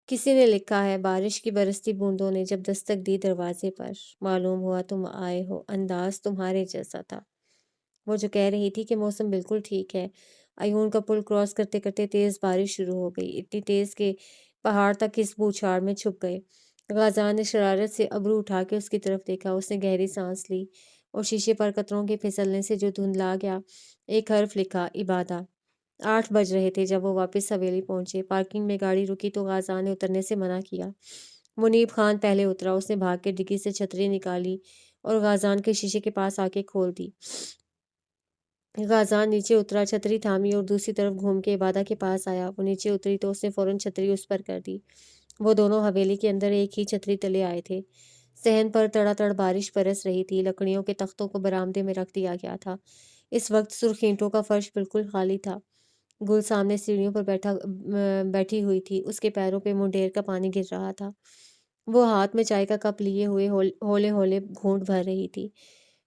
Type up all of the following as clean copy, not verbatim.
کسی نے لکھا ہے بارش کی برستی بوندوں نے جب دستک دی دروازے پر، معلوم ہوا تم آئے ہو، انداز تمہارے جیسا تھا۔ وہ جو کہہ رہی تھی کہ موسم بالکل ٹھیک ہے، ایون کا پل کراس کرتے کرتے تیز بارش شروع ہو گئی، اتنی تیز کہ پہاڑ تک اس بوچھاڑ میں چھپ گئے۔ غازان نے شرارت سے ابرو اٹھا کے اس کی طرف دیکھا، اس نے گہری سانس لی اور شیشے پر قطروں کے پھسلنے سے جو دھندلا گیا ایک حرف لکھا، عبادہ۔ 8 بج رہے تھے جب وہ واپس حویلی پہنچے۔ پارکنگ میں گاڑی رکی تو غازان نے اترنے سے منع کیا۔ منیب خان پہلے اترا، اس نے بھاگ کے ڈگی سے چھتری نکالی اور غازان کے شیشے کے پاس آ کے کھول دی۔ غازان نیچے اترا، چھتری تھامی اور دوسری طرف گھوم کے عبادہ کے پاس آیا۔ وہ نیچے اتری تو اس نے فوراً چھتری اس پر کر دی۔ وہ دونوں حویلی کے اندر ایک ہی چھتری تلے آئے تھے۔ صحن پر تڑا تڑ بارش برس رہی تھی، لکڑیوں کے تختوں کو برآمدے میں رکھ دیا گیا تھا۔ اس وقت سرخ اینٹوں کا فرش بالکل خالی تھا۔ گل سامنے سیڑھیوں پر بیٹھی ہوئی تھی، اس کے پیروں پہ منڈیر کا پانی گر رہا تھا۔ وہ ہاتھ میں چائے کا کپ لیے ہوئے ہولے ہولے گھونٹ بھر رہی تھی۔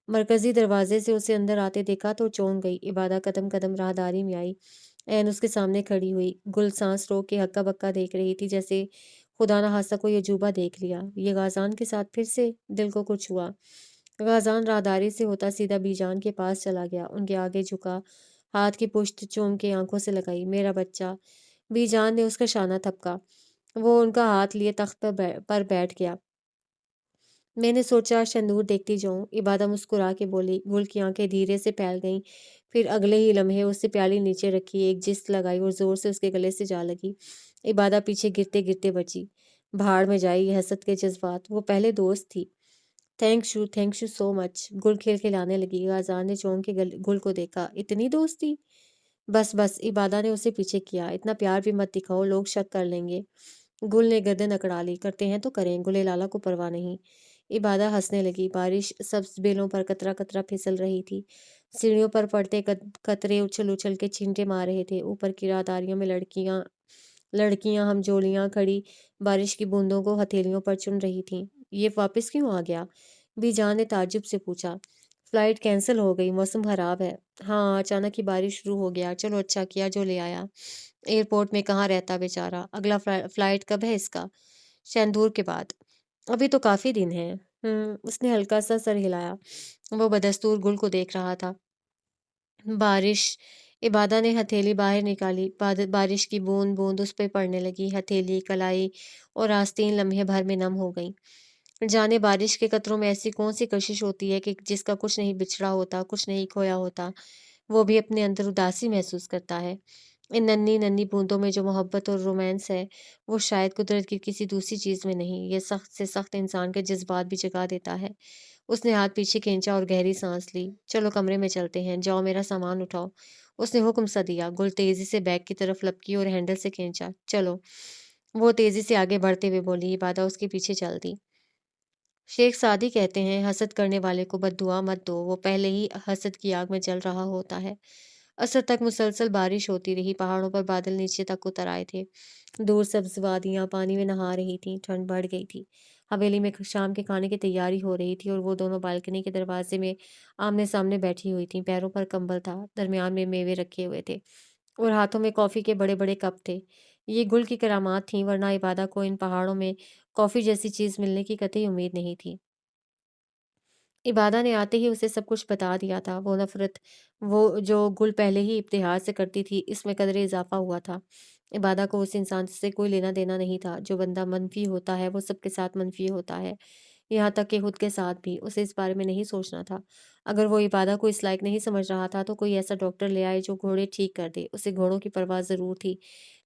مرکزی دروازے سے اسے اندر آتے دیکھا تو چونک گئی۔ عبادہ قدم قدم راہداری میں آئی، عین اس کے سامنے کھڑی ہوئی۔ گل سانس روک کے ہکا بکا دیکھ رہی تھی، جیسے خدا نخواستہ کوئی عجوبہ دیکھ لیا۔ یہ غازان کے ساتھ پھر سے دل کو کچھ ہوا۔ غازان راہداری سے ہوتا سیدھا بی جان کے پاس چلا گیا، ان کے آگے جھکا، ہاتھ کی پشت چوم کے آنکھوں سے لگائی۔ میرا بچہ۔ بی جان نے اس کا شانہ تھپکا۔ وہ ان کا ہاتھ لیے تخت پر بیٹھ گیا۔ میں نے سوچا شندور دیکھتی جاؤں، عبادہ مسکرا کے بولی۔ گل کی آنکھیں دھیرے سے پھیل گئیں، پھر اگلے ہی لمحے اس سے پیالی نیچے رکھی، ایک جست لگائی اور زور سے اس کے گلے سے جا لگی۔ عبادہ پیچھے گرتے گرتے بچی۔ بھاڑ میں جائی یہ حسد کے جذبات، وہ پہلے دوست تھی۔ تھینک یو سو مچ۔ گل کھل کھلانے لگی۔ غازان نے چونک کے گل کو دیکھا۔ اتنی دوستی؟ بس بس، عبادہ نے اسے پیچھے کیا۔ اتنا پیار بھی مت دکھاؤ، لوگ شک کر لیں گے۔ گل نے گردن اکڑا لی۔ کرتے ہیں تو کریں، گلے لالا کو پرواہ نہیں۔ عبادہ ہنسنے لگی۔ بارش سبز بیلوں پر قطرہ قطرہ پھسل رہی تھی، سیڑھیوں پر پڑتے قطرے اچھل اچھل کے چھینٹے مار رہے تھے۔ اوپر کی راہداریوں میں لڑکیاں ہم جولیاں کھڑی بارش کی بوندوں کو ہتھیلیوں پر چن رہی تھیں۔ یہ واپس کیوں آ گیا؟ بی جان نے تعجب سے پوچھا۔ فلائٹ کینسل ہو گئی، موسم خراب ہے۔ ہاں، اچانک ہی بارش شروع ہو گیا۔ چلو اچھا کیا جو لے آیا۔ ایئرپورٹ میں کہاں رہتا بیچارہ؟ اگلا فلائٹ کب ہے اس کا؟ شندور کے بعد۔ ابھی تو کافی دن ہیں۔ اس نے ہلکا سا سر ہلایا۔ وہ بدستور گل کو دیکھ رہا تھا۔ بارش۔ عبادہ نے ہتھیلی باہر نکالی۔ بارش کی بوند بوند اس پہ پڑنے لگی۔ ہتھیلی، کلائی اور آستین لمحے بھر میں نم ہو گئیں۔ جانے بارش کے قطروں میں ایسی کون سی کشش ہوتی ہے کہ جس کا کچھ نہیں بچھڑا ہوتا، کچھ نہیں کھویا ہوتا، وہ بھی اپنے اندر اداسی محسوس کرتا ہے۔ ان ننھی ننھی بوندوں میں جو محبت اور رومانس ہے، وہ شاید قدرت کی کسی دوسری چیز میں نہیں۔ یہ سخت سے سخت انسان کے جذبات بھی جگا دیتا ہے۔ اس نے ہاتھ پیچھے کھینچا اور گہری سانس لی۔ چلو کمرے میں چلتے ہیں، جاؤ میرا سامان اٹھاؤ۔ اس نے حکم سا دیا۔ گل تیزی سے بیگ کی طرف لپکی اور ہینڈل سے کھینچا۔ چلو۔ وہ تیزی سے آگے بڑھتے ہوئے بولی۔ عبادہ اس کے پیچھے چل دی۔ شیخ سعدی کہتے ہیں حسد کرنے والے کو بد دعا مت دو، وہ پہلے ہی حسد کی آگ میں جل رہا ہوتا ہے۔ عصر تک مسلسل بارش ہوتی رہی، پہاڑوں پر بادل نیچے تک اتر آئے تھے، دور سبز وادیاں پانی میں نہا رہی تھیں، ٹھنڈ بڑھ گئی تھی۔ حویلی میں شام کے کھانے کی تیاری ہو رہی تھی اور وہ دونوں بالکنی کے دروازے میں آمنے سامنے بیٹھی ہوئی تھیں۔ پیروں پر کمبل تھا، درمیان میں میوے رکھے ہوئے تھے اور ہاتھوں میں کافی کے بڑے بڑے کپ تھے۔ یہ گل کی کرامات تھیں، ورنہ عبادہ کو ان پہاڑوں میں کافی جیسی چیز ملنے کی قطعی امید نہیں تھی۔ عبادہ نے آتے ہی اسے سب کچھ بتا دیا تھا۔ وہ نفرت وہ جو گل پہلے ہی ابتحاج سے کرتی تھی، اس میں قدرے اضافہ ہوا تھا۔ عبادہ کو اس انسان سے کوئی لینا دینا نہیں تھا۔ جو بندہ منفی ہوتا ہے وہ سب کے ساتھ منفی ہوتا ہے، یہاں تک کہ خود کے ساتھ بھی۔ اسے اس بارے میں نہیں سوچنا تھا۔ اگر وہ عبادہ کو اس لائق نہیں سمجھ رہا تھا تو کوئی ایسا ڈاکٹر لے آئے جو گھوڑے ٹھیک کر دے۔ اسے گھوڑوں کی پرواہ ضرور تھی،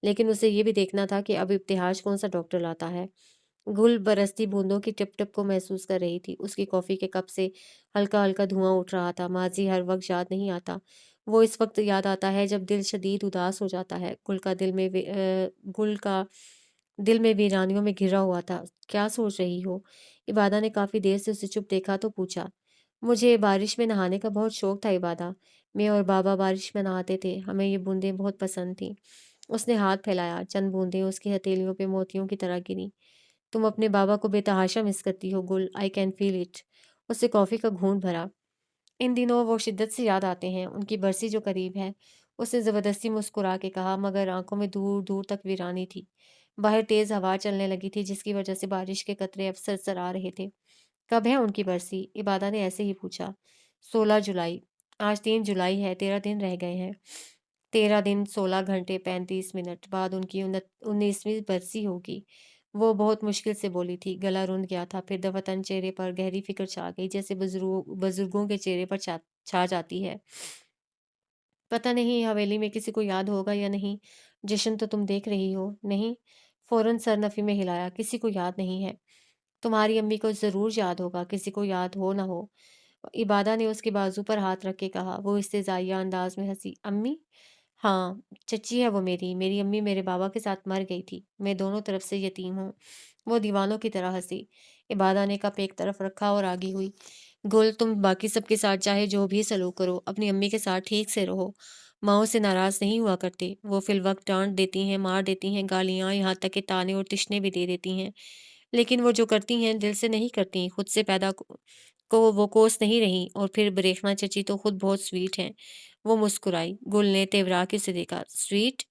لیکن اسے یہ بھی دیکھنا تھا کہ اب ابتحاج کون سا ڈاکٹر لاتا ہے۔ گل برستی بوندوں کی ٹپ ٹپ کو محسوس کر رہی تھی۔ اس کی کافی کے کپ سے ہلکا ہلکا دھواں اٹھ رہا تھا۔ ماضی ہر وقت یاد نہیں آتا، وہ اس وقت یاد آتا ہے جب دل شدید اداس ہو جاتا ہے۔ گل کا دل میں ویرانیوں میں گھرا ہوا تھا۔ کیا سوچ رہی ہو؟ عبادہ نے کافی دیر سے اسے چپ دیکھا تو پوچھا۔ مجھے بارش میں نہانے کا بہت شوق تھا عبادہ، میں اور بابا بارش میں نہاتے تھے، ہمیں یہ بوندیں بہت پسند تھیں۔ اس نے ہاتھ پھیلایا، چند بوندیں اس کی ہتھیلیوں پہ موتیوں کی طرح گریں۔ تم اپنے بابا کو بے تحاشا مس کرتی ہو گل، آئی کین فیل اٹ۔ اس سے کافی کا گھونٹ بھرا۔ ان دنوں وہ شدت سے یاد آتے ہیں، ان کی برسی جو قریب ہے، उसने ज़बरदस्ती मुस्कुरा के कहा, मगर आंखों में दूर दूर तक वीरानी थी। बाहर तेज हवा चलने लगी थी, जिसकी वजह से बारिश के कतरे अब सरसरा रहे थे। कब है उनकी बरसी? इबादा ने ऐसे ही पूछा। 16 जुलाई। आज 3 जुलाई है, 13 दिन रह गए हैं। 13 दिन 16 घंटे 35 मिनट बाद उनकी 19वीं बरसी होगी। वो बहुत मुश्किल से बोली थी, गला रुंध गया था। फिर दफतन चेहरे पर गहरी फिक्र छा गई, जैसे बुजुर्गों के चेहरे पर छा जाती है। पता नहीं हवेली में किसी को याद होगा या नहीं। जश्न तो तुम देख रही हो। नहीं। फौरन सर नफी में हिलाया। किसी को याद नहीं है। तुम्हारी अम्मी को जरूर याद होगा, किसी को याद हो ना हो। इबादा ने उसके बाजू पर हाथ रख के कहा। वो इस्तेजाइया अंदाज में हंसी। अम्मी? हाँ, चच्ची है वो मेरी। मेरी अम्मी मेरे बाबा के साथ मर गई थी। मैं दोनों तरफ से यतीम हूँ। वो दीवानों की तरह हंसी। इबादा ने कप एक तरफ रखा और आगी हुई। गुल, तुम बाकी सबके साथ चाहे जो भी सलूक करो, अपनी अम्मी के साथ ठीक से रहो। माओ से नाराज नहीं हुआ करते। वो फिल वक्त डांट देती हैं, मार देती हैं, गालियां, यहाँ तक कि ताने और तिश्ने भी दे देती हैं। लेकिन वो जो करती हैं दिल से नहीं करती, खुद से पैदा को वो कोस नहीं रही। और फिर बरेखना चची तो खुद बहुत स्वीट हैं। वो मुस्कुराई। गुल ने तेवरा के उसे देखा। स्वीट?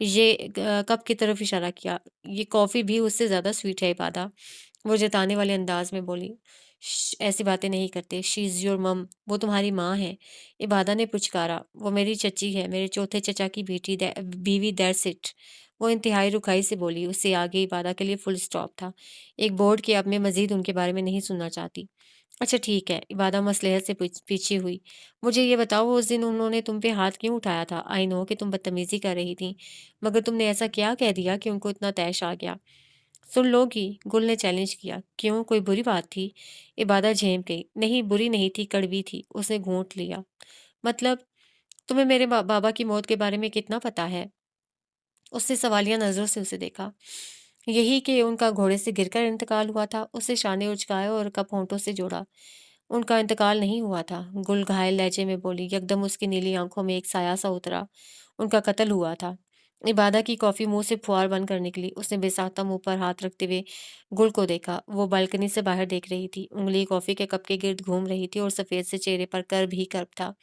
ये कप की तरफ इशारा किया। ये कॉफी भी उससे ज्यादा स्वीट है इबादा। वो जताने वाले अंदाज में बोली। ऐसी बातें नहीं करते। शी इज योर मम। वो तुम्हारी माँ है। इबादा ने पुचकारा। वो मेरी चची है, मेरे चौथे चचा की बीवी, दैट्स इट। वो इंतहाई रुखाई से बोली। उससे आगे इबादा के लिए फुल स्टॉप था। एक बोर्ड के अब मैं मजीद उनके बारे में नहीं सुनना चाहती। अच्छा ठीक है। इबादा मसलहत से पीछे हुई। मुझे ये बताओ, उस दिन उन्होंने तुम पे हाथ क्यों उठाया था? आई नो कि तुम बदतमीजी कर रही थी, मगर तुमने ऐसा क्या कह दिया कि उनको इतना तैश आ गया? सुन लोगी? गुल ने चैलेंज किया। क्यों, कोई बुरी बात थी? इबादा झेम गई। नहीं, बुरी नहीं थी, कड़वी थी। उसने घूंट लिया। मतलब? तुम्हें मेरे बाबा की मौत के बारे में कितना पता है? उसने सवालिया नजरों से उसे देखा। यही कि उनका घोड़े से गिरकर इंतकाल हुआ था। उसने शाने उचकाए और कप होंठों से जोड़ा। उनका इंतकाल नहीं हुआ था। गुल घायल लहजे में बोली। यकदम उसकी नीली आंखों में एक साया सा उतरा। उनका कत्ल हुआ था। इबादा की कॉफी मुंह से फुहार बन कर निकली। उसने बेसाख्ता मुंह पर हाथ रखते हुए गुल को देखा। वो बालकनी से बाहर देख रही थी। उंगली कॉफी के कप के गिर्द घूम रही थी और सफेद से चेहरे पर कर्ब ही कर्ब था।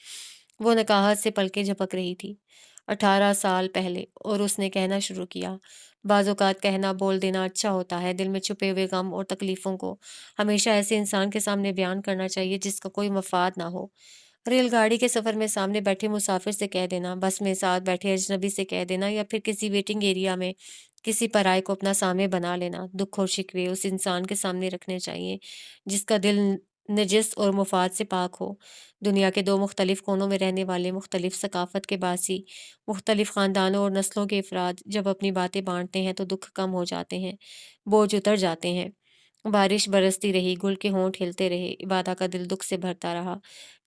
वो नकाहत से पलके झपक रही थी। 18 साल पहले। और उसने कहना शुरू किया। बाज़-औक़ात कहना, बोल देना अच्छा होता है। दिल में छुपे हुए गम और तकलीफ़ों को हमेशा ऐसे इंसान के सामने बयान करना चाहिए जिसका कोई मफ़ाद ना हो। रेलगाड़ी के सफ़र में सामने बैठे मुसाफिर से कह देना, बस में साथ बैठे अजनबी से कह देना, या फिर किसी वेटिंग एरिया में किसी पराये को अपना सामे बना लेना। दुख और शिकवे उस इंसान के सामने रखने चाहिए जिसका दिल नजिस और मुफाद से पाक हो। दुनिया के दो मुख्तलिफ कोनों में रहने वाले, मुख्तलिफ सकाफत के बासी, मुख्तलिफ ख़ानदानों और नस्लों के अफराद जब अपनी बातें बाँटते हैं तो दुख कम हो जाते हैं, बोझ उतर जाते हैं। बारिश बरसती रही, गुल के होंठ हिलते रहे। इबादा का दिल दुख से भरता रहा,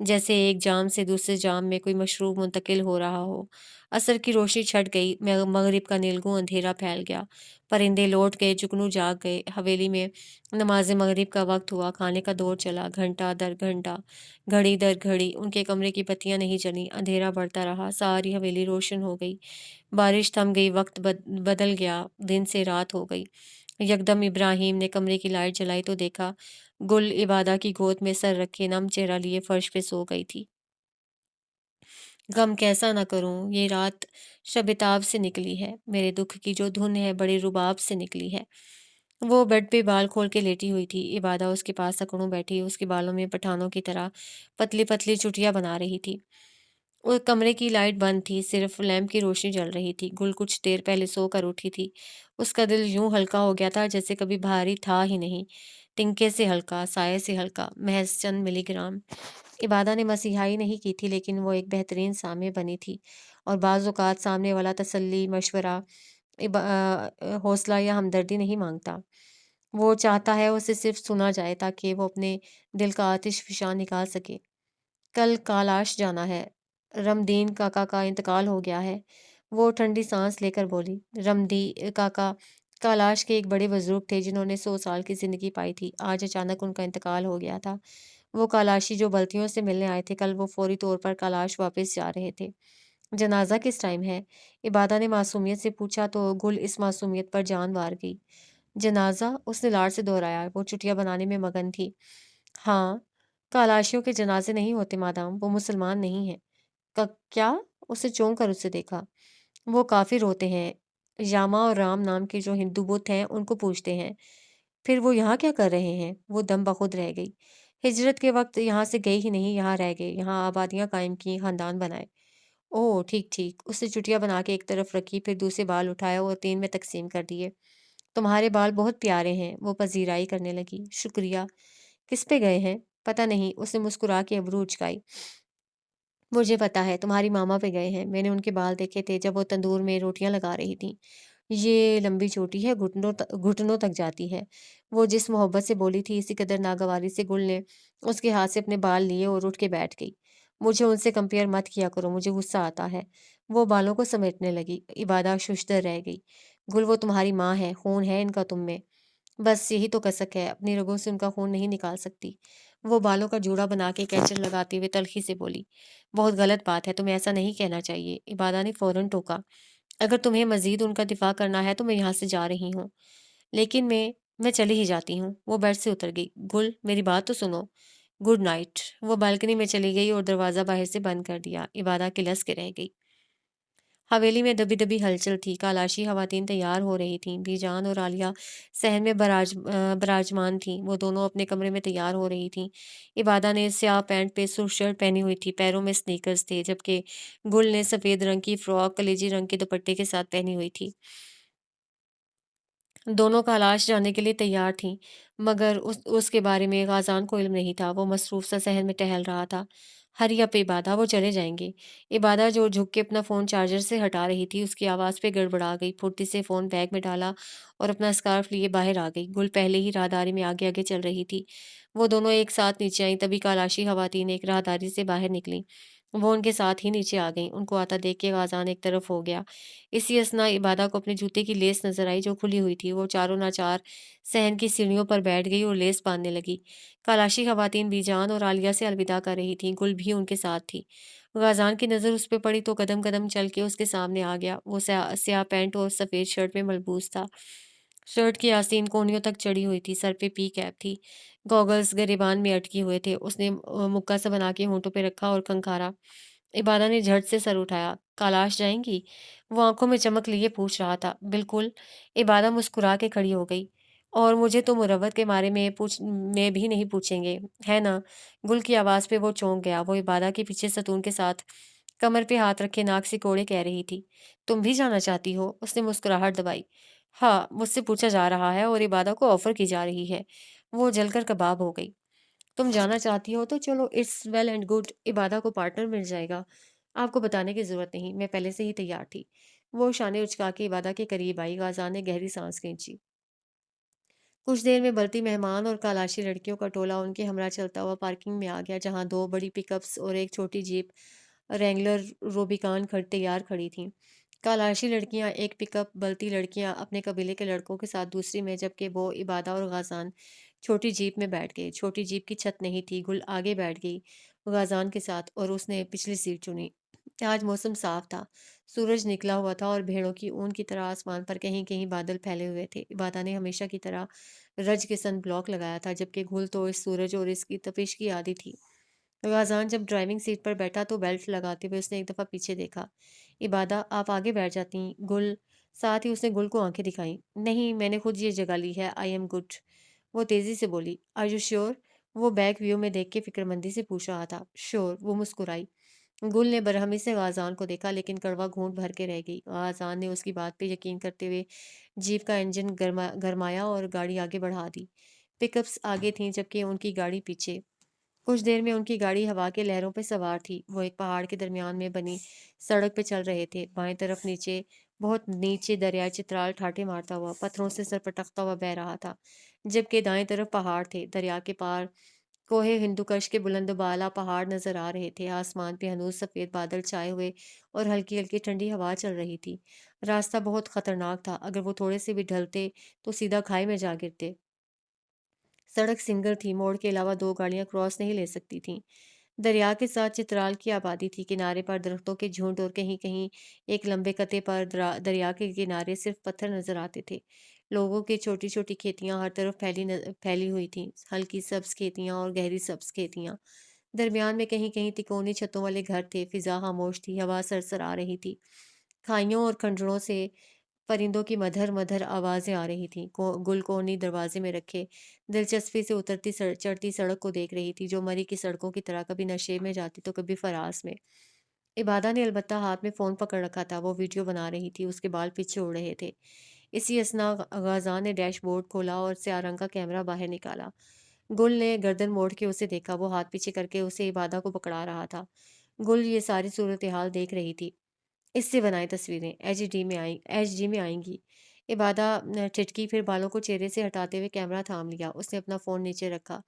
जैसे एक जाम से दूसरे जाम में कोई मशरूब मुंतकिल हो रहा हो। असर की रोशनी छट गई। मगरिब का नीलगू अंधेरा फैल गया। परिंदे लौट गए, जुगनू जाग गए। हवेली में नमाज मगरिब का वक्त हुआ। खाने का दौर चला, घंटा दर घंटा, घड़ी दर घड़ी। उनके कमरे की बत्तियां नहीं जली। अंधेरा बढ़ता रहा। सारी हवेली रोशन हो गई। बारिश थम गई। वक्त बदल गया। दिन से रात हो गई। यकदम इब्राहिम ने कमरे की लाइट जलाई तो देखा गुल इबादा की गोद में सर रखे नम चेहरा लिए फर्श पे सो गई थी। गम कैसा न करूं, ये रात शबेताब से निकली है। मेरे दुख की जो धुन है बड़े रुबाब से निकली है। वो बेड पे बाल खोल के लेटी हुई थी। इबादा उसके पास सकड़ों बैठी उसके बालों में पठानों की तरह पतली पतली चुटियां बना रही थी। वो कमरे की लाइट बंद थी, सिर्फ लैंप की रोशनी जल रही थी। गुल कुछ देर पहले सोकर उठी थी। उसका दिल यूं हल्का हो गया था जैसे कभी भारी था ही नहीं। टिंके से हल्का, साये से हल्का, महज चंद मिलीग्राम। इबादा ने मसीहाई नहीं की थी, लेकिन वो एक बेहतरीन सामे बनी थी। और बाज़ औक़ात सामने वाला तसल्ली, मशवरा, हौसला या हमदर्दी नहीं मांगता। वो चाहता है उसे सिर्फ सुना जाए ताकि वो अपने दिल का आतिश फिशां निकाल सके। कल कालाश जाना है। रमदीन काका का इंतकाल हो गया है। वो ठंडी सांस लेकर बोली। रमदी काका कैलाश के एक बड़े बुजुर्ग थे जिन्होंने 100 साल की जिंदगी पाई थी। आज अचानक उनका इंतकाल हो गया था। वो कैलाशी जो बल्तियों से मिलने आए थे, कल वो फौरी तौर पर कैलाश वापस जा रहे थे। जनाजा किस टाइम है? इबादा ने मासूमियत से पूछा तो गुल इस मासूमियत पर जान वार गई। जनाजा? उसने लाड़ से दोहराया। वो चुटिया बनाने में मगन थी। हाँ, कैलाशियों के जनाजे नहीं होते मादाम, वो मुसलमान नहीं है। क्या? उसने चौंक कर उसे देखा। वो काफ़िर होते हैं। यामा और राम नाम के जो हिंदू बुत हैं, उनको पूजते हैं। फिर वो यहाँ क्या कर रहे हैं? वो दम बखुद रह गई। हिजरत के वक़्त यहाँ से गए ही नहीं, यहाँ रह गए, यहाँ आबादियाँ कायम की, ख़ानदान बनाए। ओह! ठीक-ठीक। उसने चुटिया बना के एक तरफ रखी, फिर दूसरे बाल उठाए और 3 में तक़सीम कर दिए। तुम्हारे बाल बहुत प्यारे हैं, वो पज़ीराई करने लगी। शुक्रिया। किस पे गए हैं? पता नहीं, उसने मुस्कुरा के अबरू उचकाई। मुझे पता है, तुम्हारी मामा पे गए हैं। मैंने उनके बाल देखे थे जब वो तंदूर में रोटियां लगा रही थीं। ये लंबी चोटी है, घुटनों तक जाती है। वो जिस मोहब्बत से बोली थी, इसी कदर नागवारी से गुल ने उसके हाथ से अपने बाल लिए और उठ के बैठ गई। मुझे उनसे कंपेयर मत किया करो, मुझे गुस्सा आता है। वो बालों को समेटने लगी। इबादा शुश्दर रह गई। गुल, वो तुम्हारी माँ है, खून है इनका तुम में। बस यही तो कसक है, अपनी रगों से उनका खून नहीं निकाल सकती। वो बालों का जूड़ा बना के कैचर लगाते हुए तल्खी से बोली, बहुत गलत बात है, तुम्हें ऐसा नहीं कहना चाहिए। इबादा ने फौरन टोका, अगर तुम्हें मजीद उनका दिफा करना है तो मैं यहाँ से जा रही हूँ। लेकिन मैं चली ही जाती हूँ। वो बेड से उतर गई। गुल, मेरी बात तो सुनो। Good night. वो बालकनी में चली गई और दरवाज़ा बाहर से बंद कर दिया। इबादा किलस के रह गई। हवेली में दबी-दबी हलचल थी। कालाशी ख़वातीन तैयार हो रही थीं। बीजान और आलिया सहन में बराजमान थीं। वो दोनों अपने कमरे में तैयार हो रही थीं। इबादा ने स्याह पैंट पे सुर्ख शर्ट पहनी हुई थी, पैरों में स्नीकर्स थे, जबकि गुल ने सफ़ेद रंग की फ्रॉक कलेजी रंग के दुपट्टे के साथ पहनी हुई थी। दोनों कैलाश जाने के लिए तैयार थीं, मगर उसके बारे में ग़ाज़ान को इल्म नहीं था। वो मसरूफ़ सा सहन में टहल रहा था। हरी अप इबादा, वो चले जाएंगे। इबादा जो झुक के अपना फ़ोन चार्जर से हटा रही थी, उसकी आवाज़ पे गड़बड़ा गई। फुर्ती से फ़ोन बैग में डाला और अपना स्कार्फ लिए बाहर आ गई। गुल पहले ही राहदारी में आगे आगे चल रही थी। वो दोनों एक साथ नीचे आईं, तभी कैलाशी ख़वातीन एक राहदारी से बाहर निकलीं। वो उनके साथ ही नीचे आ गईं। उनको आता देख के ग़ाज़ान एक तरफ हो गया। इसी असना इबादा को अपने जूते की लेस नजर आई जो खुली हुई थी। वो चारों नाचार सहन की सीढ़ियों पर बैठ गई और लेस बांधने लगी। कालाशी खवातीन बीजान और आलिया से अलविदा कर रही थीं। गुल भी उनके साथ थी। गाजान की नज़र उस पर पड़ी तो कदम कदम चल के उसके सामने आ गया। वो स्याह पैंट और सफ़ेद शर्ट में मलबूस था। शर्ट की आस्तीन कोहनियों तक चढ़ी हुई थी। सर पे पी कैप थी। गॉगल्स गिरेबान में अटके हुए थे। उसने मुक्का सा बना के होंठों पे रखा और खंखारा। इबादा ने झट से सर उठाया। कालाश जाएंगी? वो आंखों में चमक लिए पूछ रहा था। बिल्कुल। इबादा मुस्कुरा के खड़ी हो गई। और मुझे तो मुरव्वत के बारे में भी नहीं पूछेंगे, है ना? गुल की आवाज़ पे वो चौंक गया। वो इबादा के पीछे सतून के साथ कमर पे हाथ रखे नाक से कोड़े कह रही थी। तुम भी जाना चाहती हो? उसने मुस्कुराहट दबाई। हाँ, मुझसे पूछा जा रहा है और इबादा को ऑफर की जा रही है। वो जलकर कबाब हो गई। तुम जाना चाहती हो तो चलो, इट्स वेल एंड गुड। इबादा को पार्टनर मिल जाएगा। आपको बताने की ज़रूरत नहीं, मैं पहले से ही तैयार थी। वो शाने उचका के इबादा के करीब आई। गाज़ान ने गहरी सांस खींची। कुछ देर में बलती मेहमान और कालाशी लड़कियों का टोला उनके हमरा चलता हुआ पार्किंग में आ गया, जहां दो बड़ी पिकअप्स और एक छोटी जीप रेंगलर रोबिकान तैयार खड़ी थीं। कालाशी लड़कियां एक पिकअप, बलती लड़कियां अपने कबीले के लड़कों के साथ दूसरी में, जबकि वो इबादा और गाजान छोटी जीप में बैठ गए। छोटी जीप की छत नहीं थी। गुल आगे बैठ गई गाजान के साथ और उसने पिछली सीट चुनी। आज मौसम साफ था। सूरज निकला हुआ था और भेड़ों की ऊन की तरह आसमान पर कहीं कहीं बादल फैले हुए थे। इबादा ने हमेशा की तरह रज के सन ब्लॉक लगाया था, जबकि गुल तो इस सूरज और इसकी तपिश की आदी थी। गाजान जब ड्राइविंग सीट पर बैठा तो बेल्ट लगाते हुए उसने एक दफ़ा पीछे देखा। इबादा, आप आगे बैठ जाती। गुल, साथ ही उसने गुल को आंखें दिखाई। नहीं, मैंने खुद ये जगह ली है। I am good. वो तेजी से बोली। Are you sure? वो बैक व्यू में देख के फिक्रमंदी से पूछ रहा था। श्योर। वो मुस्कुराई। गुल ने बरहमी से गाज़ान को देखा, लेकिन कड़वा घूंट भर के रह गई। गाज़ान ने उसकी बात पे यकीन करते हुए जीप का इंजन गरमाया और गाड़ी आगे बढ़ा दी। पिकअप्स आगे थीं, जबकि उनकी गाड़ी पीछे। कुछ देर में उनकी गाड़ी हवा के लहरों पर सवार थी। वो एक पहाड़ के दरमियान में बनी सड़क पे चल रहे थे। बाएं तरफ नीचे, बहुत नीचे, दरियाई चित्राल ठाठे मारता हुआ पत्थरों से सरपटकता हुआ बह रहा था, जबकि दाएं तरफ पहाड़ थे। दरिया के पार कोहे हिंदुकश के बुलंद बाला पहाड़ नजर आ रहे थे। आसमान पे हनूज सफेद बादल छाए हुए और हल्की हल्की ठंडी हवा चल रही थी। रास्ता बहुत खतरनाक था। अगर वो थोड़े से भी ढलते तो सीधा खाई में जा गिरते। सड़क सिंगल थी। मोड़ के अलावा दो गाड़ियां क्रॉस नहीं ले सकती थीं। दरिया के साथ चित्राल की आबादी थी। किनारे पर दरख्तों के झुंड और कहीं कहीं एक लंबे कते पर दरिया के किनारे सिर्फ पत्थर नजर आते थे। लोगों की छोटी छोटी खेतियां हर तरफ फैली हुई थीं। हल्की सब्ज खेतियां और गहरी सब्ज खेतियां। درمیان میں کہیں کہیں تکونی چھتوں والے گھر تھے، فضا خاموش تھی، ہوا سرسر آ رہی تھی، کھائیوں اور کھنڈروں سے پرندوں کی مدھر مدھر آوازیں آ رہی تھیں۔ گل کونی دروازے میں رکھے دلچسپی سے اترتی چڑھتی سڑک کو دیکھ رہی تھی، جو مری کی سڑکوں کی طرح کبھی نشے میں جاتی تو کبھی فراز میں۔ عبادہ نے البتہ ہاتھ میں فون پکڑ رکھا تھا، وہ ویڈیو بنا رہی تھی، اس کے بال پیچھے اڑ رہے تھے۔ اسی اثنا غازان نے ڈیش بورڈ کھولا اور سیاہ رنگ کا کیمرہ باہر نکالا۔ گل نے گردن موڑ کے اسے دیکھا، وہ ہاتھ پیچھے کر کے اسے عبادہ کو پکڑا رہا تھا۔ گل یہ ساری صورتحال دیکھ رہی تھی۔ اس سے بنائی تصویریں ایچ ڈی میں آئیں گی۔ عبادہ ٹھٹکی، پھر بالوں کو چہرے سے ہٹاتے ہوئے کیمرہ تھام لیا۔ اس نے اپنا فون نیچے رکھا،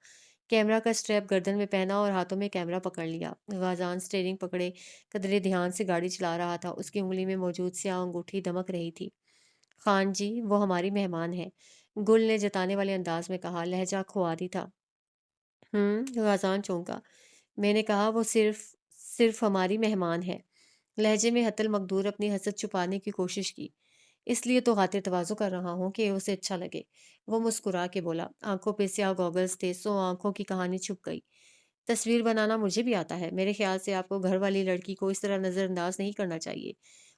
کیمرہ کا سٹریپ گردن میں پہنا اور ہاتھوں میں کیمرہ پکڑ لیا۔ غازان سٹیئرنگ پکڑے قدرے دھیان سے گاڑی چلا رہا تھا، اس کی انگلی میں موجود سیاہ انگوٹھی دمک رہی تھی۔ خان جی، وہ ہماری مہمان ہے، گل نے جتانے والے انداز میں کہا، لہجہ خواری تھا۔ غازان چونکا۔ میں نے کہا وہ صرف ہماری مہمان ہے۔ لہجے میں حت المقدور اپنی حسد چھپانے کی کوشش کی۔ اس لیے تو خاطر تواضع کر رہا ہوں کہ اسے اچھا لگے۔ وہ مسکرا کے بولا، آنکھوں پہ سیاہ گوگلز تھے، سو آنکھوں کی کہانی چھپ گئی۔ تصویر بنانا مجھے بھی آتا ہے، میرے خیال سے آپ کو گھر والی لڑکی کو اس طرح نظر انداز نہیں کرنا چاہیے۔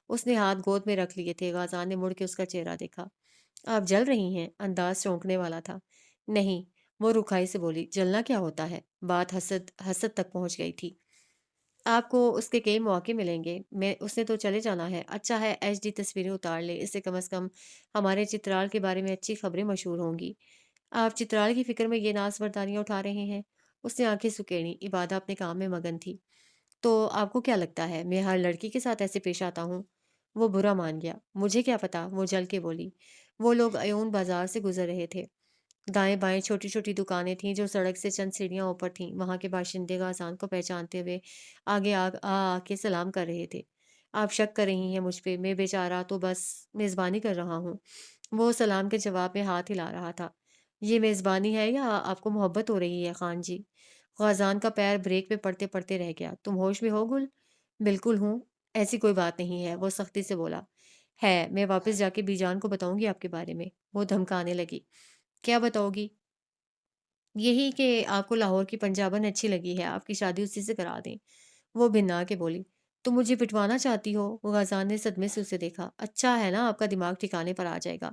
اس نے ہاتھ گود میں رکھ لیے تھے۔ غازان نے مڑ کے اس کا چہرہ دیکھا۔ آپ جل رہی ہیں، انداز چونکنے والا تھا۔ نہیں، وہ رکھائی سے بولی، جلنا کیا ہوتا ہے؟ بات حسد تک پہنچ گئی تھی۔ آپ کو اس کے کئی مواقع ملیں گے، اس نے تو چلے جانا ہے۔ اچھا ہے ایچ ڈی تصویریں اتار لے، اس سے کم از کم ہمارے چترال کے بارے میں اچھی خبریں مشہور ہوں گی۔ آپ چترال کی فکر میں یہ ناز برداریاں اٹھا رہے ہیں؟ اس نے آنکھیں سکیڑی، عبادہ اپنے کام میں مگن تھی۔ تو آپ کو کیا لگتا ہے میں ہر لڑکی کے ساتھ ایسے پیش آتا ہوں؟ وہ برا مان گیا۔ مجھے کیا پتا، وہ جل کے بولی۔ وہ لوگ ایون بازار سے گزر رہے تھے۔ دائیں بائیں چھوٹی چھوٹی دکانیں تھیں جو سڑک سے چند سیڑھیاں اوپر تھیں۔ وہاں کے باشندے غازان کو پہچانتے ہوئے آگے آ کے سلام کر رہے تھے۔ آپ شک کر رہی ہیں مجھ پہ، میں بیچارہ تو بس میزبانی کر رہا ہوں۔ وہ سلام کے جواب میں ہاتھ ہلا رہا تھا۔ یہ میزبانی ہے یا آپ کو محبت ہو رہی ہے خان جی؟ غازان کا پیر بریک پہ پڑتے پڑتے رہ گیا۔ تم ہوش میں ہو گل؟ بالکل ہوں، ایسی کوئی بات نہیں ہے، وہ سختی سے بولا۔ ہے، میں واپس جا کے بی جان کو بتاؤں گی آپ کے بارے میں۔ وہ دھمکانے لگی۔ کیا بتاؤ گی؟ یہی کہ آپ کو لاہور کی پنجابن اچھی لگی ہے، آپ کی شادی اسی سے کرا دیں۔ وہ بھنا کے بولی، تم مجھے پٹوانا چاہتی ہو؟ غازان نے صدمے سے اسے دیکھا۔ اچھا ہے نا، آپ کا دماغ ٹھکانے پر آ جائے گا۔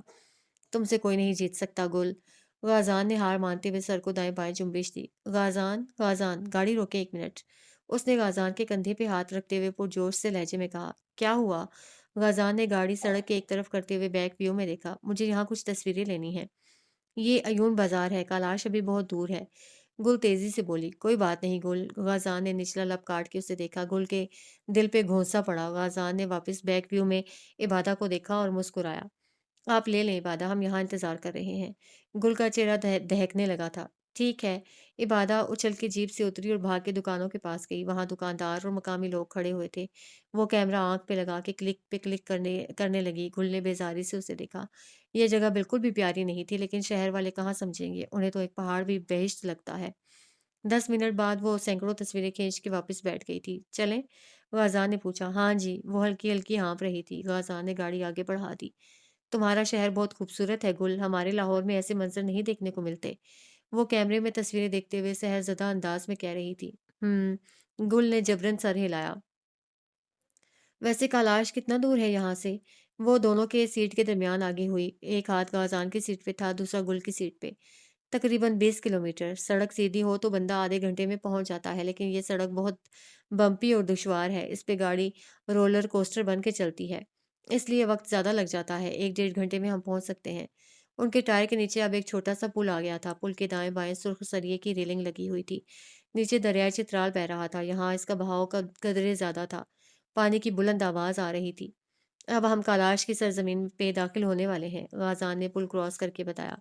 تم سے کوئی نہیں جیت سکتا گل۔ غازان نے ہار مانتے ہوئے سر کو دائیں بائیں جنبش دی۔ غازان، گاڑی روکے ایک منٹ۔ اس نے غازان کے کندھے پہ ہاتھ رکھتے ہوئے پرجوش سے لہجے میں کہا، کیا ہوا؟ غازان نے گاڑی سڑک کے ایک طرف کرتے ہوئے بیک ویو میں دیکھا۔ مجھے یہاں کچھ تصویریں لینی ہیں۔ یہ ایون بازار ہے، کالاش ابھی بہت دور ہے۔ گل تیزی سے بولی، کوئی بات نہیں گل۔ غازان نے نچلا لب کاٹ کے اسے دیکھا۔ گل کے دل پہ گھونسا پڑا۔ غازان نے واپس بیک ویو میں عبادہ کو دیکھا اور مسکرایا۔ آپ لے لیں عبادہ، ہم یہاں انتظار کر رہے ہیں۔ گل کا چہرہ دہکنے لگا تھا۔ ٹھیک ہے۔ عبادہ اچھل کے جیپ سے اتری اور بھاگ کے دکانوں کے پاس گئی۔ وہاں دکاندار اور مقامی لوگ کھڑے ہوئے تھے۔ وہ کیمرہ آنکھ پہ لگا کے کلک پہ کلک کرنے لگی۔ گل نے بیزاری سے اسے دیکھا۔ یہ جگہ بالکل بھی پیاری نہیں تھی، لیکن شہر والے کہاں سمجھیں گے، انہیں تو ایک پہاڑ بھی بہشت لگتا ہے۔ 10 منٹ بعد وہ سینکڑوں تصویریں کھینچ کے واپس بیٹھ گئی تھی۔ چلیں؟ غازان نے پوچھا۔ ہاں جی، وہ ہلکی ہلکی ہانپ رہی تھی۔ غازان نے گاڑی آگے بڑھا دی۔ تمہارا شہر بہت خوبصورت ہے گل، ہمارے لاہور میں ایسے منظر نہیں دیکھنے کو ملتے۔ وہ کیمرے میں تصویریں دیکھتے ہوئے سحر زدہ انداز میں کہہ رہی تھی۔ گل نے جبرن سر ہلایا۔ ویسے کالاش کتنا دور ہے یہاں سے؟ وہ دونوں کے سیٹ کے درمیان آگے ہوئی۔ ایک ہاتھ غازان کی سیٹ پہ تھا، دوسرا گل کی سیٹ پہ۔ تقریباً 20 کلومیٹر۔ سڑک سیدھی ہو تو بندہ آدھے گھنٹے میں پہنچ جاتا ہے، لیکن یہ سڑک بہت بمپی اور دشوار ہے، اس پہ گاڑی رولر کوسٹر بن کے چلتی ہے، اس لیے وقت زیادہ لگ جاتا ہے۔ 1 ڈیڑھ گھنٹے میں ہم پہنچ سکتے ہیں۔ ان کے ٹائر کے نیچے اب ایک چھوٹا سا پل آ گیا تھا۔ پل کے دائیں بائیں سرخ سریے کی ریلنگ لگی ہوئی تھی۔ نیچے دریائے چترال بہہ رہا تھا، یہاں اس کا بہاؤ قدرے زیادہ تھا۔ پانی کی بلند آواز آ رہی تھی۔ اب ہم کالاش کی سرزمین پہ داخل ہونے والے ہیں، غازان نے پل کراس کر کے بتایا۔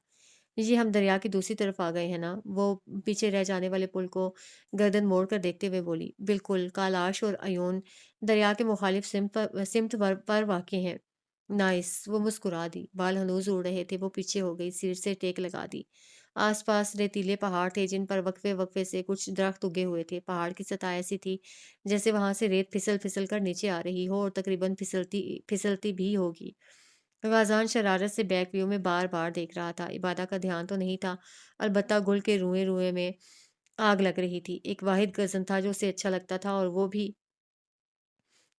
یہ ہم دریا کی دوسری طرف آ گئے ہیں نا؟ وہ پیچھے رہ جانے والے پل کو گردن موڑ کر دیکھتے ہوئے بولی۔ بالکل، کالاش اور ایون دریا کے مخالف سمت پر واقع ہیں۔ نائس، وہ مسکرا دی۔ بال ہنوز اڑ رہے تھے، وہ پیچھے ہو گئی، سیٹ سے ٹیک لگا دی۔ آس پاس ریتیلے پہاڑ تھے جن پر وقفے وقفے سے کچھ درخت اگے ہوئے تھے۔ پہاڑ کی سطح ایسی تھی جیسے وہاں سے ریت پھسل پھسل کر نیچے آ رہی ہو اور تقریباً پھسلتی بھی ہوگی۔ غازان شرارت سے بیک ویو میں بار بار دیکھ رہا تھا۔ عبادہ کا دھیان تو نہیں تھا، البتہ گل کے روئے روئے میں आग लग रही थी। एक वाहिद गज़न था जो उसे अच्छा लगता था और वो भी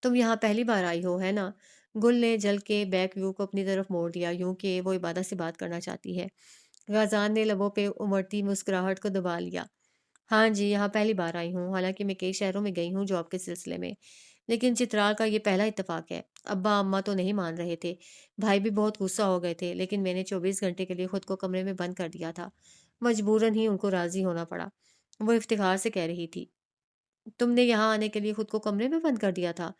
तुम यहाँ पहली बार आई हो, है ना? गुल ने जल के बैक व्यू को अपनी तरफ मोड़ लिया, यूँ कि वो इबादत से बात करना चाहती है। गाज़ान ने लबों पे उमड़ती मुस्कुराहट को दबा लिया। हाँ जी, यहाँ पहली बार आई हूँ, हालाँकि मैं कई शहरों में गई हूँ जॉब के सिलसिले में। लेकिन चित्राल का ये पहला इत्तेफ़ाक है। अब्बा-अम्मा तो नहीं मान रहे थे, भाई भी बहुत गुस्सा हो गए थे, लेकिन मैंने 24 घंटे के लिए खुद को कमरे में बंद कर दिया था। मजबूरन ही उनको राज़ी होना पड़ा। वो इफ्तिख़ार से कह रही थी, तुमने यहाँ आने के लिए खुद को कमरे में बंद कर दिया था?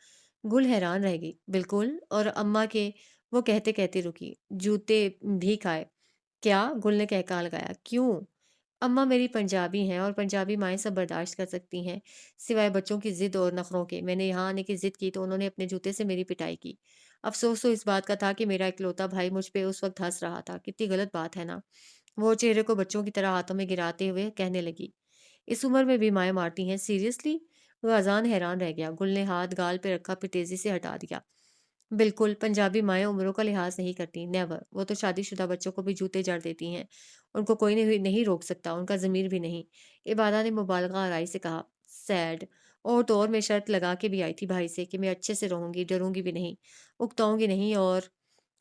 गुल हैरान रह गई। बिल्कुल, और अम्मा के वो कहते-कहते रुकी। जूते भी खाए। क्या? गुल ने कहका लगाया। क्यों? अम्मा मेरी पंजाबी हैं और पंजाबी माएँ सब बर्दाश्त कर सकती हैं, सिवाय बच्चों की ज़िद और नखरों के। मैंने यहाँ आने की ज़िद की तो उन्होंने अपने जूते से मेरी पिटाई की। अफ़सोस तो इस बात का था कि मेरा इकलौता भाई मुझ पे उस वक़्त हँस रहा था। कितनी गलत बात है ना? वो चेहरे को बच्चों की तरह हाथों में गिराते हुए कहने लगी। इस उम्र में भी माएँ मारती हैं, सीरियसली? ग़ज़ान हैरान रह गया। गुल ने हाथ गाल पे रखा फिर तेज़ी से हटा दिया। बिल्कुल, पंजाबी माएँ उम्रों का लिहाज़ नहीं करतीं, नेवर। वो तो शादीशुदा बच्चों को भी जूते जड़ देती हैं। उनको कोई नहीं नहीं रोक सकता, उनका ज़मीर भी नहीं। इबादा ने मुबालग़ा आराई से कहा, सैड। और तो और मैं शर्त लगा के भी आई थी भाई से कि मैं अच्छे से रहूँगी, डरूँगी भी नहीं, उकताऊँगी नहीं। और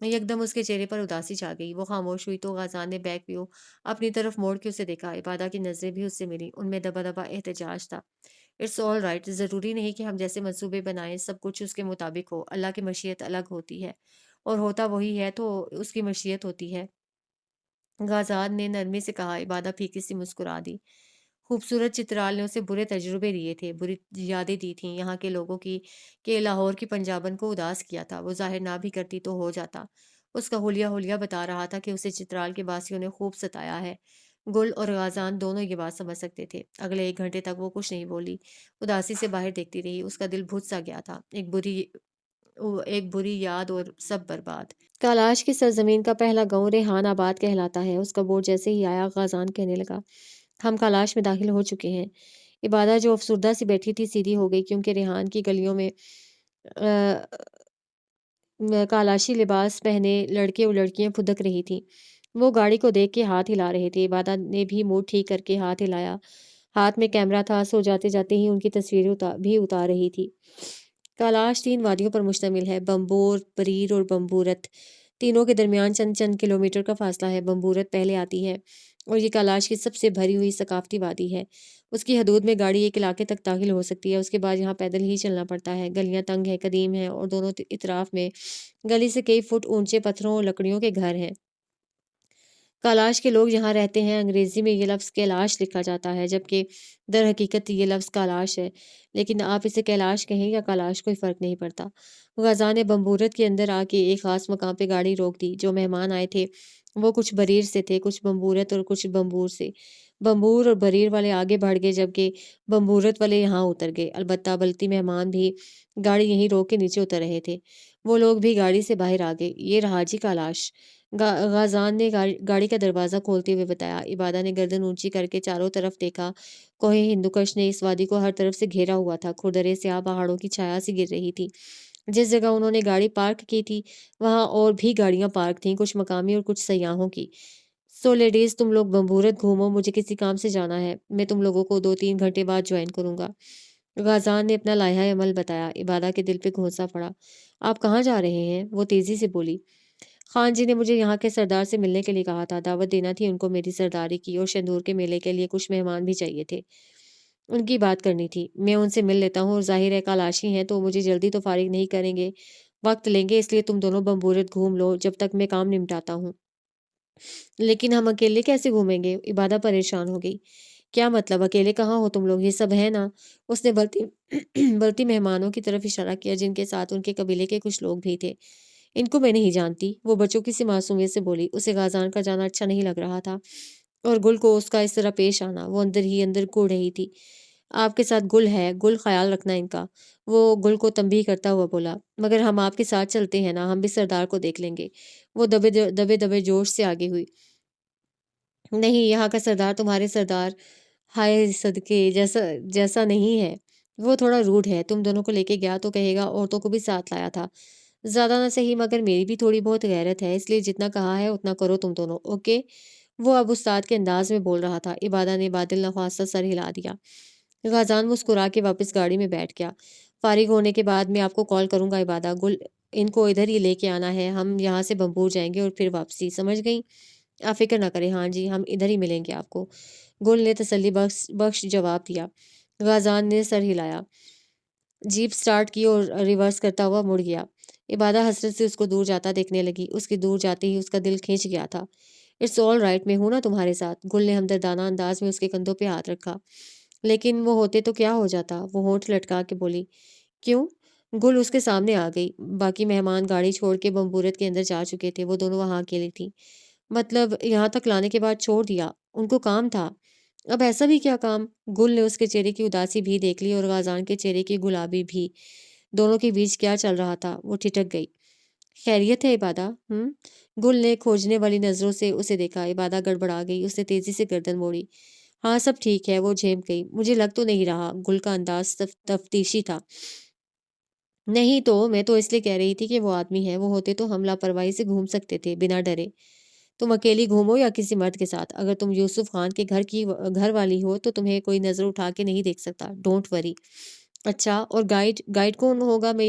एकदम उसके चेहरे पर उदासी छा गई। वो खामोश हुई तो ग़ज़ान ने बैक व्यू अपनी तरफ मोड़ के उसे देखा। इबादा की नज़रें भी उससे मिलीं, उनमें दबा-दबा एहतजाज था। इट्स ऑल राइट, ज़रूरी नहीं कि हम जैसे मंसूबे बनाएँ सब कुछ उसके मुताबिक हो। अल्लाह की मशीयत अलग होती है और होता वही है तो उसकी मशीयत होती है। गाज़ान ने नरमी से कहा। इबादा फीकी सी मुस्कुरा दी। खूबसूरत चित्राल ने उसे बुरे तजुर्बे दिए थे, बुरी यादें दी थीं यहाँ के लोगों की, कि लाहौर की पंजाबन को उदास किया था। वो ज़ाहिर ना भी करती तो हो जाता। उसका हुलिया-हुलिया बता रहा था कि उसे चित्राल के वासियों ने खूब सताया है। गुल और गाज़ान दोनों ये बात समझ सकते थे। अगले 1 घंटे तक वो कुछ नहीं बोली। उदासी से बाहर देखती रही। उसका दिल बुझ-सा गया था। एक बुरी याद और सब बर्बाद। कैलाश की सरजमीन का पहला गाँव रेहान-आबाद कहलाता है। उसका बोर्ड जैसे ही आया, गाज़ान कहने लगा, हम कैलाश में दाखिल हो चुके हैं। इबादा जो अफसुर्दा सी बैठी थी सीधी हो गई, क्योंकि रेहान की गलियों में कालाशी लिबास पहने लड़के और लड़कियां फुदक रही थीं। वो गाड़ी को देख के हाथ हिला रहे थे। इबादा ने भी मूड ठीक करके हाथ हिलाया। हाथ में कैमरा था, सो जाते जाते ही उनकी तस्वीरें भी उतार रही थी। कैलाश 3 वादियों पर मुश्तमिल है, बम्बोर, बरीर और बम्बूरत। तीनों के दरमियान चंद चंद किलोमीटर का फासला है। बम्बूरत पहले आती है और ये कैलाश की सबसे भरी हुई सकाफती वादी है। उसकी हदूद में गाड़ी एक इलाके तक दाखिल हो सकती है, उसके बाद यहाँ पैदल ही चलना पड़ता है। गलियाँ तंग हैं, कदीम हैं और दोनों इतराफ में गली से कई फुट ऊंचे पत्थरों और लकड़ियों के घर हैं। कैलाश के लोग यहाँ रहते हैं। अंग्रेज़ी में ये लफ्ज़ कैलाश लिखा जाता है, जबकि दर हकीकत ये लफ्ज़ कैलाश है। लेकिन आप इसे कैलाश कहें या कैलाश, कोई फ़र्क नहीं पड़ता। ग़ज़ा ने बम्बूरत के अंदर आके एक ख़ास मकाम पे गाड़ी रोक दी। जो मेहमान आए थे, वो कुछ बरीर से थे, कुछ बम्बूरत और कुछ बम्बूर से। बम्बूर और बरीर वाले आगे बढ़ गए, जबकि बम्बूरत वाले यहाँ उतर गए। अलबत्ता बल्ती मेहमान भी गाड़ी यहीं रोक के नीचे उतर रहे थे। वो लोग भी गाड़ी से बाहर आ गए। ये रहा जी कैलाश। गाज़ान ने गाड़ी का दरवाज़ा खोलते हुए बताया। इबादा ने गर्दन ऊँची करके चारों तरफ देखा। कोहे हिंदुकुश ने इस वादी को हर तरफ से घेरा हुआ था। खुरदरे स्याह पहाड़ों की छाया सी गिर रही थी। जिस जगह उन्होंने गाड़ी पार्क की थी, वहाँ और भी गाड़ियाँ पार्क थीं, कुछ मकामी और कुछ सयाहों की। सो लेडीज़, तुम लोग बम्बूरत घूमो, मुझे किसी काम से जाना है। मैं तुम लोगों को 2-3 घंटे बाद जॉइन करूँगा। गाज़ान ने अपना लाइहा अमल बताया। इबादा के दिल पे घोंसा पड़ा। आप कहाँ जा रहे हैं? वो तेज़ी से बोली। खान जी ने मुझे यहाँ के सरदार से मिलने के लिए कहा था। दावत देना थी उनको मेरी सरदारी की, और शंदूर के मेले के लिए कुछ मेहमान भी चाहिए थे। उनकी बात करनी थी। मैं उनसे मिल लेता हूँ, और ज़ाहिर है कैलाशी हैं तो मुझे जल्दी तो फ़ारिग नहीं करेंगे, वक़्त लेंगे, इसलिए तुम दोनों बम्बूरत घूम लो जब तक मैं काम निपटाता हूँ। लेकिन हम अकेले कैसे घूमेंगे? इबादा परेशान हो गई। क्या मतलब, अकेले कहाँ हो तुम लोग? ये सब है ना? उसने बल्कि बल्कि मेहमानों की तरफ इशारा किया, जिनके साथ उनके कबीले के कुछ लोग भी थे। इनको मैं नहीं जानती, वो बच्चों की सी मासूमियत से बोली। उसे गाज़ान का जाना अच्छा नहीं लग रहा था, और गुल को उसका इस तरह पेश आना, वो अंदर ही अंदर घुल रही थी। आपके साथ गुल है, गुल, ख़्याल रखना इनका। वो गुल को तंबीह करता हुआ बोला। मगर हम आपके साथ चलते हैं ना, हम भी सरदार को देख लेंगे। वो दबे-दबे जोश से आगे हुई। नहीं, यहाँ का सरदार तुम्हारे सरदार, हाय सदके, जैसा जैसा नहीं है। वो थोड़ा रूड है, तुम दोनों को लेके गया तो कहेगा औरतों को भी साथ लाया था। ज़्यादा ना सही, मगर मेरी भी थोड़ी बहुत गैरत है, इसलिए जितना कहा है उतना करो तुम दोनों, ओके? وہ اب استاد کے انداز میں بول رہا تھا۔ عبادہ نے بادل نخواستہ سر ہلا دیا۔ غازان مسکرا کے واپس گاڑی میں بیٹھ گیا۔ فارغ ہونے کے بعد میں آپ کو کال کروں گا عبادہ۔ گل ان کو ادھر ہی لے کے آنا ہے، ہم یہاں سے بمبور جائیں گے اور پھر واپسی، سمجھ گئی؟ آپ فکر نہ کریں، ہاں جی، ہم ادھر ہی ملیں گے آپ کو، گل نے تسلی بخش جواب دیا۔ غازان نے سر ہلایا، جیپ سٹارٹ کی اور ریورس کرتا ہوا مڑ گیا۔ عبادہ حسرت سے اس کو دور جاتا دیکھنے لگی۔ اس کے دور جاتے ہی اس کا دل کھینچ گیا تھا۔ اٹس آل رائٹ، میں ہوں نا تمہارے ساتھ، گل نے ہمدردانہ انداز میں اس کے کندھوں پہ ہاتھ رکھا۔ لیکن وہ ہوتے تو کیا ہو جاتا، وہ ہونٹ لٹکا کے بولی۔ کیوں؟ گل اس کے سامنے آ گئی۔ باقی مہمان گاڑی چھوڑ کے بمبورت کے اندر جا چکے تھے، وہ دونوں وہاں اکیلی تھیں۔ مطلب یہاں تک لانے کے بعد چھوڑ دیا؟ ان کو کام تھا۔ اب ایسا بھی کیا کام؟ گل نے اس کے چہرے کی اداسی بھی دیکھ لی اور غازان کے چہرے کی گلابی بھی۔ دونوں کے بیچ کیا چل رہا تھا؟ وہ ٹھٹک گئی۔ خیریت ہے عبادہ؟ گل نے کھوجنے والی نظروں سے اسے دیکھا۔ عبادہ گڑبڑا گئی، اس نے تیزی سے گردن موڑی۔ ہاں سب ٹھیک ہے، وہ جھیم گئی۔ مجھے لگ تو نہیں رہا، گل کا انداز تفتیشی تھا۔ نہیں تو میں تو اس لیے کہہ رہی تھی کہ وہ آدمی ہے، وہ ہوتے تو ہم لاپرواہی سے گھوم سکتے تھے بنا ڈرے۔ تم اکیلی گھومو یا کسی مرد کے ساتھ، اگر تم یوسف خان کے گھر والی ہو تو تمہیں کوئی نظر اٹھا کے نہیں دیکھ سکتا، ڈونٹ وری۔ اچھا، اور گائیڈ کون ہوگا؟ میں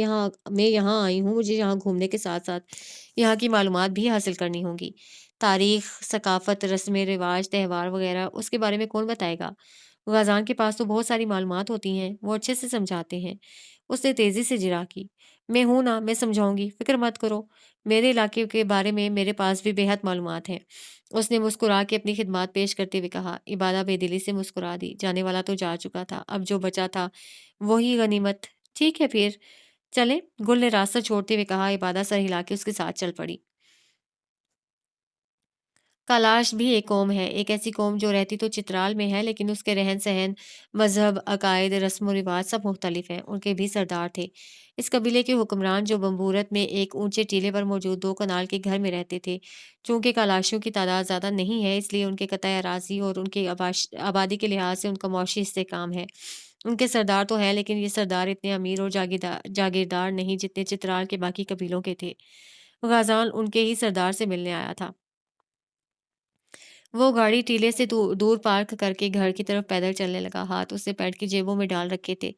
یہاں آئی ہوں، مجھے یہاں گھومنے کے ساتھ ساتھ یہاں کی معلومات بھی حاصل کرنی ہوں گی۔ تاریخ، ثقافت، رسم رواج، تہوار وغیرہ، اس کے بارے میں کون بتائے گا؟ غازان کے پاس تو بہت ساری معلومات ہوتی ہیں، وہ اچھے سے سمجھاتے ہیں۔ اس نے تیزی سے جرا کی۔ میں ہوں نا، میں سمجھاؤں گی، فکر مت کرو۔ میرے علاقے کے بارے میں میرے پاس بھی بے حد معلومات ہیں، اس نے مسکرا کے اپنی خدمات پیش کرتے ہوئے کہا۔ عبادہ بے دلی سے مسکرا دی۔ جانے والا تو جا چکا تھا، اب جو بچا تھا وہی غنیمت۔ ٹھیک ہے پھر چلیں، گل نے راستہ چھوڑتے ہوئے کہا۔ عبادہ سر ہلا کے اس کے ساتھ چل پڑی۔ کالاش بھی ایک قوم ہے، ایک ایسی قوم جو رہتی تو چترال میں ہے، لیکن اس کے رہن سہن، مذہب، عقائد، رسم و رواج سب مختلف ہیں۔ ان کے بھی سردار تھے۔ اس قبیلے کے حکمران جو بمبورت میں ایک اونچے ٹیلے پر موجود 2 کنال کے گھر میں رہتے تھے۔ چونکہ کالاشیوں کی تعداد زیادہ نہیں ہے، اس لیے ان کے قطع اراضی اور ان کی آبادی کے لحاظ سے ان کا معاشی استحکام ہے۔ ان کے سردار تو ہیں، لیکن یہ سردار اتنے امیر اور جاگیردار نہیں جتنے چترال کے باقی قبیلوں کے تھے۔ غازان ان کے ہی سردار سے ملنے آیا تھا۔ وہ گاڑی ٹیلے سے دور پارک کر کے گھر کی طرف پیدل چلنے لگا۔ ہاتھ اس نے پیٹ کی جیبوں میں ڈال رکھے تھے۔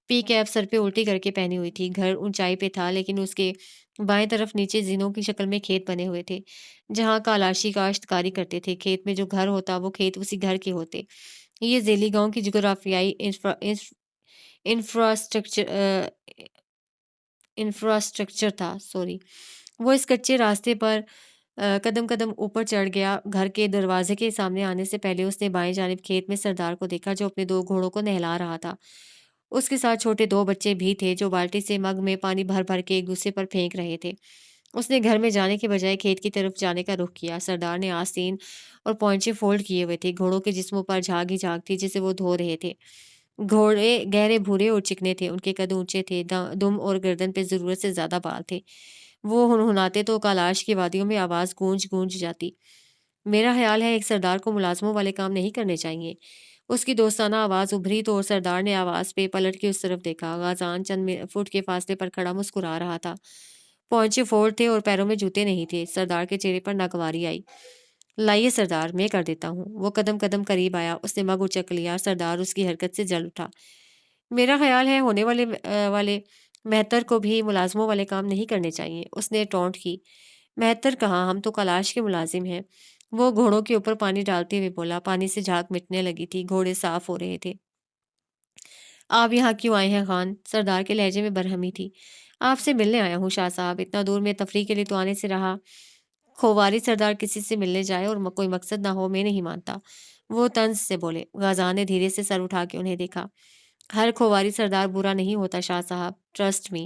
پی کیپ سر پہ الٹی کر کے پہنی ہوئی تھی۔ گھر اونچائی پہ تھا، لیکن اس کے بائیں طرف نیچے زینوں کی شکل میں کھیت بنے ہوئے تھے، جہاں کالاشی کاشتکاری کرتے تھے۔ کھیت میں جو گھر ہوتا وہ کھیت اسی گھر کے ہوتے۔ یہ ذیلی گاؤں کی جغرافیائی انفراسٹرکچر تھا۔ وہ اس کچے راستے پر قدم قدم اوپر چڑھ گیا۔ گھر کے دروازے کے سامنے آنے سے پہلے اس نے بائیں جانب کھیت میں سردار کو دیکھا، جو اپنے 2 گھوڑوں کو نہلا رہا تھا۔ اس کے ساتھ چھوٹے 2 بچے بھی تھے، جو بالٹی سے مگ میں پانی بھر بھر کے ایک دوسرے پر پھینک رہے تھے۔ اس نے گھر میں جانے کے بجائے کھیت کی طرف جانے کا رخ کیا۔ سردار نے آستین اور پونچے فولڈ کیے ہوئے تھے۔ گھوڑوں کے جسموں پر جھاگ ہی جھاگ تھی، جسے وہ دھو رہے تھے۔ گھوڑے گہرے بھورے اور چکنے تھے، ان کے قد اونچے تھے، دم اور گردن پہ ضرورت سے زیادہ بال تھے۔ وہ ہنہناتے تو کالاش کی وادیوں میں آواز گونج جاتی۔ میرا خیال ہے ایک سردار کو ملازموں والے کام نہیں کرنے چاہیے۔ اس کی دوستانہ آواز ابھری تو سردار نے آواز پہ پلٹ کے اس طرف دیکھا۔ غازان چند فٹ کے فاصلے پر کھڑا مسکرا رہا تھا۔ پونچے فولڈ تھے اور پیروں میں جوتے نہیں تھے۔ سردار کے چہرے پر ناگواری آئی۔ لائیے سردار، میں کر دیتا ہوں۔ وہ قدم قدم قریب آیا، اس نے مگ اچک لیا۔ سردار اس کی حرکت سے جل اٹھا۔ میرا خیال ہے ہونے والے مہتر کو بھی ملازموں والے کام نہیں کرنے چاہیے، اس نے ٹونٹ کی۔ مہتر کہاں، ہم تو کالاش کے ملازم ہیں، وہ گھوڑوں کے اوپر پانی ڈالتے ہوئے بولا۔ پانی سے جھاگ مٹنے لگی تھی، گھوڑے صاف ہو رہے تھے۔ آپ یہاں کیوں آئے ہیں خان؟ سردار کے لہجے میں برہمی تھی۔ آپ سے ملنے آیا ہوں شاہ صاحب، اتنا دور میں تفریح کے لیے تو آنے سے رہا۔ کھوواری سردار کسی سے ملنے جائے اور کوئی مقصد نہ ہو، میں نہیں مانتا، وہ طنز سے بولے۔ غازان نے دھیرے سے سر اٹھا کے انہیں دیکھا۔ ہر کھوواری سردار برا نہیں ہوتا شاہ صاحب، ٹرسٹ می۔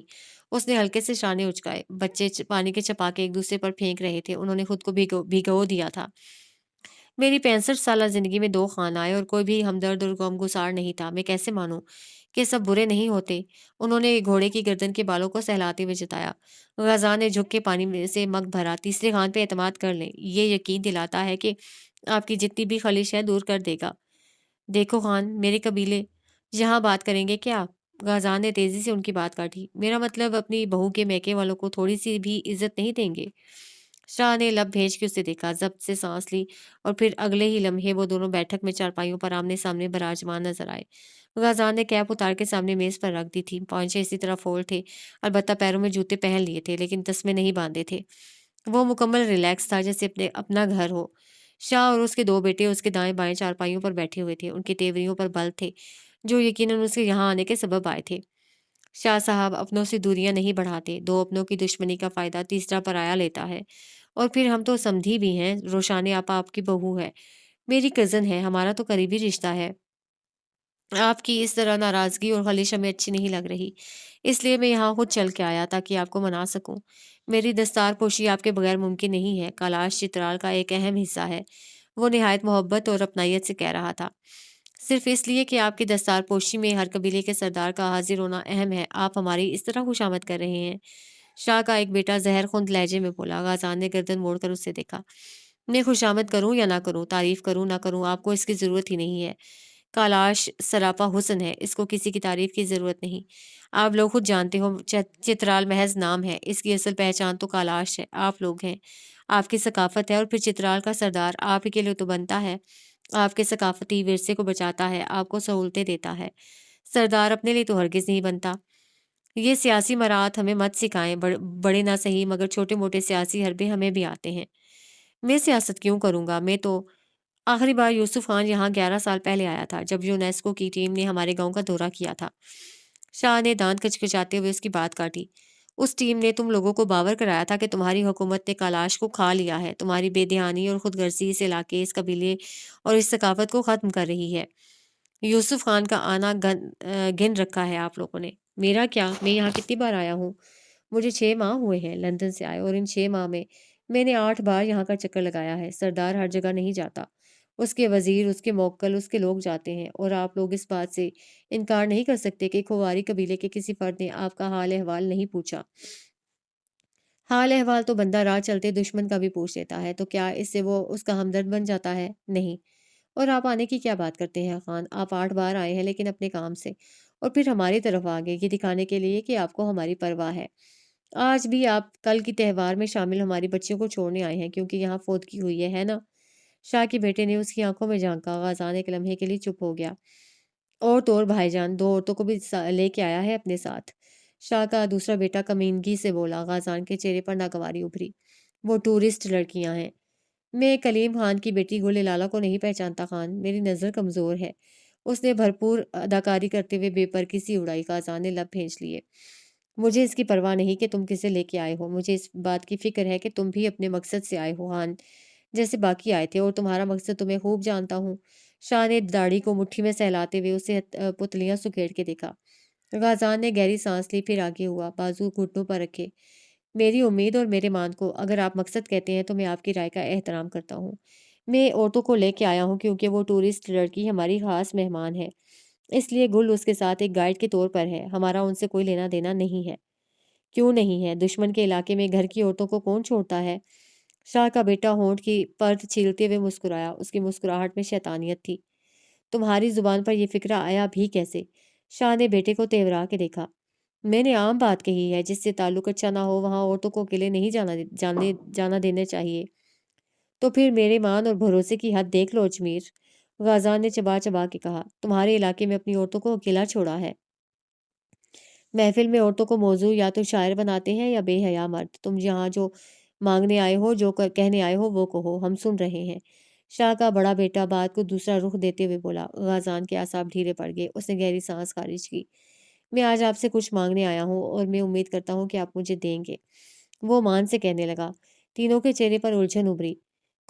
اس نے ہلکے سے شانے اچکائے۔ بچے پانی کے چپاکے ایک دوسرے پر پھینک رہے تھے، انہوں نے خود کو بھگو دیا تھا۔ میری 65 سالہ زندگی میں 2 خان آئے اور کوئی بھی ہمدرد اور غمگسار نہیں تھا، میں کیسے مانوں کہ سب برے نہیں ہوتے؟ انہوں نے گھوڑے کی گردن کے بالوں کو سہلاتے ہوئے جتایا۔ غازان نے جھک کے پانی میں سے مگ بھرا۔ تیسرے خان پہ اعتماد کر لیں، یہ یقین دلاتا ہے کہ آپ کی جتنی بھی خلش ہے دور کر دے گا۔ دیکھو خان، میرے قبیلے یہاں بات کریں گے کیا؟ غازان نے تیزی سے ان کی بات کاٹی۔ میرا مطلب اپنی بہو کے میکے والوں کو تھوڑی سی بھی عزت نہیں دیں گے؟ शाह ने लब भेज के उसे देखा, ज़ब्त से सांस ली और फिर अगले ही लम्हे वो दोनों बैठक में चारपाइयों पर आमने-सामने विराजमान नज़र आए। गाज़ान ने कैप उतार के सामने मेज़ पर रख दी थी। पौंचे इसी तरह फोल्ड थे, अलबत्ता पैरों में जूते पहन लिए थे, लेकिन तस्मे नहीं बांधे थे। वो मुकम्मल रिलैक्स था, जैसे अपना घर हो। शाह और उसके दो बेटे उसके दाएँ-बाएँ चारपाइयों पर बैठे हुए थे। उनकी तेवरियों पर बल थे, जो यकीनन उसके यहाँ आने के सबब आए थे। शाह साहब अपनों से दूरियां नहीं बढ़ाते, दो अपनों की दुश्मनी का फ़ायदा तीसरा पराया लेता है। और फिर हम तो समधी भी हैं, रोशाने आपा आपकी बहू है, मेरी कज़न है, हमारा तो करीबी रिश्ता है। आपकी इस तरह नाराज़गी और खलिश हमें अच्छी नहीं लग रही। इसलिए मैं यहाँ खुद चल के आया ताकि आपको मना सकूँ। मेरी दस्तार पोशी आपके बगैर मुमकिन नहीं है, कैलाश चित्राल का एक अहम हिस्सा है। वो निहायत मोहब्बत और अपनायत से कह रहा था। सिर्फ़ इसलिए कि आपकी दस्तार पोशी में हर कबीले के सरदार का हाज़िर होना अहम है, आप हमारी इस तरह खुशामद कर रहे हैं। शाह का एक बेटा ज़हरख़ुंद लहजे में बोला। गाज़ान ने गर्दन मोड़कर उससे देखा। मैं खुशामद करूँ या ना करूँ, तारीफ़ करूँ ना करूँ, आपको इसकी ज़रूरत ही नहीं है। कैलाश सरापा हुस्न है, इसको किसी की तारीफ़ की ज़रूरत नहीं। आप लोग खुद जानते हो चित्राल महज़ नाम है, इसकी असल पहचान तो कैलाश है, आप लोग हैं। आपकी सकाफ़त है और फिर चित्राल का सरदार आप ही के लिए तो बनता है। आपके सकाफ़ती विरसे को बचाता है, आपको सहूलतें देता है। सरदार अपने लिए तो हरगिज़ नहीं बनता। ये सियासी मराहत हमें मत सिखाएँ, बड़े ना सही मगर छोटे-मोटे सियासी हरबे हमें भी आते हैं। मैं सियासत क्यों करूँगा? मैं तो आखिरी बार यूसुफ खान यहाँ 11 साल पहले आया था, जब यूनेस्को की टीम ने हमारे गाँव का दौरा किया था। शाह ने दाँत कचकचाते हुए उसकी बात काटी। उस टीम ने तुम लोगों को बावर कराया था कि तुम्हारी हुकूमत ने कैलाश को खा लिया है। तुम्हारी बेध्यानी और खुदगर्जी इस इलाके, इस कबीले और इस सकाफत को ख़त्म कर रही है। यूसुफ खान का आना गिन रखा है आप लोगों ने। मेरा क्या? मैं यहाँ कितनी बार आया हूँ? मुझे 6 माह हुए हैं लंदन से आए और इन 6 माह में मैंने 8 बार यहाँ का चक्कर लगाया है। सरदार हर जगह नहीं जाता। उसके वज़ीर, उसके मौक्कल, उसके लोग जाते हैं और आप लोग इस बात से इनकार नहीं कर सकते कि खोवारी कबीले के किसी फ़र्द ने आपका हाल-अहवाल नहीं पूछा। हाल-अहवाल तो बंदा राह चलते दुश्मन का भी पूछ लेता है, तो क्या इससे वो उसका हमदर्द बन जाता है? नहीं। और आप आने की क्या बात करते हैं खान? आप 8 बार आए हैं लेकिन अपने काम से और फिर हमारी तरफ आ गए, ये दिखाने के लिए कि आपको हमारी परवाह है। आज भी आप कल की त्योहार में शामिल हमारी बच्चियों को छोड़ने आए हैं क्योंकि यहाँ फ़ौतगी हुई है ना? शाह के बेटे ने उसकी आँखों में झाँका। गाज़ान एक लम्हे के लिए चुप हो गया। और तो और भाईजान 2 औरतों को भी लेके आया है अपने साथ। शाह का दूसरा बेटा कमीनगी से बोला। गाज़ान के चेहरे पर नागवारी उभरी। वो टूरिस्ट लड़कियां हैं। मैं कलीम खान की बेटी गुल लाला को नहीं पहचानता खान, मेरी नज़र कमज़ोर है। उसने भरपूर अदाकारी करते हुए बेपरकी सी उड़ाई। गाज़ान ने लब भींच लिए। मुझे इसकी परवाह नहीं कि तुम किसे लेके आए हो, मुझे इस बात की फ़िक्र है कि तुम भी अपने मकसद से आए हो खान, जैसे बाकी आए थे और तुम्हारा मकसद तो मैं खूब जानता हूँ। शाह ने दाढ़ी को मुट्ठी में सहलाते हुए उसे पुतलियाँ सुकेड़ के देखा। गाज़ान ने गहरी सांस ली, फिर आगे हुआ, बाजू घुटनों पर रखे। मेरी उम्मीद और मेरे मान को अगर आप मकसद कहते हैं तो मैं आपकी राय का एहतराम करता हूँ। मैं औरतों को लेके आया हूँ क्योंकि वो टूरिस्ट लड़की हमारी खास मेहमान है। इसलिए गुल उसके साथ एक गाइड के तौर पर है, हमारा उनसे कोई लेना-देना नहीं है। क्यों नहीं है? दुश्मन के इलाके में घर की औरतों को कौन छोड़ता है? शाह का बेटा होंठ की परत छीलते हुए मुस्कुराया। उसकी मुस्कुराहट में शैतानियत थी। तुम्हारी जुबान पर यह फ़िक्रा आया भी कैसे? शाह ने बेटे को तेवरा के देखा। मैंने आम बात कही है, जिससे ताल्लुक अच्छा ना हो वहाँ औरतों को अकेले नहीं जाना देना चाहिए। तो फिर मेरे मान और भरोसे की हद देख लो अजमीर। गाज़ान ने चबा-चबा के कहा, तुम्हारे इलाके में अपनी औरतों को अकेला छोड़ा है। महफ़िल में औरतों को मौज़ू या तो शायर बनाते हैं या बेहया मर्द। तुम यहाँ जो माँगने आए हो, जो कहने आए हो वो कहो, हम सुन रहे हैं। शाह का बड़ा बेटा बात को दूसरा रुख देते हुए बोला। गाज़ान के असाब ढीले पड़ गए। उसने गहरी साँस खारिज की। मैं आज आपसे कुछ माँगने आया हूँ और मैं उम्मीद करता हूँ कि आप मुझे देंगे। वो मान से कहने लगा। तीनों के चेहरे पर उलझन उभरी।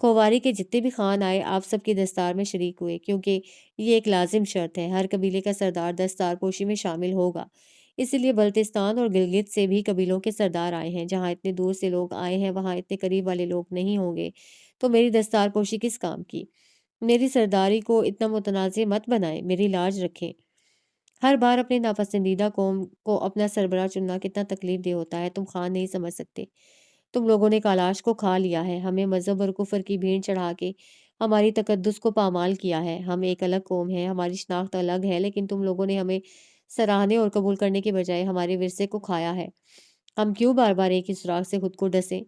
खोवारी के जितने भी खान आए, आप सबकी दस्तार में शरीक हुए क्योंकि ये एक लाज़िम शर्त है, हर कबीले का सरदार दस्तार पोशी में शामिल होगा। इसीलिए बल्तिस्तान और गिलगित से भी कबीलों के सरदार आए हैं। जहाँ इतने दूर से लोग आए हैं, वहाँ इतने करीब वाले लोग नहीं होंगे। तो मेरी दस्तार पोशी किस काम की? मेरी सरदारी को इतना मुतनाज़िर मत बनाएँ, मेरी लाज रखें। हर बार अपने नापसंदीदा कौम को अपना सरबराह चुनना कितना तकलीफ़देह होता है, तुम खान नहीं समझ सकते। तुम लोगों ने कैलाश को खा लिया है, हमें मज़हब और कुफ़र की भीड़ चढ़ा के हमारी तकद्दुस को पामाल किया है। हम एक अलग कौम है, हमारी शनाख्त अलग है, लेकिन तुम लोगों ने हमें सराहने और कबूल करने के बजाय हमारे विरसे को खाया है। हम क्यों बार-बार एक ही सुराख से खुद को डसें?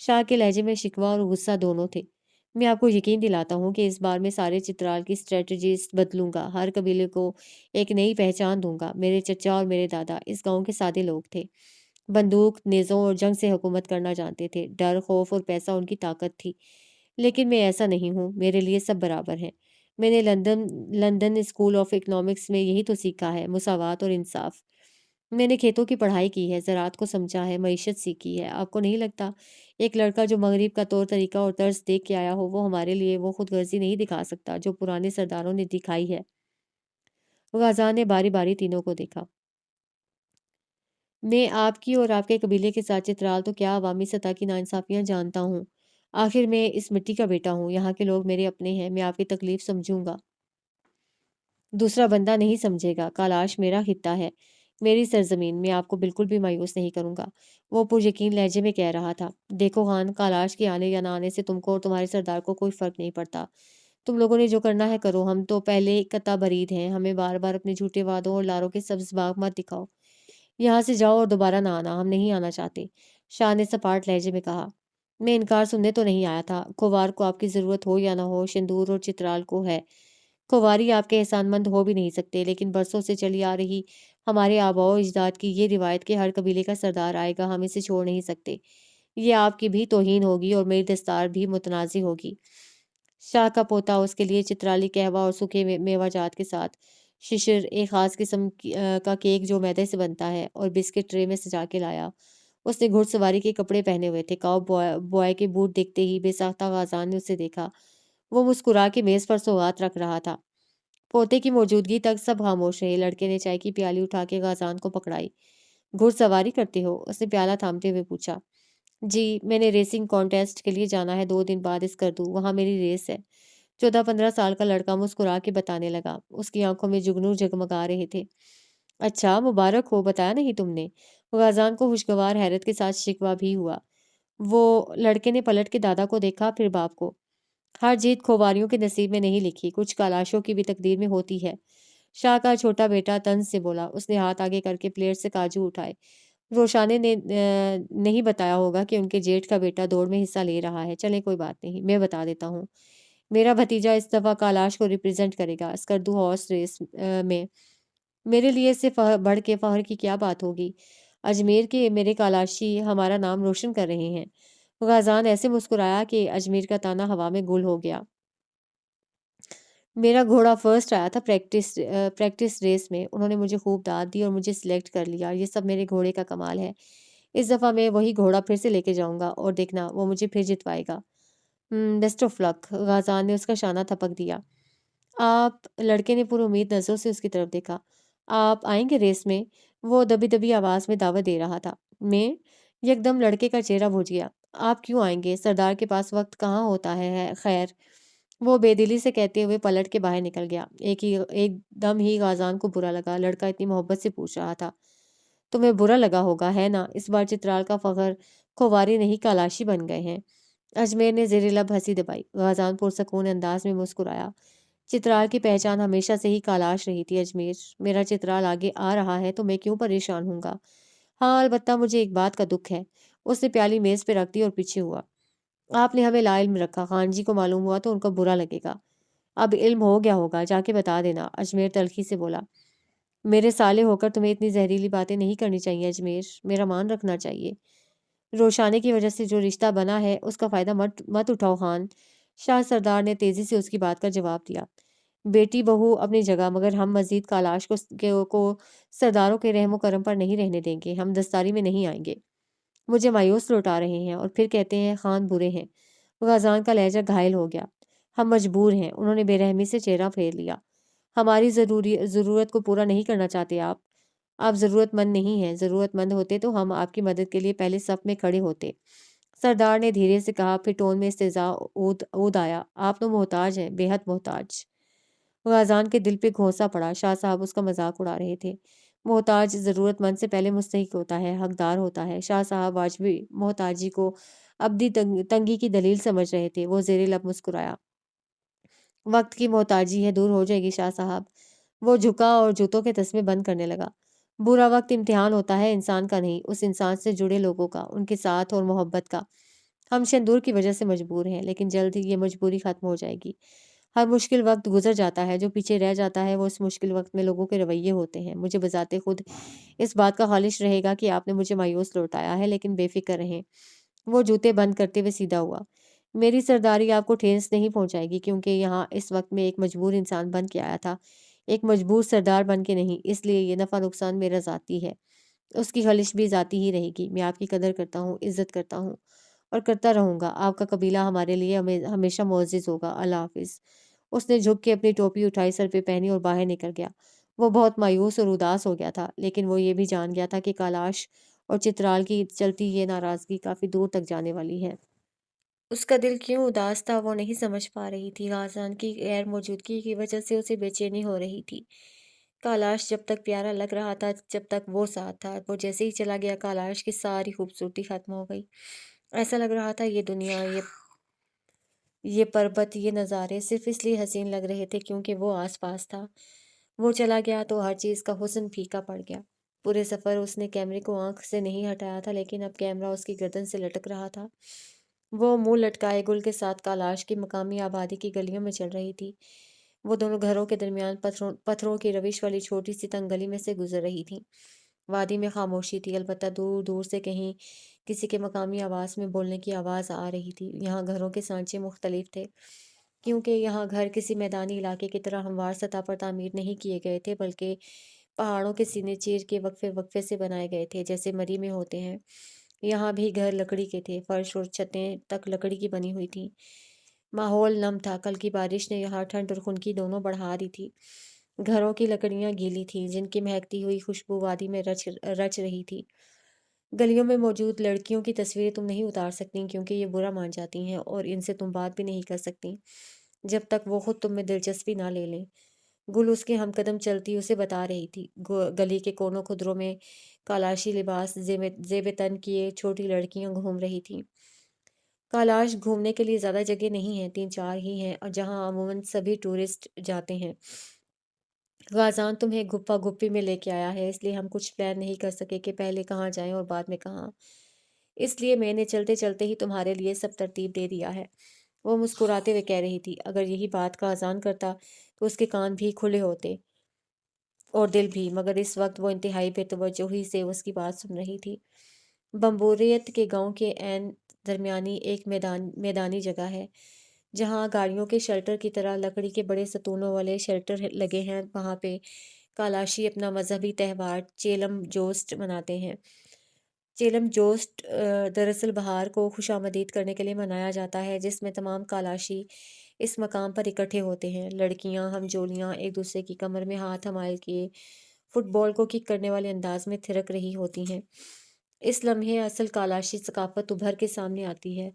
शाह के लहजे में शिकवा और गुस्सा दोनों थे। मैं आपको यकीन दिलाता हूँ कि इस बार मैं सारे चित्राल की स्ट्रेटजीज बदलूंगा, हर कबीले को एक नई पहचान दूंगा। मेरे चचा और मेरे दादा इस गांव के सादे लोग थे, बंदूक, नेज़ों और जंग से हुकूमत करना जानते थे। डर, खौफ और पैसा उनकी ताकत थी। लेकिन मैं ऐसा नहीं हूँ, मेरे लिए सब बराबर हैं। मैंने London London school of economics में यही तो सीखा है, मुसावात और इंसाफ। मैंने खेतों की पढ़ाई की है, ज़राअत को समझा है, मईशत सीखी है। आपको नहीं लगता एक लड़का जो मगरिब का तौर तरीका और तर्ज देख के आया हो, वो हमारे लिए वो खुदगर्जी नहीं दिखा सकता जो पुराने सरदारों ने दिखाई है? गाज़ा ने बारी-बारी तीनों को देखा। मैं आपकी और आपके कबीले के साथ चित्राल तो क्या अवामी सतह की नाइंसाफ़ियाँ जानता हूँ। आखिर मैं इस मिट्टी का बेटा हूँ, यहाँ के लोग मेरे अपने हैं, मैं आपकी तकलीफ़ समझूँगा। दूसरा बंदा नहीं समझेगा। कैलाश मेरा खित्ता है, मेरी सरज़मीन। मैं आपको बिल्कुल भी मायूस नहीं करूँगा। वो पुरयकीन लहजे में कह रहा था। देखो ख़ान, कैलाश के आने या ना आने से तुमको और तुम्हारे सरदार को कोई फ़र्क नहीं पड़ता। तुम लोगों ने जो करना है करो, हम तो पहले कत्ता बरीद हैं। हमें बार-बार अपने झूठे वादों और लारों के सब्ज़ बाग मत दिखाओ। यहाँ से जाओ और दोबारा ना आना, हम नहीं आना चाहते। शाह ने सपाट लहजे में कहा। मैं इनकार सुनने तो नहीं आया था। खोवार को आपकी ज़रूरत हो या ना हो, शेंदूर और चित्राल को है। कुँवारी आपके एहसानमंद हो भी नहीं सकते, लेकिन बरसों से चली आ रही हमारे आबाओ-अजदाद की ये रिवायत कि हर कबीले का सरदार आएगा, हम इसे छोड़ नहीं सकते। ये आपकी भी तौहीन होगी और मेरी दस्तार भी मुतनाज़ी होगी। शाह का पोता उसके लिए चित्राली कहवा और सूखे मेवाजात के साथ शिशिर, एक ख़ास किस्म का केक जो मैदे से बनता है, और बिस्किट ट्रे में सजा के लाया। उसने घुड़सवारी के कपड़े पहने हुए थे। काऊ बॉय बॉय के बूट देखते ही बेसाख्ता गाज़ान ने उसे देखा। वो मुस्कुरा के मेज़ पर सौगात रख रहा था। पोते की मौजूदगी तक सब खामोश रहे। लड़के ने चाय की प्याली उठा के गाज़ान को पकड़ाई। घुड़सवारी करते हो? उसने प्याला थामते हुए पूछा। जी, मैंने रेसिंग कॉन्टेस्ट के लिए जाना है 2 दिन बाद स्कर्दू, वहाँ मेरी रेस है। 14-15 साल का लड़का मुस्कुरा के बताने लगा। उसकी आंखों में जुगनू जगमगा रहे थे। अच्छा, मुबारक हो, बताया नहीं तुमने? गाज़ान को खुशगवार हैरत के साथ शिकवा भी हुआ। वो लड़के ने पलट के दादा को देखा, फिर बाप को। हर जीत खोबारियों के नसीब में नहीं लिखी, कुछ कालाशों की भी तकदीर में होती है। शाह का छोटा बेटा तंज से बोला। उसने हाथ आगे करके प्लेट से काजू उठाए। रोशाने ने नहीं बताया होगा कि उनके जेठ का बेटा दौड़ में हिस्सा ले रहा है। चलें, कोई बात नहीं, मैं बता देता हूँ। मेरा भतीजा इस दफ़ा कैलाश को रिप्रेज़ेंट करेगा स्कर्दू हॉर्स रेस में। मेरे लिए इससे बढ़ के फ़ख्र की क्या बात होगी? अजमेर के मेरे कैलाशी हमारा नाम रोशन कर रहे हैं। गाज़ान ऐसे मुस्कुराया कि अजमेर का ताना हवा में गुल हो गया। मेरा घोड़ा फर्स्ट आया था प्रैक्टिस रेस में। उन्होंने मुझे खूब दाद दी और मुझे सिलेक्ट कर लिया। ये सब मेरे घोड़े का कमाल है। इस दफ़ा मैं वही घोड़ा फिर से लेके जाऊँगा और देखना वो मुझे फिर जितवाएगा। Best of luck. गाज़ान ने उसका शाना थपक दिया। आप लड़के ने पुरुम्मीद नज़रों से उसकी तरफ देखा। आप आएँगे रेस में? वो दबी-दबी आवाज़ में दावत दे रहा था। मैं? यकदम लड़के का चेहरा भुज गया। आप क्यों आएँगे? सरदार के पास वक़्त कहाँ होता है खैर। वो बेदिली से कहते हुए पलट के बाहर निकल गया। एकदम ही गाज़ान को बुरा लगा। लड़का इतनी मोहब्बत से पूछ रहा था। तुम्हें बुरा लगा होगा, है ना? इस बार चित्राल का फ़ख्र खोवारी नहीं कालाशी बन गए हैं। अजमेर ने ज़ेरे लब हँसी दबाई। गाज़ान पुरसकून अंदाज में मुस्कुराया। चित्राल की पहचान हमेशा से ही कालाश रही थी अजमेर। मेरा चित्राल आगे आ रहा है तो मैं क्यों परेशान होऊँगा? हाँ, अलबत्ता मुझे एक बात का दुःख है। उसने प्याली मेज़ पे रख दी और पीछे हुआ। आपने हमें लाइल्म रखा, खान जी को मालूम हुआ तो उनको बुरा लगेगा। अब इल्म हो गया होगा, जाके बता देना। अजमेर तल्खी से बोला। मेरे साले होकर तुम्हें इतनी ज़हरीली बातें नहीं करनी चाहिए अजमेर, मेरा मान रखना चाहिए। रोशाने की वजह से जो रिश्ता बना है उसका फ़ायदा मत मत उठाओ खान। शाह सरदार ने तेज़ी से उसकी बात का जवाब दिया। बेटी बहू अपनी जगह, मगर हम मज़ीद कालाश को सरदारों के रहम करम पर नहीं रहने देंगे। हम दस्तारी में नहीं आएँगे। मुझे मायूस लौटा रहे हैं और फिर कहते हैं खान बुरे हैं। गाज़ान का लहजा घायल हो गया। हम मजबूर हैं। उन्होंने बेरहमी से चेहरा फेर लिया। हमारी ज़रूरत को पूरा नहीं करना चाहते आप। आप ज़रूरतमंद नहीं हैं। ज़रूरतमंद होते तो हम आपकी मदद के लिए पहले सफ़ में खड़े होते। सरदार ने धीरे से कहा, फिर टोन में इस्तेज़ा ऊद आया। आप तो मोहताज हैं, बेहद मोहताज। गाज़ान के दिल पे घोंसा पड़ा। शाह साहब उसका मज़ाक उड़ा रहे थे। मोहताज ज़रूरतमंद से पहले मुस्तहिक होता है, हकदार होता है। शाह साहब वाजबी मोहताजी को अब्दी तंगी की दलील समझ रहे थे। वो ज़ेरे लब मुस्कुराया। वक़्त की मोहताजी है, दूर हो जाएगी शाह साहब। वो झुका और जूतों के तस्मे बंद करने लगा। बुरा वक़्त इम्तिहान होता है इंसान का नहीं, उस इंसान से जुड़े लोगों का, उनके साथ और मोहब्बत का। ہم شندور کی وجہ سے مجبور ہیں، لیکن جلد ہی یہ مجبوری ختم ہو جائے گی۔ ہر مشکل وقت گزر جاتا ہے، جو پیچھے رہ جاتا ہے وہ اس مشکل وقت میں لوگوں کے رویے ہوتے ہیں۔ مجھے بذات خود اس بات کا خالش رہے گا کہ آپ نے مجھے مایوس لوٹایا ہے، لیکن بے فکر رہیں۔ وہ جوتے بند کرتے ہوئے سیدھا ہوا۔ میری سرداری آپ کو ٹھیس نہیں پہنچائے گی، کیونکہ یہاں اس وقت میں ایک مجبور انسان بن کے آیا تھا، ایک مجبور سردار بن کے نہیں۔ اس لیے یہ نفع نقصان میرا ذاتی ہے، اس کی خلش بھی ذاتی ہی رہے گی۔ میں آپ کی قدر کرتا ہوں، عزت کرتا ہوں اور کرتا رہوں گا۔ آپ کا قبیلہ ہمارے لیے ہمیشہ معزز ہوگا۔ اللہ حافظ۔ اس نے جھک کے اپنی ٹوپی اٹھائی، سر پہ پہنی اور باہر نکل گیا۔ وہ بہت مایوس اور اداس ہو گیا تھا، لیکن وہ یہ بھی جان گیا تھا کہ کیلاش اور چترال کی چلتی یہ ناراضگی کافی دور تک جانے والی ہے۔ اس کا دل کیوں اداس تھا وہ نہیں سمجھ پا رہی تھی۔ غازان کی غیر موجودگی کی وجہ سے اسے بے چینی ہو رہی تھی۔ کیلاش جب تک پیارا لگ رہا تھا، جب تک وہ ساتھ تھا، وہ جیسے ہی چلا گیا کیلاش کی ساری خوبصورتی ختم ہو گئی۔ ایسا لگ رہا تھا یہ دنیا، یہ پربت، یہ نظارے صرف اس لیے حسین لگ رہے تھے کیونکہ وہ آس پاس تھا۔ وہ چلا گیا تو ہر چیز کا حسن پھیکا پڑ گیا۔ پورے سفر اس نے کیمرے کو آنکھ سے نہیں ہٹایا تھا، لیکن اب کیمرہ اس کی گردن سے لٹک رہا تھا۔ وہ منہ لٹکائے گل کے ساتھ کیلاش کی مقامی آبادی کی گلیوں میں چل رہی تھی۔ وہ دونوں گھروں کے درمیان پتھروں کی روش والی چھوٹی سی تنگ گلی میں سے گزر رہی تھی۔ وادی میں خاموشی تھی، البتہ دور دور سے کہیں کسی کے مقامی آواز میں بولنے کی آواز آ رہی تھی۔ یہاں گھروں کے سانچے مختلف تھے، کیونکہ یہاں گھر کسی میدانی علاقے کی طرح ہموار سطح پر تعمیر نہیں کیے گئے تھے، بلکہ پہاڑوں کے سینے چیر کے وقفے وقفے سے بنائے گئے تھے، جیسے مری میں ہوتے ہیں۔ یہاں بھی گھر لکڑی کے تھے، فرش اور چھتیں تک لکڑی کی بنی ہوئی تھیں۔ ماحول نم تھا، کل کی بارش نے یہاں ٹھنڈ اور خنکی دونوں بڑھا دی تھی۔ گھروں کی لکڑیاں گیلی تھیں، جن کی مہکتی ہوئی خوشبو وادی میں رچ رہی تھی۔ گلیوں میں موجود لڑکیوں کی تصویریں تم نہیں اتار سکتی، کیونکہ یہ برا مان جاتی ہیں، اور ان سے تم بات بھی نہیں کر سکتی جب تک وہ خود تم میں دلچسپی نہ لے لیں۔ گل اس کے ہم قدم چلتی اسے بتا رہی تھی۔ گلی کے کونوں خدروں میں کالاشی لباس زیب تن کیے چھوٹی لڑکیاں گھوم رہی تھیں۔ کیلاش گھومنے کے لیے زیادہ جگہ نہیں ہیں، 3-4 ہی ہیں، اور جہاں عموماً سبھی ٹورسٹ جاتے ہیں۔ غازان تمہیں گپا گپی میں لے کے آیا ہے، اس لیے ہم کچھ پلان نہیں کر سکے کہ پہلے کہاں جائیں اور بعد میں کہاں۔ اس لیے میں نے چلتے چلتے ہی تمہارے لیے سب ترتیب دے دیا ہے۔ وہ مسکراتے ہوئے کہہ رہی تھی۔ اگر یہی بات غازان کرتا تو اس کے کان بھی کھلے ہوتے اور دل بھی، مگر اس وقت وہ انتہائی بے توجہی سے اس کی بات سن رہی تھی۔ بمبوریت کے گاؤں کے عین درمیانی ایک میدانی جگہ ہے، جہاں گاڑیوں کے شیلٹر کی طرح لکڑی کے بڑے ستونوں والے شیلٹر لگے ہیں۔ وہاں پہ کالاشی اپنا مذہبی تہوار چیلم جوست مناتے ہیں۔ چیلم جوست دراصل بہار کو خوش آمدید کرنے کے لیے منایا جاتا ہے، جس میں تمام کالاشی اس مقام پر اکٹھے ہوتے ہیں۔ لڑکیاں ہم جولیاں ایک دوسرے کی کمر میں ہاتھ ہمائل کیے فٹ بال کو کک کرنے والے انداز میں تھرک رہی ہوتی ہیں۔ اس لمحے اصل کالاشی ثقافت ابھر کے سامنے آتی ہے۔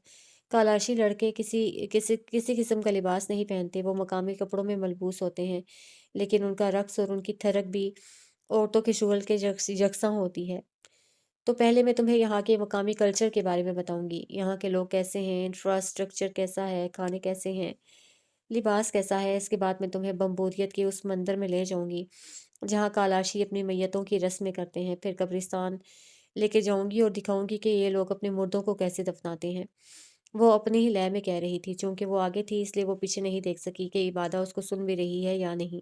کالاشی لڑکے کسی قسم کا لباس نہیں پہنتے، وہ مقامی کپڑوں میں ملبوس ہوتے ہیں، لیکن ان کا رقص اور ان کی تھرک بھی عورتوں کے شغل کے یکساں ہوتی ہے۔ تو پہلے میں تمہیں یہاں کے مقامی کلچر کے بارے میں بتاؤں گی۔ یہاں کے لوگ کیسے ہیں، انفراسٹرکچر کیسا ہے، کھانے کیسے ہیں، لباس کیسا ہے۔ اس کے بعد میں تمہیں بمبوریت کے اس مندر میں لے جاؤں گی جہاں کالاشی اپنی میتوں کی رسمیں کرتے ہیں، پھر قبرستان لے کے جاؤں گی اور دکھاؤں گی کہ یہ لوگ اپنے مردوں کو کیسے دفناتے ہیں۔ وہ اپنی ہی لے میں کہہ رہی تھی، چونکہ وہ آگے تھی اس لیے وہ پیچھے نہیں دیکھ سکی کہ عبادہ اس کو سن بھی رہی ہے یا نہیں۔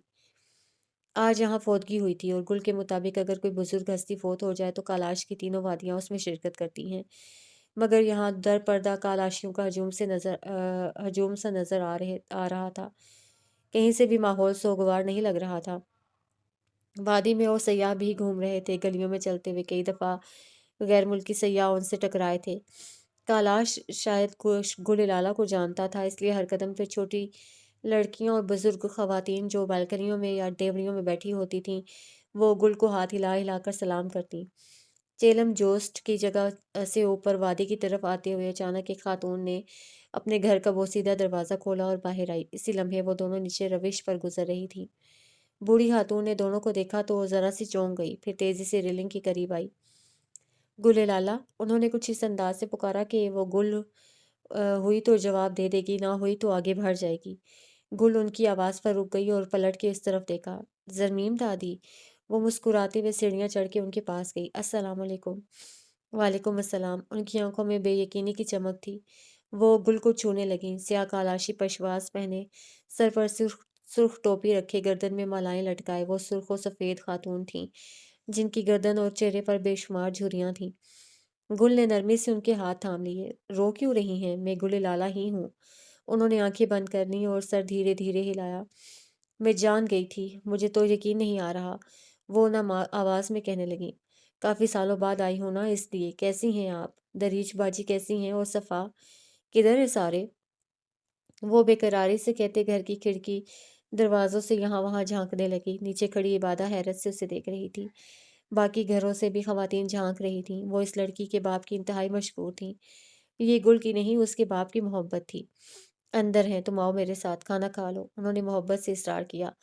آج یہاں فوتگی ہوئی تھی، اور گل کے مطابق اگر کوئی بزرگ ہستی فوت ہو جائے تو کالاش کی تینوں وادیاں اس میں شرکت کرتی ہیں۔ مگر یہاں در پردہ کالاشیوں کا ہجوم سا نظر آ رہا تھا۔ کہیں سے بھی ماحول سوگوار نہیں لگ رہا تھا۔ وادی میں اور سیاح بھی گھوم رہے تھے۔ گلیوں میں چلتے ہوئے کئی دفعہ غیر ملکی سیاح ان سے ٹکرائے تھے۔ کالاش شاید گل لالہ کو جانتا تھا، اس لیے ہر قدم پہ چھوٹی لڑکیاں اور بزرگ خواتین جو بالکنیوں میں یا ڈیوریوں میں بیٹھی ہوتی تھیں، وہ گل کو ہاتھ ہلا ہلا کر سلام کرتی۔ چیلم جوست کی جگہ سے اوپر وادی کی طرف آتے ہوئے اچانک ایک خاتون نے اپنے گھر کا بوسیدہ دروازہ کھولا اور باہر آئی۔ اسی لمحے وہ دونوں نیچے روش پر گزر رہی تھی۔ بوڑھی خاتون نے دونوں کو دیکھا تو ذرا سی چونک گئی، پھر تیزی سے ریلنگ کے قریب آئی۔ گل لالا، انہوں نے کچھ اس انداز سے پکارا کہ وہ گل ہوئی تو جواب دے دے گی، نہ ہوئی تو آگے بڑھ جائے گی۔ گل ان کی آواز پر رک گئی اور پلٹ کے اس طرف دیکھا۔ زرمیم دادی، وہ مسکراتے ہوئے سیڑھیاں چڑھ کے ان کے پاس گئی۔ السلام علیکم۔ वालेकुम अस्सलाम। उनकी आंखों में बेयकीनी की चमक थी। वो गुल को छूने लगीं। स्याह कालाशी पशवास पहने, सर पर सुर्ख सुर्ख टोपी रखे, गर्दन में मालाएं लटकाए वो सुर्ख और सफ़ेद खातून थीं, जिनकी गर्दन और चेहरे पर बेशुमार झुर्रियां थीं। गुल ने नरमी से उनके हाथ थाम लिए। रो क्यों रही हैं? मैं गुल लाला ही हूँ। उन्होंने आंखें बंद कर लीं और सर धीरे धीरे हिलाया। मैं जान गई थी, मुझे तो यकीन नहीं आ रहा। वो ना आवाज़ में कहने लगी। काफ़ी सालों बाद आई हो ना, इसलिए। कैसी हैं आप? दरीच बाजी कैसी हैं? और सफ़ा किधर है सारे? वो बेकरारी से कहते घर की खिड़की दरवाज़ों से यहाँ वहाँ झांकने लगी। नीचे खड़ी इबादा हैरत से उसे देख रही थी। बाकी घरों से भी ख़वातीन झांक रही थीं। वो इस लड़की के बाप की इंतहाई मशहूर थीं। ये गुल की नहीं, उसके बाप की मोहब्बत थी। अंदर हैं, तुम आओ मेरे साथ, खाना खा लो। उन्होंने मोहब्बत से इसरार किया।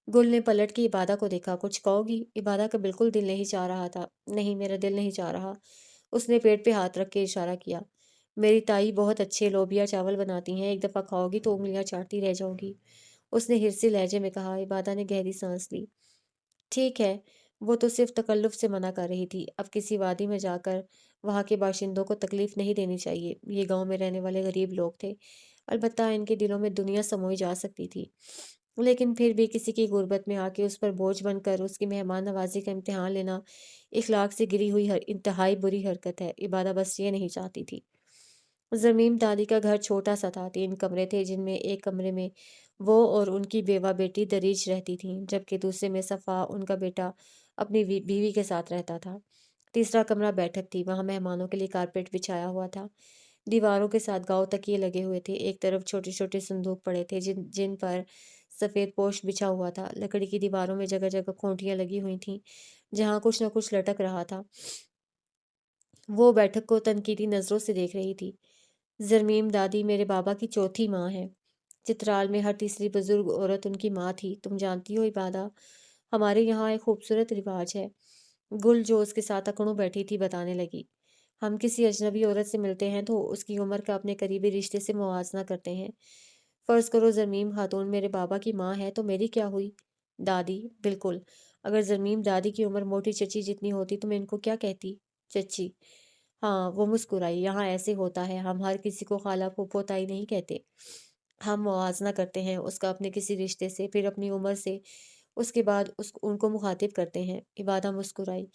गुल ने पलट के इबादा को देखा। कुछ कहोगी? इबादा का बिल्कुल दिल नहीं चाह रहा था। नहीं, मेरा दिल नहीं चाह रहा। उसने पेट पे हाथ रख के इशारा किया। मेरी ताई बहुत अच्छे लोबिया चावल बनाती हैं, एक दफ़ा खाओगी तो उंगलियां चाटती रह जाओगी। उसने हिरसी लहजे में कहा। इबादा ने गहरी सांस ली। ठीक है, वो तो सिर्फ तकल्लुफ़ से मना कर रही थी। अब किसी वादी में जाकर वहाँ के बाशिंदों को तकलीफ़ नहीं देनी चाहिए। ये गाँव में रहने वाले गरीब लोग थे। अलबत्ता इनके दिलों में दुनिया समोई जा सकती थी। लेकिन फिर भी किसी की गुर्बत में आके उस पर बोझ बनकर उसकी मेहमान नवाज़ी का इम्तिहान लेना इख़्लाक़ से गिरी हुई इंतहाई बुरी हरकत है। इबादा बस ये नहीं चाहती थी। ज़मीम दादी का घर छोटा-सा था, 3 कमरे थे जिनमें एक कमरे में वो और उनकी बेवा बेटी दरीच रहती थीं, जबकि दूसरे में सफ़ा उनका बेटा अपनी बीवी के साथ रहता था। तीसरा कमरा बैठक थी, वहाँ मेहमानों के लिए कारपेट बिछाया हुआ था। दीवारों के साथ गाव तकिए लगे हुए थे, एक तरफ छोटे-छोटे संदूक पड़े थे जिन जिन पर सफ़ेद पोश बिछा हुआ था। लकड़ी की दीवारों में जगह-जगह खूंटियाँ लगी हुई थीं, जहाँ कुछ न कुछ लटक रहा था। वो बैठक को तनकीदी नज़रों से देख रही थी। ज़रमीम दादी मेरे बाबा की चौथी माँ है। चित्राल में हर तीसरी बुजुर्ग औरत उनकी माँ थी। तुम जानती हो इबादा, हमारे यहाँ एक खूबसूरत रिवाज है। गुल जो उसके साथ अकड़ों बैठी थी बताने लगी। हम किसी अजनबी औरत से मिलते हैं तो उसकी उम्र का अपने करीबी रिश्ते से मुवाजना करते हैं। फ़र्ज़ करो ज़रमीम खातून मेरे बाबा की माँ है तो मेरी क्या हुई? दादी, बिल्कुल। अगर ज़रमीम दादी की उम्र मोटी चची जितनी होती तो मैं इनको क्या कहती? चची। हाँ, वो मुस्कुराई। यहाँ ऐसे होता है, हम हर किसी को खाला, फूफो, ताई नहीं कहते। हम मुवाज़ना करते हैं उसका अपने किसी रिश्ते से, फिर अपनी उम्र से, उसके बाद उनको मुखातिब करते हैं। इबादा मुस्कुराई।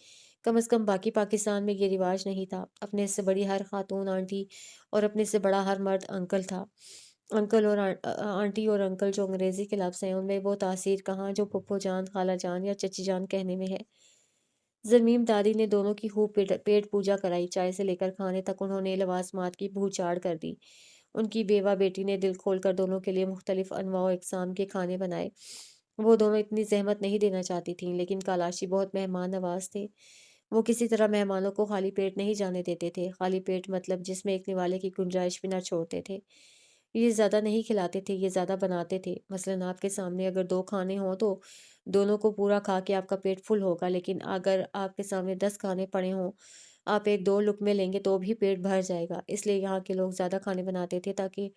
कम से कम बाकी पाकिस्तान में ये रिवाज नहीं था। अपने से बड़ी हर खातून आंटी और अपने से बड़ा हर मर्द अंकल था। अंकल और आंटी और अंकल जो अंग्रेज़ी के लफ्ज़ हैं, उनमें वो तासीर कहाँ जो फूफो जान, खाला जान या चची जान कहने में है। ज़मीम दादी ने दोनों की खूब पेट पूजा कराई, चाय से लेकर खाने तक उन्होंने लवाज़मात की भूचाड़ कर दी। उनकी बेवा बेटी ने दिल खोलकर दोनों के लिए मुख्तलिफ अनवाओ इक़साम के खाने बनाए। वो दोनों इतनी ज़हमत नहीं देना चाहती थीं, लेकिन कालाशी बहुत मेहमान नवाज़ थे। वो किसी तरह मेहमानों को खाली पेट नहीं जाने देते थे, खाली पेट मतलब जिसमें एक निवाले की गुंजाइश भी ना छोड़ते थे। ये ज़्यादा नहीं खिलाते थे, ये ज़्यादा बनाते थे। मसलन आपके सामने अगर 2 खाने हों तो दोनों को पूरा खा के आपका पेट फुल होगा, लेकिन अगर आपके सामने 10 खाने पड़े हों, आप 1-2 लुक़मे लेंगे तो भी पेट भर जाएगा। इसलिए यहाँ के लोग ज़्यादा खाने बनाते थे ताकि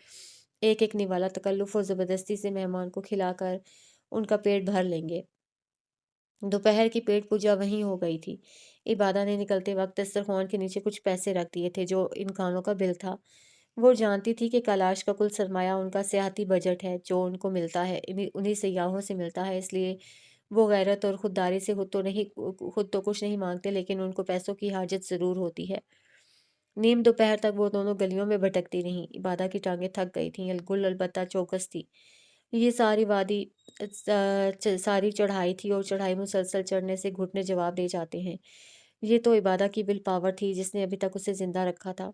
एक-एक निवाला तकल्लुफ़ और ज़बरदस्ती से मेहमान को खिलाकर उनका पेट भर लेंगे। दोपहर की पेट पूजा वहीं हो गई थी। इबादा ने निकलते वक़्त दस्तरख़्वान के नीचे कुछ पैसे रख दिए थे जो इन खानों का बिल था। वो जानती थी कि कैलाश का कुल सरमाया उनका सियाहती बजट है जो उनको मिलता है, इन्हीं उन्हीं सयाहों से मिलता है, इसलिए वो गैरत और खुददारी से खुद तो कुछ नहीं माँगते, लेकिन उनको पैसों की हाजत ज़रूर होती है। नीम दोपहर तक वो दोनों गलियों में भटकती रहीं। इबादा की टाँगें थक गई थीं, गुल अलबत्ता चौकस थी। ये सारी वादी सारी चढ़ाई थी और चढ़ाई मुसलसल चढ़ने से घुटने जवाब दे जाते हैं। ये तो इबादा की विल पावर थी जिसने अभी तक उसे ज़िंदा रखा था।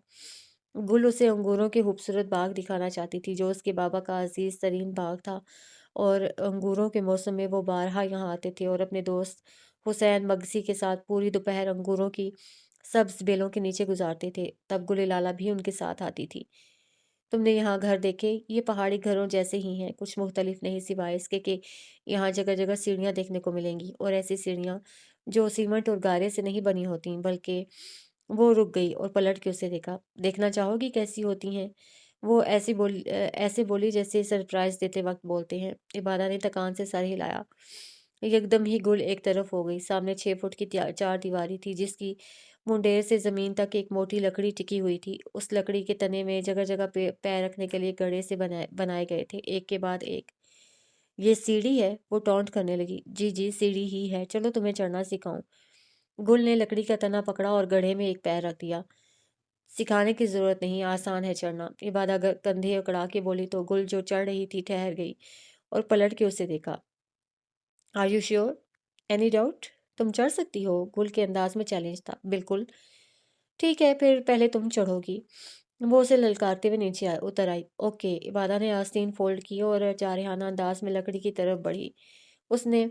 गुल उसे अंगूरों के खूबसूरत बाग दिखाना चाहती थी जो उसके बाबा का अज़ीज़ तरीन बाग था, और अंगूरों के मौसम में वो बारहा यहाँ आते थे और अपने दोस्त हुसैन मगसी के साथ पूरी दोपहर अंगूरों की सब्ज़ बेलों के नीचे गुज़ारते थे। तब गुल लाला भी उनके साथ आती थी। तुमने यहाँ घर देखे? ये पहाड़ी घरों जैसे ही हैं, कुछ मुख्तलिफ नहीं सिवाय इसके कि यहाँ जगह-जगह सीढ़ियाँ देखने को मिलेंगी, और ऐसी सीढ़ियाँ जो सीमेंट और गारे से नहीं बनी होती, बल्कि वो रुक गई और पलट के उसे देखा। देखना चाहोगी कैसी होती हैं? वो ऐसे बोली जैसे सरप्राइज़ देते वक़्त बोलते हैं। इबादा ने थकान से सर हिलाया। एकदम ही गुल एक तरफ हो गई। सामने 6 फुट की चारदीवारी थी जिसकी मुंडेर से जमीन तक एक मोटी लकड़ी टिकी हुई थी। उस लकड़ी के तने में जगह जगह पे पैर रखने के लिए गड़े से बनाए बनाए गए थे, एक के बाद एक। ये सीढ़ी है? वो टॉन्ट करने लगी। जी जी, सीढ़ी ही है, चलो तुम्हें चढ़ना सिखाऊं। गुल ने लकड़ी का तना पकड़ा और गड्ढे में एक पैर रख दिया। सिखाने की जरूरत नहीं, आसान है चढ़ना। इबादा कंधे अकड़ा के बोली तो गुल जो चढ़ रही थी ठहर गई और पलट के उसे देखा। Are you sure? Any doubt? तुम चढ़ सकती हो? गुल के अंदाज में चैलेंज था। बिल्कुल। ठीक है, फिर पहले तुम चढ़ोगी। वो उसे ललकारते हुए नीचे उतर आई। ओके। इबादा ने आस्तीन फोल्ड की और जारहाना अंदाज में लकड़ी की तरफ बढ़ी। उसने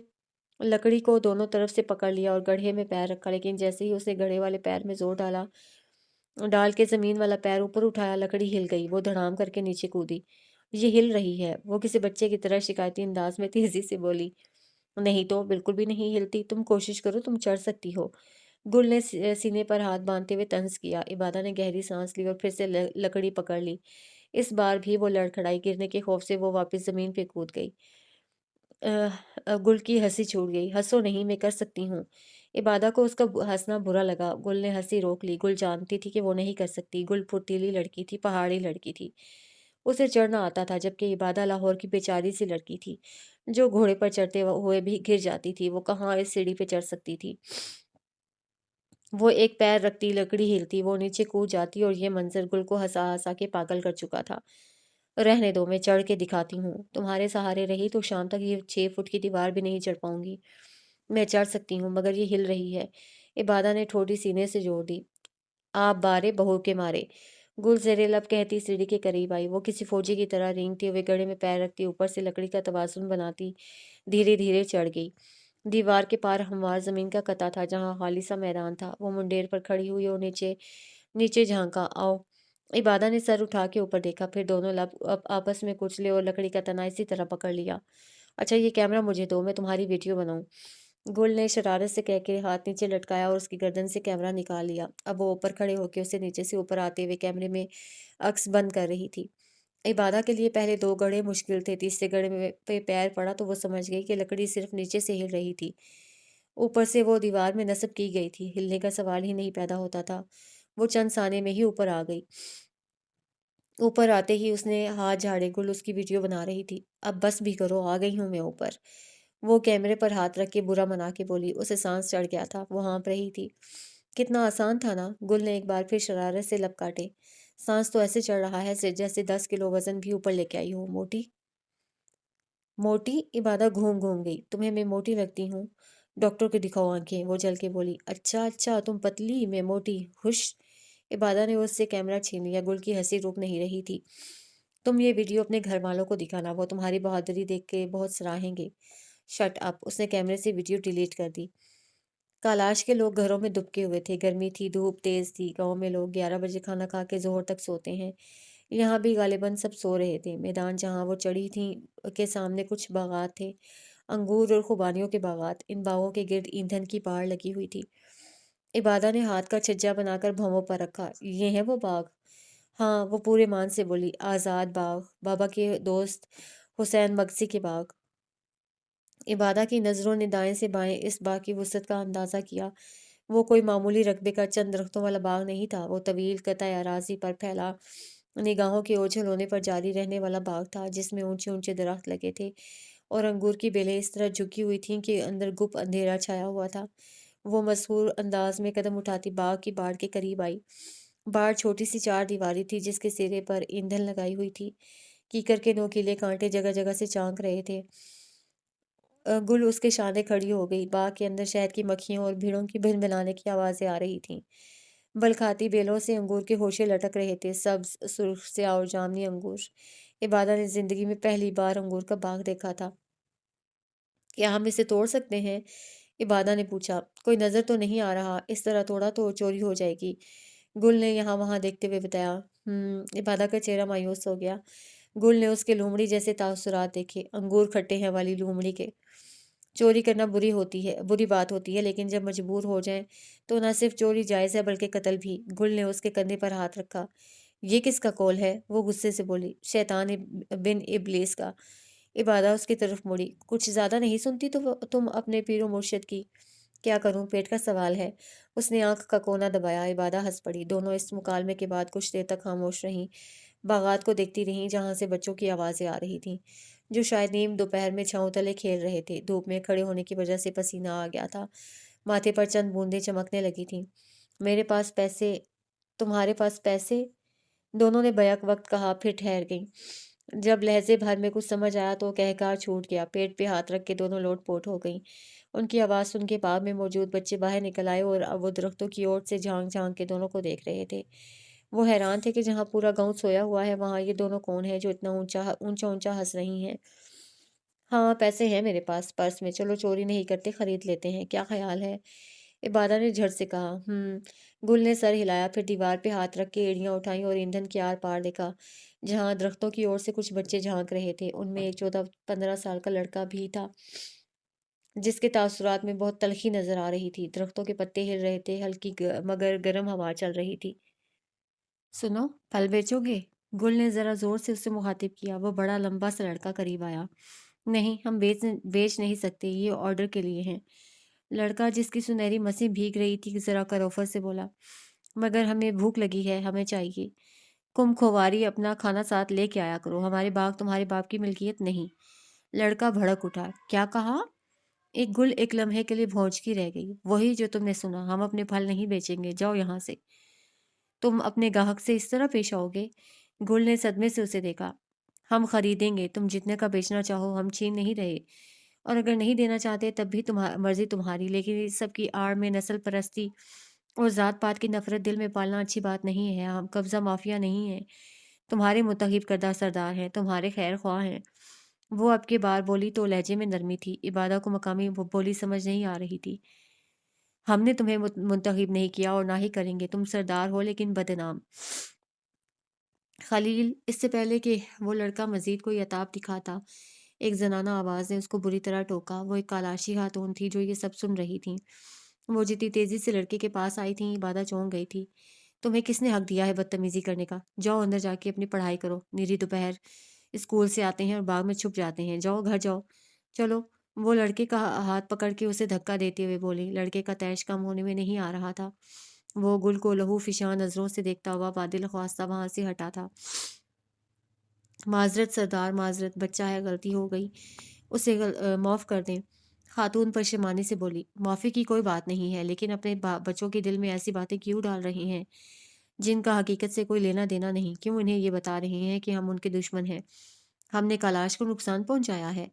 लकड़ी को दोनों तरफ से पकड़ लिया और गड्ढे में पैर रखा, लेकिन जैसे ही उसने गड्ढे वाले पैर में जोर डाल के जमीन वाला पैर ऊपर उठाया, लकड़ी हिल गई। वो धड़ाम करके नीचे कूदी। ये हिल रही है, वो किसी बच्चे की तरह शिकायती अंदाज में तेजी से बोली। नहीं तो बिल्कुल भी नहीं हिलती। तुम कोशिश करो, तुम चढ़ सकती हो। गुल ने सीने पर हाथ बांधते हुए तंज किया। इबादा ने गहरी सांस ली और फिर से लकड़ी पकड़ ली। इस बार भी वो लड़खड़ाई। गिरने के खौफ से वो वापस जमीन पे कूद गई। गुल की हंसी छूट गई। हंसो नहीं, मैं कर सकती हूँ। इबादा को उसका हंसना बुरा लगा। गुल ने हंसी रोक ली। गुल जानती थी कि वो नहीं कर सकती। गुल फुर्तीली लड़की थी, पहाड़ी लड़की थी। उसे चढ़ना आता था, जबकि इबादा लाहौर की बेचारी सी लड़की थी जो घोड़े पर चढ़ते हुए भी गिर जाती थी। वो कहाँ इस सीढ़ी पे चढ़ सकती थी। वो एक पैर रखती, लकड़ी हिलती, वो नीचे कूद जाती और ये मंजर गुल को हंसा हंसा के पागल कर चुका था। रहने दो, मैं चढ़ के दिखाती हूँ। तुम्हारे सहारे रही तो शाम तक ये 6 फुट की दीवार भी नहीं चढ़ पाऊंगी। मैं चढ़ सकती हूँ, मगर ये हिल रही है। इबादा ने ठोडी सीने से जोड़ दी। आप बारे बहू के मारे। गुल जेरे लब कहती सीढ़ी के करीब आई। वो किसी फौजी की तरह रेंगते हुए गड़े में पैर रखती, ऊपर से लकड़ी का तवाजुन बनाती धीरे धीरे चढ़ गई। दीवार के पार हमवार जमीन का कता था, जहाँ खाली सा मैदान था। वो मुंडेर पर खड़ी हुई और नीचे नीचे झांका। आओ। इबादा ने सर उठा के ऊपर देखा, फिर दोनों लब आपस में कुचले और लकड़ी का तना इसी तरह पकड़ लिया। अच्छा, ये कैमरा मुझे दो, मैं तुम्हारी वीडियो बनाऊं। गुल ने शरारत से कह के हाथ नीचे लटकाया और उसकी गर्दन से कैमरा निकाल लिया। अब वो ऊपर खड़े होकर उसे नीचे से ऊपर आते हुए कैमरे में अक्स बंद कर रही थी। इबादा के लिए पहले 2 गड़े मुश्किल थे। तीसरे गड़े में पे पैर पड़ा तो वो समझ गई कि लकड़ी सिर्फ नीचे से हिल रही थी। ऊपर से वो दीवार में नस्ब की गई थी, हिलने का सवाल ही नहीं पैदा होता था। वो चंद साने में ही ऊपर आ गई। ऊपर आते ही उसने हाथ झाड़े। गुल उसकी वीडियो बना रही थी। अब बस भी करो, आ गई हूँ मैं ऊपर। वो कैमरे पर हाथ रख के बुरा मना के बोली। उसे सांस चढ़ गया था, वो हाँफ रही थी। कितना आसान था ना। गुल ने एक बार फिर शरारत से लब काटे। सांस तो ऐसे चढ़ रहा है जैसे 10 किलो वजन भी ऊपर लेके आई हो। मोटी मोटी। इबादा घूम घूम गई। तुम्हें मैं मोटी लगती हूँ? डॉक्टर को दिखाओ आंखें। वो जल के बोली। अच्छा अच्छा, तुम पतली, मैं मोटी। हुश। इबादा ने उससे कैमरा छीन लिया। गुल की हंसी रुक नहीं रही थी। तुम ये वीडियो अपने घर वालों को दिखाना, वो तुम्हारी बहादुरी देख के बहुत सराहेंगे। Shut up. उसने कैमरे से वीडियो डिलीट कर दी। कैलाश के लोग घरों में दुबके हुए थे। गर्मी थी, धूप तेज थी। गांव में लोग 11 बजे खाना खा के जोहर तक सोते हैं। यहाँ भी गालिबन सब सो रहे थे। मैदान जहाँ वो चढ़ी थी के सामने कुछ बागात थे, अंगूर और खुबानियों के बागात। इन बागों के गिर्द ईंधन की पहाड़ लगी हुई थी। इबादा ने हाथ का छज्जा बनाकर भौंहों पर रखा। ये है वो बाग? हाँ, वो पूरे मान से बोली। आज़ाद बाग, बाबा के दोस्त हुसैन मगसी के बाग। इबादा की नज़रों ने दाएं से बाएं इस बाग की वसअत का अंदाज़ा किया। वो कोई मामूली रकबे का चंद दरख्तों वाला बाग नहीं था। वो तवील कताई अराजी पर फैला, निगाहों के ओझल होने पर जारी रहने वाला बाग था, जिसमें ऊंचे ऊंचे दरख्त लगे थे और अंगूर की बेलें इस तरह झुकी हुई थीं कि अंदर गुप अंधेरा छाया हुआ था। वो मसहूर अंदाज में कदम उठाती बाग की बाड़ के करीब आई। बाड़ छोटी सी 4 दीवारी थी, जिसके सिरे पर ईंधन लगाई हुई थी। कीकर के नोकीले कांटे जगह जगह से चांक रहे थे। गुल उसके शाने खड़ी हो गई। बाग के अंदर शहद की मक्खियों और भीड़ों की भिनभिनाने की आवाजें आ रही थीं। बल खाती बेलों से अंगूर के होशे लटक रहे थे, सब्ज, सुर्ख, स्याह और जामनी अंगूर। इबादा ने जिंदगी में पहली बार अंगूर का बाग देखा था। क्या हम इसे तोड़ सकते हैं? इबादा ने पूछा। कोई नजर तो नहीं आ रहा, इस तरह तोड़ा तो चोरी हो जाएगी। गुल ने यहाँ वहाँ देखते हुए बताया। इबादा का चेहरा मायूस हो गया। गुल ने उसके लोमड़ी जैसे तासुरात देखे। अंगूर खट्टे हैं वाली लोमड़ी के। चोरी करना बुरी बात होती है, लेकिन जब मजबूर हो जाएं तो न सिर्फ चोरी जायज़ है बल्कि कत्ल भी। गुल ने उसके कंधे पर हाथ रखा। ये किसका कौल है? वो गुस्से से बोली। शैतान बिन इबलीस का। इबादा उसकी तरफ मुड़ी। कुछ ज्यादा नहीं सुनती तो तुम अपने पीरो मुर्शिद की? کیا کروں، پیٹ کا سوال ہے۔ اس نے آنکھ کا کونا دبایا۔ عبادہ ہنس پڑی۔ دونوں اس مکالمے کے بعد کچھ دیر تک خاموش رہیں، باغات کو دیکھتی رہیں جہاں سے بچوں کی آوازیں آ رہی تھیں، جو شاید نیم دوپہر میں چھاؤں تلے کھیل رہے تھے۔ دھوپ میں کھڑے ہونے کی وجہ سے پسینہ آ گیا تھا، ماتھے پر چند بوندیں چمکنے لگی تھیں۔ میرے پاس پیسے، تمہارے پاس پیسے؟ دونوں نے بیک وقت کہا، پھر ٹھہر گئیں۔ جب لہجے بھر میں کچھ سمجھ آیا تو کہکار چھوٹ گیا۔ پیٹ پہ ہاتھ رکھ کے دونوں لوٹ پوٹ ہو گئیں۔ ان کی آواز سن کے باغ میں موجود بچے باہر نکل آئے اور اب وہ درختوں کی اوٹ سے جھانک جھانک کے دونوں کو دیکھ رہے تھے۔ وہ حیران تھے کہ جہاں پورا گاؤں سویا ہوا ہے وہاں یہ دونوں کون ہیں جو اتنا اونچا اونچا اونچا ہنس رہی ہیں۔ ہاں پیسے ہیں میرے پاس، پرس میں، چلو چوری نہیں کرتے، خرید لیتے ہیں، کیا خیال ہے؟ عبادہ نے جھٹ سے کہا۔ گل نے سر ہلایا، پھر دیوار پہ ہاتھ رکھ کے ایڑیاں اٹھائیں اور ایندھن کے آر پار دیکھا جہاں درختوں کی اور سے کچھ بچے جھانک رہے تھے۔ ان میں ایک 14-15 سال کا لڑکا بھی تھا جس کے تاثرات میں بہت تلخی نظر آ رہی تھی۔ درختوں کے پتے ہل رہے تھے، ہلکی مگر گرم ہوا چل رہی تھی۔ سنو، پھل بیچو گے؟ گل نے ذرا زور سے اسے مخاطب کیا۔ وہ بڑا لمبا سا لڑکا قریب آیا۔ نہیں، ہم بیچ نہیں سکتے، یہ آرڈر کے لیے ہیں۔ لڑکا جس کی سنہری مسیں بھیگ رہی تھی ذرا کروفر سے بولا۔ مگر ہمیں بھوک لگی ہے، ہمیں چاہیے۔ کم کھواری، اپنا کھانا ساتھ لے کے آیا کرو، ہمارے باغ تمہارے باپ کی ملکیت نہیں۔ لڑکا بھڑک اٹھا۔ کیا کہا؟ ایک گل ایک لمحے کے لیے بھونچکی رہ گئی۔ وہی جو تم نے سنا، ہم اپنے پھل نہیں بیچیں گے، جاؤ یہاں سے۔ تم اپنے گاہک سے اس طرح پیش آؤ گے؟ گل نے صدمے سے اسے دیکھا۔ ہم خریدیں گے، تم جتنے کا بیچنا چاہو، ہم چھین نہیں رہے، اور اگر نہیں دینا چاہتے تب بھی مرضی تمہاری، لیکن اس سب کی آڑ میں نسل پرستی اور ذات پات کی نفرت دل میں پالنا اچھی بات نہیں ہے۔ ہم قبضہ مافیا نہیں ہیں، تمہارے منتخب کردہ سردار ہیں، تمہارے خیر خواہ ہیں۔ وہ اب کے بار بولی تو لہجے میں نرمی تھی۔ عبادہ کو مقامی بولی سمجھ نہیں آ رہی تھی۔ ہم نے تمہیں منتخب نہیں کیا اور نہ ہی کریں گے، تم سردار ہو لیکن بدنام۔ خلیل، اس سے پہلے کہ وہ لڑکا مزید کوئی عتاب دکھاتا، ایک زنانہ آواز نے اس کو بری طرح ٹوکا۔ وہ ایک کالاشی خاتون تھی جو یہ سب سن رہی تھیں۔ وہ جتنی تیزی سے لڑکے کے پاس آئی تھیں، عبادہ چونک گئی تھی۔ تمہیں کس نے حق دیا ہے بدتمیزی کرنے کا؟ جاؤ اندر جا کے اپنی پڑھائی کرو، نیری دوپہر اسکول سے آتے ہیں اور باغ میں چھپ جاتے ہیں، جاؤ گھر جاؤ۔ چلو، وہ لڑکے کا ہاتھ پکڑ کے اسے دھکا دیتے ہوئے بولی۔ لڑکے کا تیش کم ہونے میں نہیں آ رہا تھا۔ وہ گل کو لہو فشاں نظروں سے دیکھتا ہوا بادل خواستہ وہاں سے ہٹا تھا۔ معذرت سردار، معذرت، بچہ ہے، غلطی ہو گئی، اسے معاف کر دیں۔ خاتون پشیمانی سے بولی۔ معافی کی کوئی بات نہیں ہے، لیکن اپنے بچوں کے دل میں ایسی باتیں کیوں ڈال رہی ہیں جن کا حقیقت سے کوئی لینا دینا نہیں؟ کیوں انہیں یہ بتا رہے ہیں کہ ہم ان کے دشمن ہیں؟ ہم نے کالاش کو نقصان پہنچایا ہے؟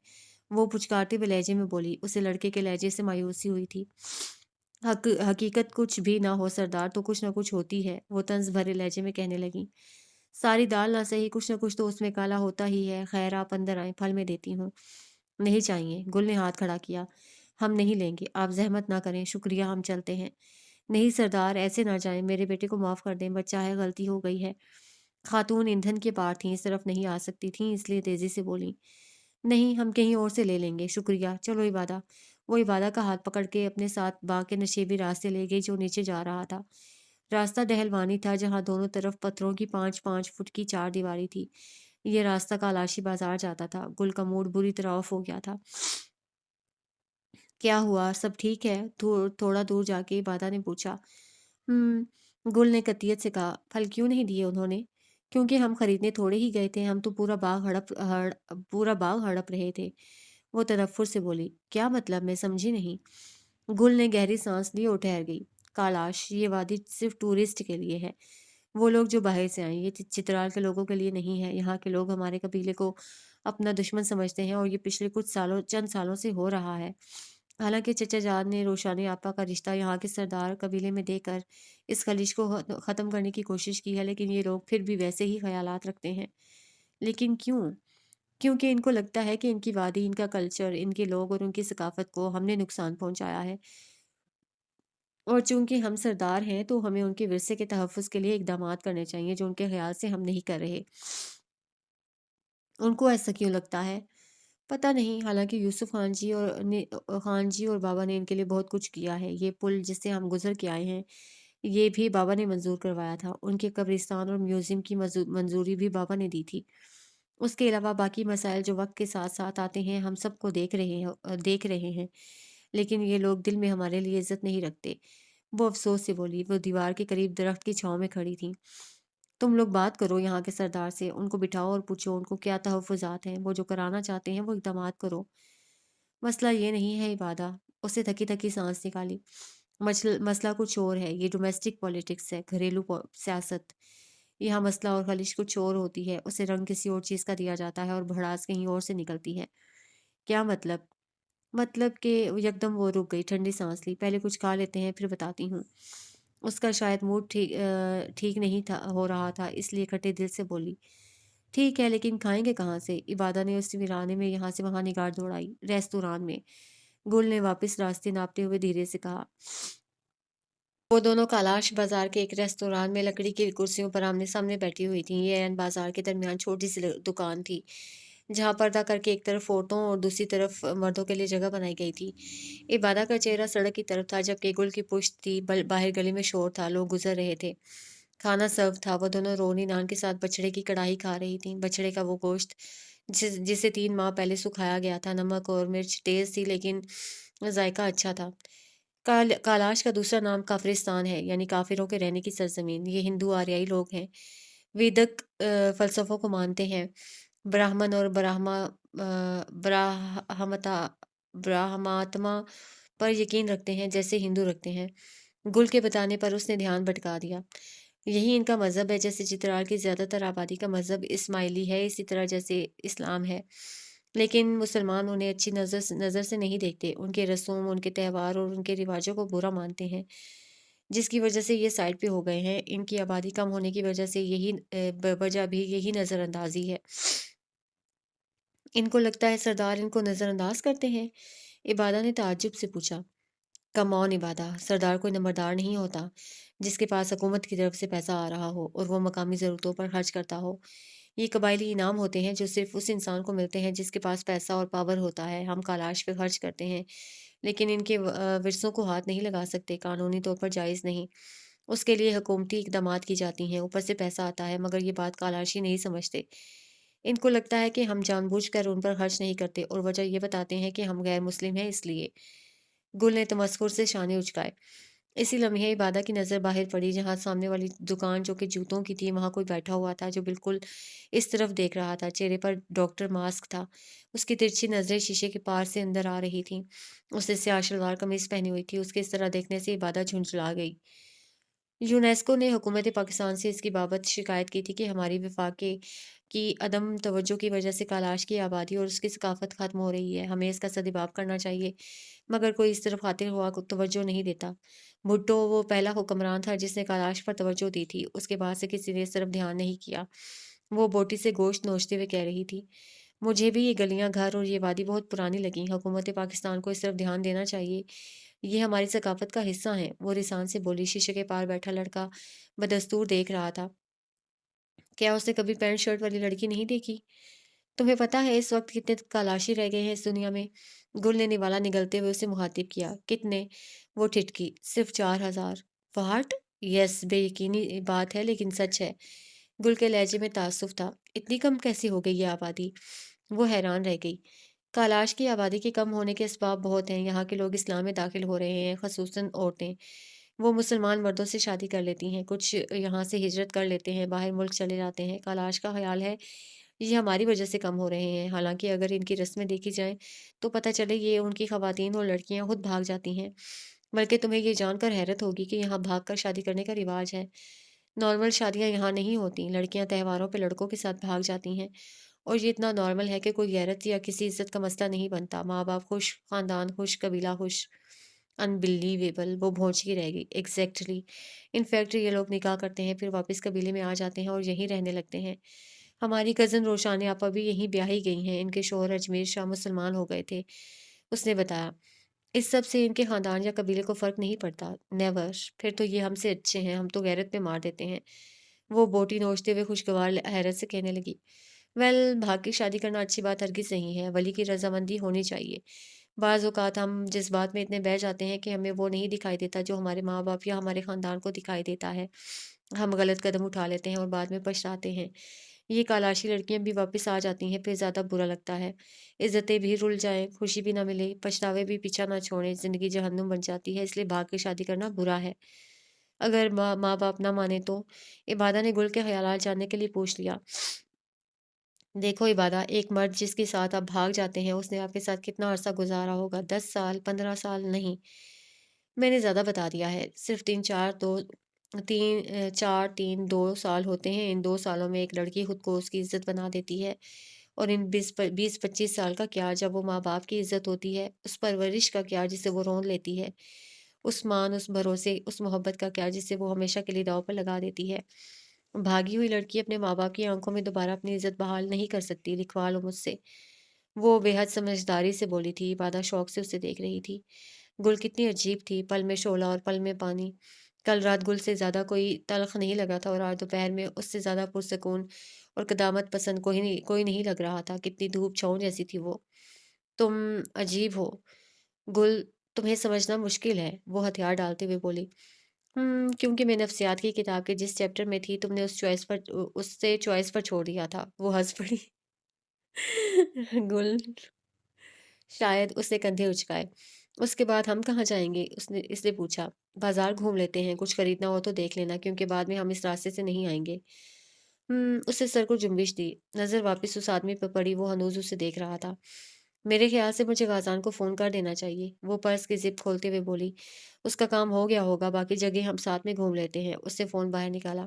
وہ پچکارتے ہوئے لہجے میں بولی۔ اسے لڑکے کے لہجے سے مایوسی ہوئی تھی۔ حقیقت کچھ بھی نہ ہو سردار تو کچھ نہ کچھ ہوتی ہے، وہ طنز بھرے لہجے میں کہنے لگی۔ ساری دال نہ صحیح، کچھ نہ کچھ تو اس میں کالا ہوتا ہی ہے۔ خیر آپ اندر آئیں، پھل میں دیتی ہوں۔ نہیں چاہیے، گل نے ہاتھ کھڑا کیا۔ ہم نہیں لیں گے، آپ زحمت نہ کریں، شکریہ، ہم چلتے ہیں۔ نہیں سردار، ایسے نہ جائیں، میرے بیٹے کو معاف کر دیں، بچہ ہے، غلطی ہو گئی ہے۔ خاتون ایندھن کے پار تھیں، اس طرف نہیں آ سکتی تھیں، اس لیے تیزی سے بولیں۔ نہیں، ہم کہیں اور سے لے لیں گے، شکریہ، چلو عبادہ۔ وہ عبادہ کا ہاتھ پکڑ کے اپنے ساتھ باغ کے نشیبی راستے لے گئی جو نیچے جا رہا تھا۔ راستہ دہلوانی تھا جہاں دونوں طرف پتھروں کی 5-5 فٹ کی چار دیواری تھی۔ یہ راستہ کالاشی بازار جاتا تھا۔ گل کا موڈ بری طرح آف ہو گیا تھا۔ کیا ہوا، سب ٹھیک ہے؟ تھوڑا دور جا کے عبادہ نے پوچھا۔ گل نے قطعیت سے کہا۔ پھل کیوں نہیں دیے انہوں نے؟ کیونکہ ہم خریدنے تھوڑے ہی گئے تھے، ہم تو پورا باغ ہڑپ رہے تھے۔ وہ تنفر سے بولی۔ کیا مطلب، میں سمجھی نہیں۔ گل نے گہری سانس لی اور ٹھہر گئی۔ کالاش، یہ وادی صرف ٹورسٹ کے لیے ہے، وہ لوگ جو باہر سے آئیں، یہ چترال کے لوگوں کے لیے نہیں ہے۔ یہاں کے لوگ ہمارے قبیلے کو اپنا دشمن سمجھتے ہیں اور یہ پچھلے چند سالوں سے ہو رہا ہے۔ حالانکہ چچا جان نے روشانی آپا کا رشتہ یہاں کے سردار قبیلے میں دے کر اس خلیج کو ختم کرنے کی کوشش کی ہے، لیکن یہ لوگ پھر بھی ویسے ہی خیالات رکھتے ہیں۔ لیکن کیوں؟ کیونکہ ان کو لگتا ہے کہ ان کی وادی، ان کا کلچر، ان کے لوگ اور ان کی ثقافت کو ہم نے نقصان پہنچایا ہے، اور چونکہ ہم سردار ہیں تو ہمیں ان کے ورثے کے تحفظ کے لیے اقدامات کرنے چاہیے جو ان کے خیال سے ہم نہیں کر رہے۔ ان کو ایسا کیوں لگتا ہے؟ پتہ نہیں، حالانکہ یوسف خان جی اور بابا نے ان کے لیے بہت کچھ کیا ہے۔ یہ پل جس سے ہم گزر کے آئے ہیں، یہ بھی بابا نے منظور کروایا تھا۔ ان کے قبرستان اور میوزیم کی منظوری بھی بابا نے دی تھی۔ اس کے علاوہ باقی مسائل جو وقت کے ساتھ ساتھ آتے ہیں، ہم سب کو دیکھ رہے ہیں۔ لیکن یہ لوگ دل میں ہمارے لیے عزت نہیں رکھتے۔ وہ افسوس سے بولی۔ وہ دیوار کے قریب درخت کی چھاؤں میں کھڑی تھیں۔ تم لوگ بات کرو یہاں کے سردار سے، ان کو بٹھاؤ اور پوچھو ان کو کیا تحفظات ہیں، وہ جو کرانا چاہتے ہیں وہ اقدامات کرو۔ مسئلہ یہ نہیں ہے عبادہ، اسے تھکی تھکی سانس نکالی۔ مسئلہ کچھ اور ہے، یہ ڈومیسٹک پالیٹکس ہے، گھریلو سیاست۔ یہاں مسئلہ اور خلش کچھ اور ہوتی ہے، اسے رنگ کسی اور چیز کا دیا جاتا ہے اور بھڑاس کہیں اور سے نکلتی ہے۔ کیا مطلب؟ مطلب کہ یکدم وہ رک گئی، ٹھنڈی سانس لی۔ پہلے کچھ کھا لیتے ہیں پھر بتاتی ہوں۔ اس کا شاید موڈ ٹھیک نہیں تھا ہو رہا تھا، اس لیے کھٹے دل سے بولی۔ ٹھیک ہے لیکن کھائیں گے کہاں سے؟ عبادہ نے اس ویرانے میں یہاں سے وہاں نگاہ دوڑائی۔ ریستوران میں، گل نے واپس راستے ناپتے ہوئے دھیرے سے کہا۔ وہ دونوں کالاش بازار کے ایک ریستوران میں لکڑی کی کرسیوں پر آمنے سامنے بیٹھی ہوئی تھیں۔ یہ عین بازار کے درمیان چھوٹی سی دکان تھی جہاں پردہ کر کے ایک طرف عورتوں اور دوسری طرف مردوں کے لیے جگہ بنائی گئی تھی۔ عبادہ کا چہرہ سڑک کی طرف تھا جبکہ گل کی پشت تھی۔ باہر گلی میں شور تھا، لوگ گزر رہے تھے۔ کھانا سرو تھا۔ وہ دونوں رونی نان کے ساتھ بچڑے کی کڑھائی کھا رہی تھیں۔ بچڑے کا وہ گوشت جسے 3 ماہ پہلے سکھایا گیا تھا۔ نمک اور مرچ تیز تھی لیکن ذائقہ اچھا تھا۔ کالاش کا دوسرا نام کافرستان ہے، یعنی کافروں کے رہنے کی سرزمین۔ یہ ہندو آریائی لوگ ہیں، ویدک فلسفوں کو مانتے ہیں، براہمن اور براہماتما پر یقین رکھتے ہیں جیسے ہندو رکھتے ہیں۔ گل کے بتانے پر اس نے دھیان بھٹکا دیا۔ یہی ان کا مذہب ہے، جیسے چترال کی زیادہ تر آبادی کا مذہب اسماعیلی ہے، اسی طرح جیسے اسلام ہے۔ لیکن مسلمان انہیں اچھی نظر سے نہیں دیکھتے، ان کے رسوم، ان کے تہوار اور ان کے رواجوں کو برا مانتے ہیں، جس کی وجہ سے یہ سائڈ پہ ہو گئے ہیں۔ ان کی آبادی کم ہونے کی وجہ سے وجہ بھی یہی نظر اندازی ہے۔ ان کو لگتا ہے سردار ان کو نظر انداز کرتے ہیں؟ عبادہ نے تعجب سے پوچھا۔ کم آن عبادہ، سردار کوئی نمبردار نہیں ہوتا جس کے پاس حکومت کی طرف سے پیسہ آ رہا ہو اور وہ مقامی ضرورتوں پر خرچ کرتا ہو۔ یہ قبائلی انعام ہوتے ہیں جو صرف اس انسان کو ملتے ہیں جس کے پاس پیسہ اور پاور ہوتا ہے۔ ہم کالاش پہ خرچ کرتے ہیں لیکن ان کے ورثوں کو ہاتھ نہیں لگا سکتے، قانونی طور پر جائز نہیں۔ اس کے لیے حکومتی اقدامات کی جاتی ہیں، اوپر سے پیسہ آتا ہے، مگر یہ بات کالاشی نہیں سمجھتے۔ ان کو لگتا ہے کہ ہم جان بوجھ کر ان پر خرچ نہیں کرتے اور وجہ یہ بتاتے ہیں کہ ہم غیر مسلم ہیں اس لیے۔ گل نے تمسخر سے شانے اچکائے۔ اسی لمحے عبادہ کی نظر باہر پڑی جہاں سامنے والی دکان جو کہ جوتوں کی تھی، وہاں کوئی بیٹھا ہوا تھا جو بالکل اس طرف دیکھ رہا تھا۔ چہرے پر ڈاکٹر ماسک تھا، اس کی ترچھی نظریں شیشے کے پار سے اندر آ رہی تھیں۔ اس نے سیاہ شلوار قمیض پہنی ہوئی تھی۔ اس کے اس طرح دیکھنے سے عبادہ جھنجھلا گئی۔ یونیسکو نے حکومت پاکستان سے اس کی بابت شکایت کی تھی کہ ہماری وفاقے کی عدم توجہ کی وجہ سے کالاش کی آبادی اور اس کی ثقافت ختم ہو رہی ہے۔ ہمیں اس کا سدباب کرنا چاہیے، مگر کوئی اس طرف خاطر ہوا توجہ نہیں دیتا۔ بھٹو وہ پہلا حکمران تھا جس نے کالاش پر توجہ دی تھی، اس کے بعد سے کسی نے اس طرف دھیان نہیں کیا۔ وہ بوٹی سے گوشت نوچتے ہوئے کہہ رہی تھی۔ مجھے بھی یہ گلیاں، گھر اور یہ وادی بہت پرانی لگیں۔ حکومت پاکستان کو اس طرف دھیان دینا چاہیے، یہ ہماری ثقافت کا حصہ ہیں۔ وہ رسان سے بولی۔ شیشے کے پار بیٹھا لڑکا بدستور دیکھ رہا تھا۔ کیا اس نے کبھی پینٹ شرٹ والی لڑکی نہیں دیکھی؟ تمہیں پتا ہے اس وقت کتنے کالاشی رہ گئے ہیں اس دنیا میں؟ گل نے نوالا نگلتے ہوئے اسے مخاطب کیا۔ کتنے؟ وہ ٹھٹکی۔ صرف 4000۔ واٹ؟ یس، بے یقینی بات ہے لیکن سچ ہے۔ گل کے لہجے میں تعصب تھا۔ اتنی کم کیسی ہو گئی یہ آبادی؟ وہ حیران رہ گئی۔ کالاش کی آبادی کے کم ہونے کے اسباب بہت ہیں۔ یہاں کے لوگ اسلام میں داخل ہو رہے ہیں، خصوصاً عورتیں۔ وہ مسلمان مردوں سے شادی کر لیتی ہیں، کچھ یہاں سے ہجرت کر لیتے ہیں، باہر ملک چلے جاتے ہیں۔ کالاش کا خیال ہے یہ ہماری وجہ سے کم ہو رہے ہیں، حالانکہ اگر ان کی رسمیں دیکھی جائیں تو پتہ چلے یہ ان کی خواتین اور لڑکیاں خود بھاگ جاتی ہیں۔ بلکہ تمہیں یہ جان کر حیرت ہوگی کہ یہاں بھاگ کر شادی کرنے کا رواج ہے۔ نارمل شادیاں یہاں نہیں ہوتی، لڑکیاں تہواروں پہ لڑکوں کے ساتھ بھاگ جاتی ہیں، اور یہ اتنا نارمل ہے کہ کوئی غیرت یا کسی عزت کا مسئلہ نہیں بنتا۔ ماں باپ خوش، خاندان خوش، قبیلہ خوش۔ انبلیویبل، وہ بھونچی رہ گئی۔ ایگزیکٹلی۔ انفیکٹ یہ لوگ نکاح کرتے ہیں، پھر واپس قبیلے میں آ جاتے ہیں اور یہیں رہنے لگتے ہیں۔ ہماری کزن روشان آپا بھی یہیں بیاہی گئی ہیں، ان کے شوہر اجمیر شاہ مسلمان ہو گئے تھے، اس نے بتایا۔ اس سب سے ان کے خاندان یا قبیلے کو فرق نہیں پڑتا؟ نیور۔ پھر تو یہ ہم سے اچھے ہیں، ہم تو غیرت پہ مار دیتے ہیں۔ وہ بوٹی نوچتے ہوئے خوشگوار حیرت سے کہنے لگی۔ ویل، بھاگ کے شادی کرنا اچھی بات ہرگز نہیں ہے، ولی کی رضامندی ہونی چاہیے۔ بعض اوقات ہم جس بات میں اتنے بہہ جاتے ہیں کہ ہمیں وہ نہیں دکھائی دیتا جو ہمارے ماں باپ یا ہمارے خاندان کو دکھائی دیتا ہے۔ ہم غلط قدم اٹھا لیتے ہیں اور بعد میں پچھتاتے ہیں۔ یہ کالاشی لڑکیاں بھی واپس آ جاتی ہیں پھر زیادہ برا لگتا ہے، عزتیں بھی رل جائیں، خوشی بھی نہ ملے، پچھتاوے بھی پیچھا نہ چھوڑیں، زندگی جہنم بن جاتی ہے، اس لیے بھاگ کے شادی کرنا برا ہے۔ اگر ماں باپ نہ مانے تو؟ عبادہ نے گل کے خیالات جاننے کے لیے پوچھ لیا۔ دیکھو عبادہ، ایک مرد جس کے ساتھ آپ بھاگ جاتے ہیں اس نے آپ کے ساتھ کتنا عرصہ گزارا ہوگا، 10 سال، 15 سال نہیں، میں نے زیادہ بتا دیا ہے، صرف 4 3 2 سال ہوتے ہیں، ان 2 سالوں میں ایک لڑکی خود کو اس کی عزت بنا دیتی ہے، اور ان 20 25 سال کا کیا جب وہ ماں باپ کی عزت ہوتی ہے، اس پرورش کا کیا جسے وہ رون لیتی ہے، اس مان، اس بھروسے، اس محبت کا کیا جسے وہ ہمیشہ کے لیے داؤ پر لگا دیتی ہے۔ بھاگی ہوئی لڑکی اپنے ماں باپ کی آنکھوں میں دوبارہ اپنی عزت بحال نہیں کر سکتی، لکھوا لو مجھ سے۔ وہ بے حد سمجھداری سے بولی تھی، عبادہ شوق سے اسے دیکھ رہی تھی۔ گل کتنی عجیب تھی، پل میں شعلہ اور پل میں پانی۔ کل رات گل سے زیادہ کوئی تلخ نہیں لگا تھا اور آج دوپہر میں اس سے زیادہ پرسکون اور قدامت پسند کوئی نہیں لگ رہا تھا، کتنی دھوپ چھاؤں جیسی تھی وہ۔ تم عجیب ہو گل، تمہیں سمجھنا مشکل ہے، وہ ہتھیار ڈالتے ہوئے بولی۔ کیونکہ میں نفسیات کی کتاب کے جس چیپٹر میں تھی تم نے اس سے چوائس پر چھوڑ دیا تھا، وہ ہنس پڑی۔ گل شاید اس نے کندھے اچکائے۔ اس کے بعد ہم کہاں جائیں گے؟ اس نے پوچھا۔ بازار گھوم لیتے ہیں، کچھ خریدنا ہو تو دیکھ لینا کیونکہ بعد میں ہم اس راستے سے نہیں آئیں گے۔ اس نے سر کو جنبش دی، نظر واپس اس آدمی پر پڑی، وہ ہنوز اسے دیکھ رہا تھا۔ میرے خیال سے مجھے غازان کو فون کر دینا چاہیے، وہ پرس کی زپ کھولتے ہوئے بولی۔ اس کا کام ہو گیا ہوگا، باقی جگہ ہم ساتھ میں گھوم لیتے ہیں۔ اس نے فون باہر نکالا۔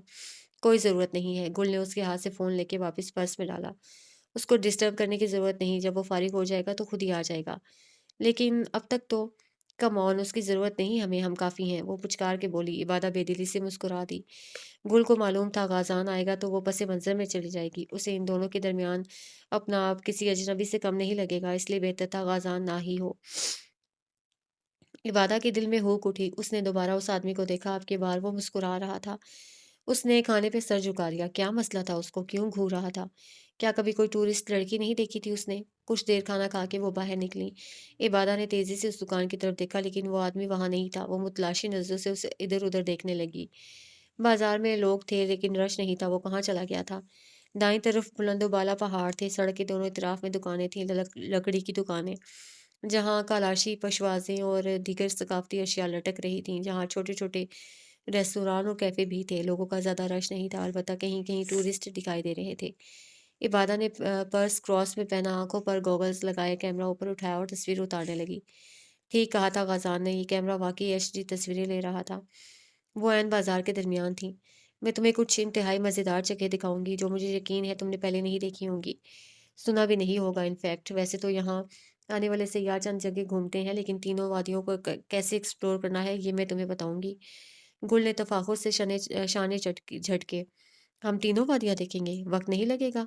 کوئی ضرورت نہیں ہے، گل نے اس کے ہاتھ سے فون لے کے واپس پرس میں ڈالا۔ اس کو ڈسٹرب کرنے کی ضرورت نہیں، جب وہ فارغ ہو جائے گا تو خود ہی آ جائے گا۔ لیکن اب تک تو کم آن، اس کی ضرورت نہیں ہمیں، ہم کافی ہیں، وہ پچکار کے بولی۔ عبادہ بے دلی سے مسکرا دی۔ گل کو معلوم تھا غازان آئے گا تو وہ پس منظر میں چلی جائے گی، اسے ان دونوں کے درمیان اپنا آپ کسی اجنبی سے کم نہیں لگے گا، اس لیے بہتر تھا غازان نہ ہی ہو۔ عبادہ کے دل میں ہوک اٹھی، اس نے دوبارہ اس آدمی کو دیکھا، اب کی بار وہ مسکرا رہا تھا۔ اس نے کھانے پہ سر جھکا لیا، کیا مسئلہ تھا اس کو، کیوں گھور رہا تھا؟ کیا کبھی کوئی ٹورسٹ لڑکی نہیں دیکھی تھی اس نے؟ کچھ دیر کھانا کھا کے وہ باہر نکلی۔ عبادہ نے تیزی سے اس دکان کی طرف دیکھا لیکن وہ آدمی وہاں نہیں تھا، وہ متلاشی نظروں سے اسے ادھر ادھر دیکھنے لگی۔ بازار میں لوگ تھے لیکن رش نہیں تھا، وہ کہاں چلا گیا تھا؟ دائیں طرف بلند و بالا پہاڑ تھے، سڑک کے دونوں اطراف میں دکانیں تھیں، لکڑی کی دکانیں، جہاں کالاشی پشوازیں اور دیگر ثقافتی اشیاء لٹک رہی تھیں، جہاں چھوٹے چھوٹے ریستوران اور کیفے بھی تھے۔ لوگوں کا زیادہ رش نہیں تھا، البتہ کہیں کہیں ٹورسٹ دکھائی دے رہے تھے۔ عبادہ نے پرس کراس میں پہنا، آنکھوں پر گوگلز لگائے، کیمرہ اوپر اٹھایا اور تصویر اتارنے لگی۔ ٹھیک کہا تھا غازان نے، یہ کیمرہ واقعی ایچ ڈی تصویریں لے رہا تھا۔ وہ عین بازار کے درمیان تھیں۔ میں تمہیں کچھ انتہائی مزیدار جگہ دکھاؤں گی جو مجھے یقین ہے تم نے پہلے نہیں دیکھی ہوں گی، سنا بھی نہیں ہوگا انفیکٹ۔ ویسے تو یہاں آنے والے سیاح چند جگہ گھومتے ہیں لیکن تینوں وادیوں کو کیسے ایکسپلور کرنا ہے یہ میں تمہیں بتاؤں گی۔ گل نے تفاخر سے شانے جھٹکے۔ ہم تینوں وادیاں دیکھیں گے، وقت نہیں لگے گا؟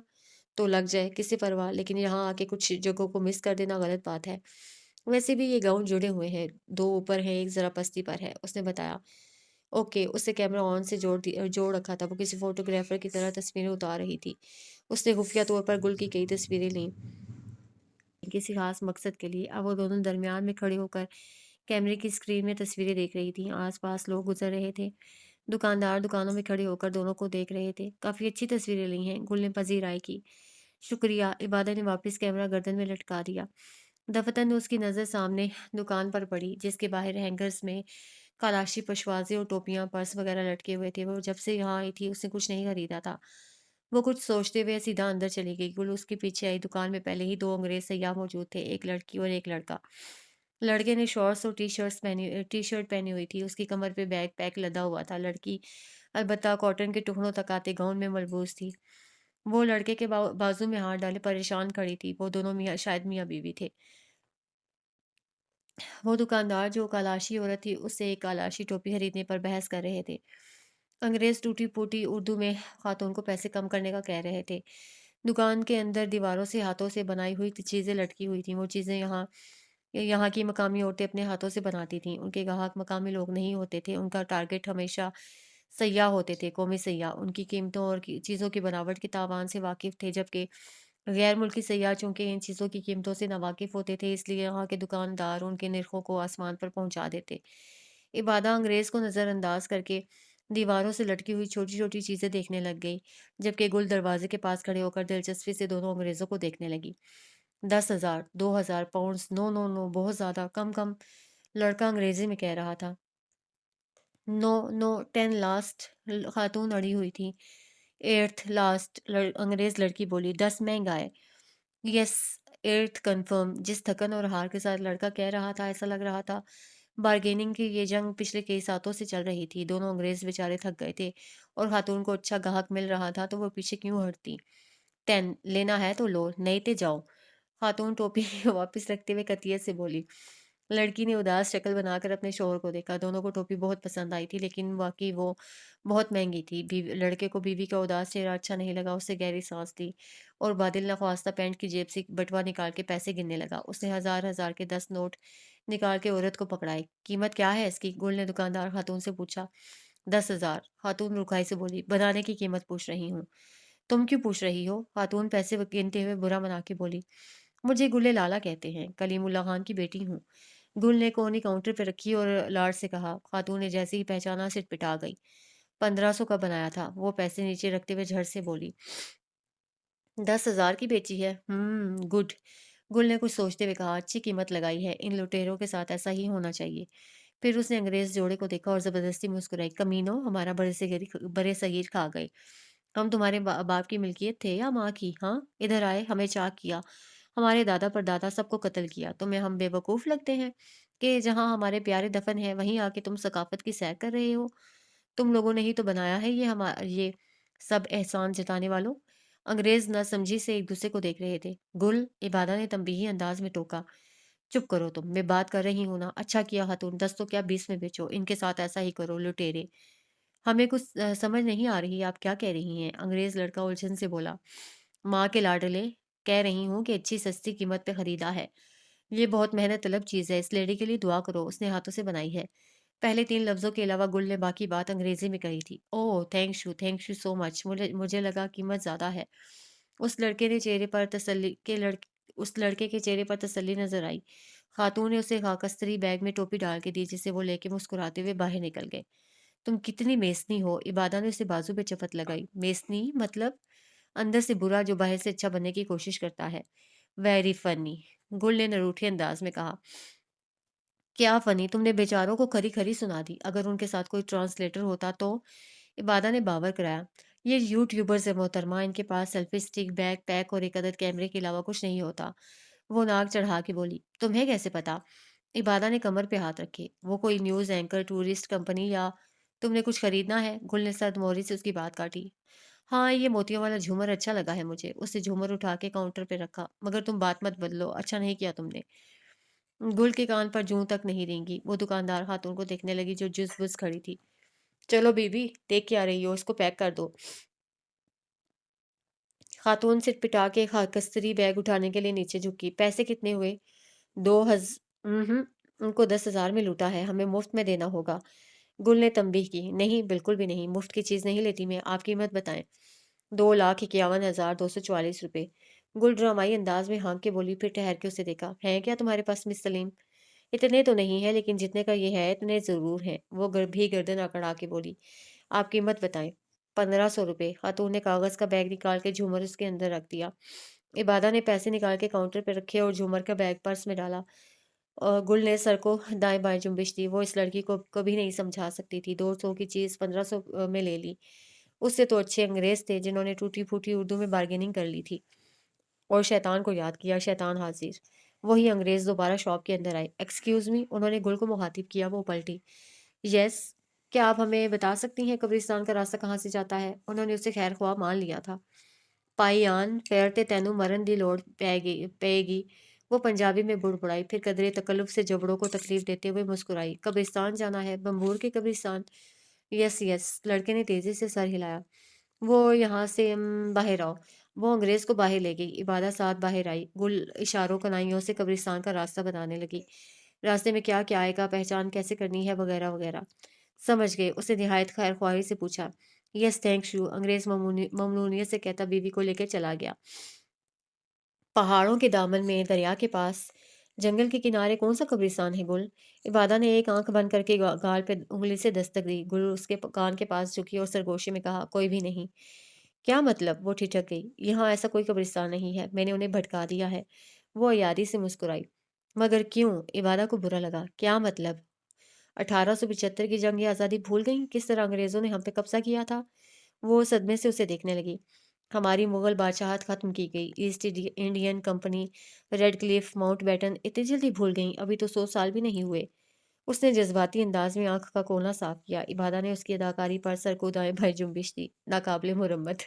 تو لگ جائے، کسی پرواہ، لیکن یہاں آ کے کچھ جگہوں کو مس کر دینا غلط بات ہے۔ ویسے بھی یہ گاؤں جڑے ہوئے ہیں، 2 اوپر ہیں، ایک ذرا پستی پر ہے، اس نے بتایا۔ اوکے، اس سے کیمرہ آن سے جوڑ رکھا تھا، وہ کسی فوٹوگرافر کی طرح تصویریں اتار رہی تھی۔ اس نے خفیہ طور پر گل کی کئی تصویریں لیں کسی خاص مقصد کے لیے۔ اب وہ دونوں درمیان میں کھڑے ہو کر کیمرے کی اسکرین میں تصویریں دیکھ رہی تھیں۔ آس پاس لوگ گزر رہے تھے، دکاندار دکانوں میں کھڑے ہو کر دونوں کو دیکھ رہے تھے۔ کافی اچھی تصویریں لی ہیں، گل نے پذیرائی کی۔ شکریہ، عبادہ نے واپس کیمرہ گردن میں لٹکا دیا۔ دفتن اس کی نظر سامنے دکان پر پڑی جس کے باہر ہینگرز میں کالاشی پشوازے اور ٹوپیاں، پرس وغیرہ لٹکے ہوئے تھے۔ وہ جب سے یہاں آئی تھی اس نے کچھ نہیں خریدا تھا۔ وہ کچھ سوچتے ہوئے سیدھا اندر چلی گئی۔ گل اس کے پیچھے آئی۔ دکان میں پہلے ہی 2 انگریز سیاح موجود تھے، ایک لڑکی اور ایک لڑکا۔ لڑکے نے شارٹس اور ٹی شرٹ پہنی ہوئی تھی، اس کی کمر پہ بیگ پیک لدا ہوا تھا۔ لڑکی البتہ کاٹن کے ٹکڑوں تک آتے گاؤن میں ملبوس تھی۔ وہ لڑکے کے بازو میں ہاتھ ڈالے پریشان کھڑی تھی۔ وہ دونوں شاید میاں بیوی تھے۔ وہ دکاندار جو کالاشی عورت تھی اس سے ایک کالاشی ٹوپی خریدنے پر بحث کر رہے تھے۔ انگریز ٹوٹی پھوٹی اردو میں خاتون کو پیسے کم کرنے کا کہہ رہے تھے۔ دکان کے اندر دیواروں سے ہاتھوں سے بنائی ہوئی چیزیں لٹکی ہوئی تھیں۔ وہ چیزیں یہاں کی مقامی عورتیں اپنے ہاتھوں سے بناتی تھیں۔ ان کے گاہک مقامی لوگ نہیں ہوتے تھے، ان کا ٹارگٹ ہمیشہ سیاح ہوتے تھے، قومی سیاح۔ ان کی قیمتوں اور چیزوں کی بناوٹ کے تاوان سے واقف تھے، جبکہ غیر ملکی سیاح چونکہ ان چیزوں کی قیمتوں سے ناواقف ہوتے تھے، اس لیے یہاں کے دکاندار ان کے نرخوں کو آسمان پر پہنچا دیتے۔ عبادہ انگریز کو نظر انداز کر کے دیواروں سے لٹکی ہوئی چھوٹی چھوٹی چیزیں دیکھنے لگ گئی، جبکہ گل دروازے کے پاس کھڑے ہو کر دلچسپی سے دونوں انگریزوں کو دیکھنے لگی۔ 10,000، 2,000 پاؤنڈز، نو نو نو، بہت زیادہ، کم کم۔ لڑکا انگریزی میں کہہ رہا تھا۔ نو نو، 10 لاسٹ۔ خاتون اڑی ہوئی تھی۔ 8 لاسٹ، انگریز لڑکی بولی۔ 10 مہنگا ہے۔ یس، 8 کنفرم۔ جس تھکن اور ہار کے ساتھ لڑکا کہہ رہا تھا، ایسا لگ رہا تھا بارگیننگ کی یہ جنگ پچھلے کئی ساتوں سے چل رہی تھی۔ دونوں انگریز بیچارے تھک گئے تھے اور خاتون کو اچھا گاہک مل رہا تھا تو وہ پیچھے کیوں ہٹتی۔ 10 لینا ہے تو لو، نہیں تے جاؤ۔ خاتون ٹوپی واپس رکھتے ہوئے قطعیت سے بولی۔ لڑکی نے اداس شکل بنا کر اپنے شوہر کو دیکھا۔ دونوں کو ٹوپی بہت پسند آئی تھی، لیکن واقعی وہ بہت مہنگی تھی۔ لڑکے کو بیوی کا اداس چہرہ اچھا نہیں لگا۔ اس سے گہری سانس لی اور بادل نخواستہ پینٹ کی جیب سے بٹوا نکال کے پیسے گننے لگا۔ اس نے ہزار ہزار کے 10 نوٹ نکال کے عورت کو پکڑائے۔ قیمت کیا ہے اس کی؟ گل نے دکاندار خاتون سے پوچھا۔ 10,000۔ خاتون رکھائی سے بولی۔ بنانے کی قیمت پوچھ رہی ہوں۔ تم کیوں پوچھ رہی ہو؟ خاتون پیسے گنتے ہوئے برا منا کے بولی۔ مجھے گلے لالا کہتے ہیں، کلیم اللہ خان کی بیٹی ہوں۔ گل نے کونی کاؤنٹر پہ رکھی اور لاڈ سے کہا۔ خاتون نے جیسے ہی پہچانا سٹ پٹا گئی۔ 1500 کا بنایا تھا۔ وہ پیسے نیچے رکھتے ہوئے جھڑ سے بولی۔ 10,000 کی بیچی ہے؟ گڈ۔ گل نے کچھ سوچتے ہوئے کہا۔ اچھی قیمت لگائی ہے، ان لٹیروں کے ساتھ ایسا ہی ہونا چاہیے۔ پھر اس نے انگریز جوڑے کو دیکھا اور زبردستی مسکرائی۔ کمینو، ہمارا برے صغیر کھا گئے۔ ہم تمہارے باپ کی ملکیت تھے یا ماں کی؟ ہاں، ادھر آئے، ہمیں چاک کیا، ہمارے دادا پر دادا سب کو قتل کیا۔ تمہیں ہم بے وقوف لگتے ہیں کہ جہاں ہمارے پیارے دفن ہیں وہیں آ کے تم ثقافت کی سیر کر رہے ہو؟ تم لوگوں نے ہی تو بنایا ہے یہ سب احسان جتانے والوں۔ انگریز نہ سمجھی سے ایک دوسرے کو دیکھ رہے تھے۔ گل، عبادہ نے تنبیہی انداز میں ٹوکا۔ چپ کرو تم، میں بات کر رہی ہوں نا۔ اچھا کیا خاتون، 10 تو کیا 20 میں بیچو، ان کے ساتھ ایسا ہی کرو لٹیرے۔ ہمیں کچھ سمجھ نہیں آ رہی آپ کیا کہہ رہی ہیں، انگریز لڑکا الجھن سے بولا۔ ماں کے لاڈلے، کہہ رہی ہوں کہ اچھی سستی قیمت پہ خریدا ہے۔ یہ بہت محنت طلب چیز ہے، اس لیڈی کے لیے دعا کرو، اس نے ہاتھوں سے بنائی ہے۔ پہلے 3 لفظوں کے علاوہ گل نے باقی بات انگریزی میں کہی تھی۔ اوہ، تھینک یو سو مچ، مجھے لگا قیمت زیادہ ہے۔ اس لڑکے کے چہرے پر تسلی نظر آئی۔ خاتون نے اسے خاکستری بیگ میں ٹوپی ڈال کے دی، جسے وہ لے کے مسکراتے ہوئے باہر نکل گئے۔ تم کتنی میسنی ہو، عبادہ نے اسے بازو پہ چپت لگائی۔ میسنی مطلب؟ اندر سے برا جو باہر سے اچھا بننے کی کوشش کرتا ہے۔ ویری فنی، گل نے نروٹھے انداز میں کہا۔ کیا فنی؟ تم نے بیچاروں کو کھری کھری سنا دی۔ اگر ان کے ساتھ کوئی ٹرانسلیٹر ہوتا تو؟ عبادہ نے باور کرایا۔ یہ یوٹیوبرز ہے محترمہ، ان کے پاس سیلفی سٹک، بیک پیک اور ایک عدد کیمرے کے علاوہ کچھ نہیں ہوتا۔ وہ ناک چڑھا کے بولی۔ تمہیں کیسے پتا؟ عبادہ نے کمر پہ ہاتھ رکھے۔ وہ کوئی نیوز اینکر، ٹورسٹ کمپنی، یا تم نے کچھ خریدنا ہے؟ گل نے سرد موری سے اس کی بات کاٹی۔ ہاں، یہ موتیوں والا جھومر اچھا لگا ہے مجھے۔ اس سے جھومر اٹھا کے کاؤنٹر پہ رکھا۔ مگر تم بات مت بدلو، اچھا نہیں کیا تم نے۔ گل کے کان پر جوں تک نہیں رینگی۔ وہ دکاندار خاتون کو دیکھنے لگی جو جز بز کھڑی تھی۔ چلو بی بی، دیکھ کے آ رہی ہو، اس کو پیک کر دو۔ خاتون سٹ پٹا کے خاکستری بیگ اٹھانے کے لیے نیچے جھکی۔ پیسے کتنے ہوئے؟ 2,000۔ ان کو 10,000 میں لوٹا ہے، ہمیں مفت میں دینا ہوگا۔ گل نے تنبیہ کی۔ نہیں، بالکل بھی نہیں، مفت کی چیز نہیں لیتی میں، آپ قیمت بتائیں۔ 2,51,244 روپے۔ گل ڈرامائی انداز میں ہانک کے بولی، پھر ٹھہر کے اسے دیکھا۔ ہیں کیا تمہارے پاس مس سلیم؟ اتنے تو نہیں ہے، لیکن جتنے کا یہ ہے اتنے ضرور ہیں۔ وہ بھی گردن اکڑا کے بولی۔ آپ قیمت بتائیں۔ 1,500 روپے۔ خاتون نے کاغذ کا بیگ نکال کے جھومر اس کے اندر رکھ دیا۔ عبادہ نے پیسے نکال کے کاؤنٹر پہ رکھے اور جھومر کا بیگ پرس میں ڈالا۔ گل نے سر کو دائیں بائیں جنبش دی۔ وہ اس لڑکی کو کبھی نہیں سمجھا سکتی تھی۔ 200 کی چیز 1,500 میں لے لی۔ اس سے تو اچھے انگریز تھے جنہوں نے ٹوٹی پھوٹی اردو میں بارگیننگ کر لی تھی۔ اور شیطان کو یاد کیا، شیطان حاضر۔ وہی انگریز دوبارہ شاپ کے اندر آئے۔ ایکسکیوز می، انہوں نے گل کو مخاطب کیا۔ وہ پلٹی۔ یس، کیا آپ ہمیں بتا سکتی ہیں قبرستان کا راستہ کہاں سے جاتا ہے؟ انہوں نے اسے خیر خواہ مان لیا تھا۔ پائی آن، فیر تے تینوں مرن دی لوڑ پے گی۔ وہ پنجابی میں بڑبڑائی، پھر قدرے تکلف سے جبڑوں کو تکلیف دیتے ہوئے مسکرائی۔ قبرستان جانا ہے؟ بمبور کے قبرستان؟ یس یس، لڑکے نے تیزی سے سر ہلایا۔ وہ یہاں سے باہر آؤ۔ وہ انگریز کو باہر لے گئی۔ عبادہ ساتھ باہر آئی۔ گل اشاروں کنائیوں سے قبرستان کا راستہ بتانے لگی۔ راستے میں کیا کیا آئے گا، پہچان کیسے کرنی ہے، وغیرہ وغیرہ۔ سمجھ گئے، اسے نہایت خیر خواہی سے پوچھا۔ یس تھینک یو، انگریز ممنونیت سے کہتا بیوی کو لے کے چلا گیا۔ پہاڑوں کے دامن میں دریا کے پاس जंगल के किनारे कौन सा कब्रिस्तान है गुल? इबादा ने एक आंख बंद करके गाल पे उंगली से दस्तक दी। गुल उसके कान के पास झुकी और सरगोशी में कहा, कोई भी नहीं। क्या मतलब? वो ठिठक गई। यहाँ ऐसा कोई कब्रिस्तान नहीं है, मैंने उन्हें भटका दिया है। वो अयादी से मुस्कुराई। मगर क्यों? इबादा को बुरा लगा। क्या मतलब? 1875 की जंग आज़ादी भूल गई? किस तरह अंग्रेज़ों ने हम पे कब्ज़ा किया था? वो सदमे से उसे देखने लगी। हमारी मुग़ल बादशाहत ख़त्म की गई। East Indian company, red cliff, Mountbatten इतनी जल्दी भूल गईं? अभी तो 100 साल भी नहीं हुए। उसने जज़्बाती अंदाज़ में आँख का कोना साफ़ किया। इबादा ने उसकी अदाकारी पर सर को दाएँ-बाएँ जुम्बिश दी। नाक़ाबिले मुरम्मत।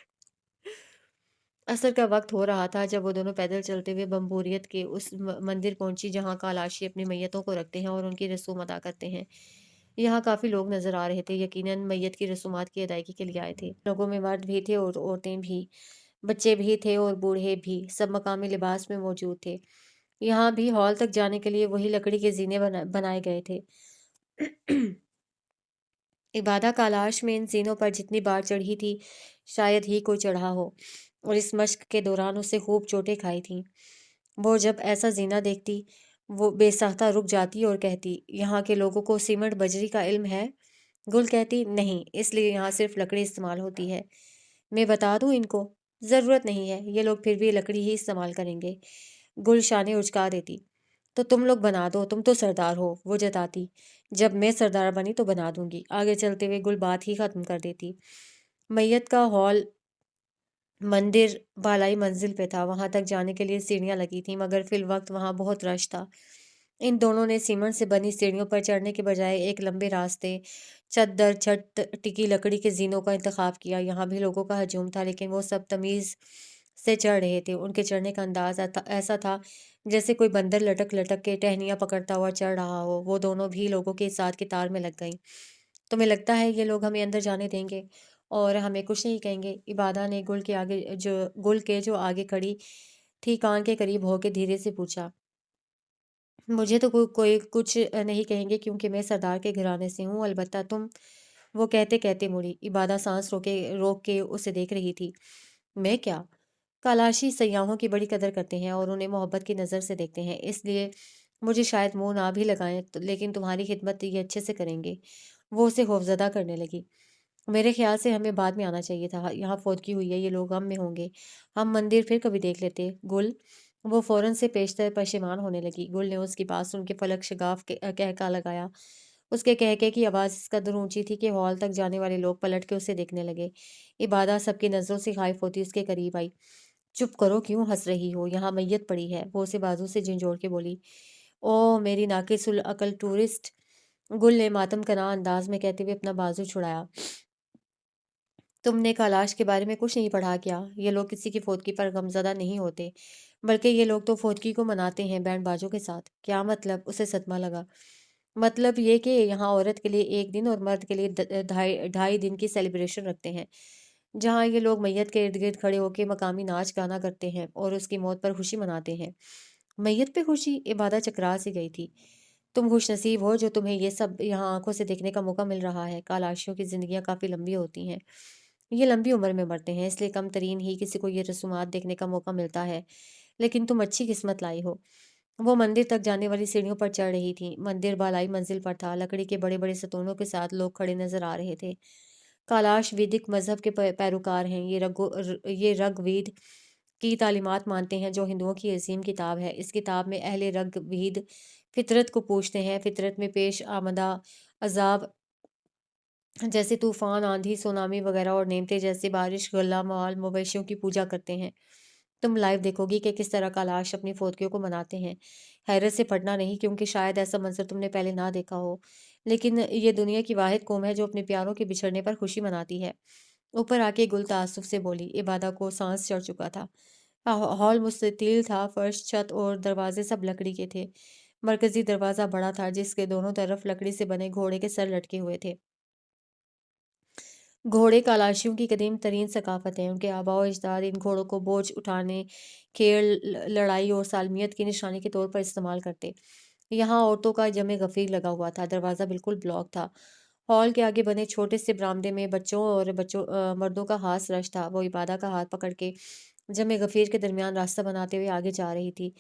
असर का वक़्त हो रहा था जब वो दोनों पैदल चलते हुए बम्बूरियत के उस मंदिर पहुंची जहां कालाशी अपनी मैयतों को रखते हैं और उनकी रसूम अदा करते हैं। यहाँ काफ़ी लोग नज़र आ रहे थे, यकीनन मैयत की रसूमात की अदायगी के लिए आए थे। लोगों में मर्द भी थे और औरतें भी, बच्चे भी थे और बूढ़े भी, सब मकामी लिबास में मौजूद थे। यहाँ भी हॉल तक जाने के लिए वही लकड़ी के जीने बनाए गए थे। इबादा कालाश में इन ज़ीनों पर जितनी बार चढ़ी थी, शायद ही कोई चढ़ा हो, और इस मश्क के दौरान उससे खूब चोटें खाई थीं। वो जब ऐसा ज़ीना देखती, वो बेसाख्ता रुक जाती और कहती, यहाँ के लोगों को सीमेंट बजरी का इल्म है? गुल कहती, नहीं, इसलिए यहाँ सिर्फ लकड़ी इस्तेमाल होती है। मैं बता दूँ इनको? ज़रूरत नहीं है, ये लोग फिर भी लकड़ी ही इस्तेमाल करेंगे। गुल शानें उचका देती। तो तुम लोग बना दो, तुम तो सरदार हो, वो जताती। जब मैं सरदार बनी तो बना दूंगी। आगे चलते हुए गुल बात ही खत्म कर देती। मैयत का हॉल मंदिर बालाई मंजिल पे था। वहां तक जाने के लिए सीढ़ियां लगी थीं, मगर फिल वक्त वहां बहुत रश था। इन दोनों ने सीमेंट से बनी सीढ़ियों पर चढ़ने के बजाय एक लंबे रास्ते, छत दर छत टिकी लकड़ी के जीनों का इंतखाब किया। यहाँ भी लोगों का हजूम था, लेकिन वो सब तमीज से चढ़ रहे थे। उनके चढ़ने का अंदाज ऐसा था जैसे कोई बंदर लटक लटक के टहनियाँ पकड़ता हुआ चढ़ रहा हो। वो दोनों भी लोगों के साथ की तार में लग गईं। तुम्हें लगता है ये लोग हमें अंदर जाने देंगे और हमें कुछ नहीं कहेंगे? इबादा ने गुल के जो आगे खड़ी थी कान के करीब होके धीरे से पूछा। मुझे तो कोई कुछ नहीं कहेंगे क्योंकि मैं सरदार के घराने से हूँ, अलबत्ता तुम। वो कहते कहते मुड़ी। इबादा सांस रोक के उसे देख रही थी। मैं क्या? कालाशी सयाहों की बड़ी कदर करते हैं और उन्हें मोहब्बत की नज़र से देखते हैं, इसलिए मुझे शायद मुंह ना भी लगाएं लेकिन तुम्हारी खिदमत ये अच्छे से करेंगे। वो उसे खौफजदा करने लगी। मेरे ख्याल से हमें बाद में आना चाहिए था। यहाँ फौतगी हुई है, ये लोग गम में होंगे। हम मंदिर फिर कभी देख लेते। गुल। वो फौरन से पेशतर पशेमान होने लगी। गुल ने उसकी बात सुन के फलक शगाफ के कहका लगाया। उसके कहके की आवाज़ इस कदर ऊंची थी कि हॉल तक जाने वाले लोग पलट के उसे देखने लगे। इबादा सबकी नज़रों से खाइफ होती उसके करीब आई। चुप करो, क्यों हंस रही हो? यहाँ मैयत पड़ी है। वो उसे बाजू से झंझोड़ के बोली। ओ मेरी नाकिसुल अकल टूरिस्ट! गुल ने मातम कना अंदाज में कहते हुए अपना बाजू छुड़ाया। तुमने कैलाश के बारे में कुछ नहीं पढ़ा क्या? ये लोग किसी की फौतगी पर गमज़दा नहीं होते, बल्कि ये लोग तो फौतगी को मनाते हैं बैंड बाजों के साथ। क्या मतलब? उसे सदमा लगा। मतलब ये कि यहाँ औरत के लिए एक दिन और मर्द के लिए ढाई ढाई दिन की सेलिब्रेशन रखते हैं, जहाँ ये लोग मैयत के इर्द गिर्द खड़े होकर मकामी नाच गाना करते हैं और उसकी मौत पर खुशी मनाते हैं। मैयत पे खुशी? इबादा चकरा सी गई थी। तुम खुशनसीब हो जो तुम्हें ये सब यहाँ आंखों से देखने का मौका मिल रहा है। कालाशियों की जिंदगियां काफ़ी लंबी होती हैं। ये लंबी उम्र में मरते हैं, इसलिए कम तरीन ही किसी को ये रसूमात देखने का मौका मिलता है। लेकिन तुम अच्छी किस्मत लाई हो। वो मंदिर तक जाने वाली सीढ़ियों पर चढ़ रही थी। मंदिर बालाई मंजिल पर था। लकड़ी के बड़े बड़े सतूनों के साथ लोग खड़े नजर आ रहे थे। कालाश वैदिक मजहब के पैरोकार हैं। ये रगवेद की तालीमात मानते हैं, जो हिंदुओं की अजीम किताब है। इस किताब में अहले रगवेद फितरत को पूछते हैं। फितरत में पेश आमदा अजाब जैसे तूफान, आंधी, सुनामी वगैरह और नेमते जैसे बारिश, गल्ला माल, मवेशियों की पूजा करते हैं। तुम लाइव देखोगी कि किस तरह कैलाश अपनी फोदकियों को मनाते हैं। हैरत से फटना नहीं, क्योंकि शायद ऐसा मंजर तुमने पहले ना देखा हो। लेकिन ये दुनिया की वाहिद कौम है जो अपने प्यारों के बिछड़ने पर खुशी मनाती है। ऊपर आके गुल तासुफ से बोली। इबादा को सांस चढ़ चुका था। हॉल मुस्ततील था। फर्श, छत और दरवाजे सब लकड़ी के थे। मरकजी दरवाजा बड़ा था, जिसके दोनों तरफ लकड़ी से बने घोड़े के सर लटके हुए थे। घोड़े कालाशियों की कदीम तरीन सकाफत है। उनके आबाओ अजदाद इन घोड़ों को बोझ उठाने, खेल, लड़ाई और सालमियत की निशानी के तौर पर इस्तेमाल करते। यहाँ औरतों का जमे गफीर लगा हुआ था। दरवाज़ा बिल्कुल ब्लॉक था। हॉल के आगे बने छोटे से बरामदे में बच्चों और मर्दों का हाथ रश था। वो इबादा का हाथ पकड़ के जब मैं गफ़ीर के दरमियान रास्ता बनाते हुए आगे जा रही थी,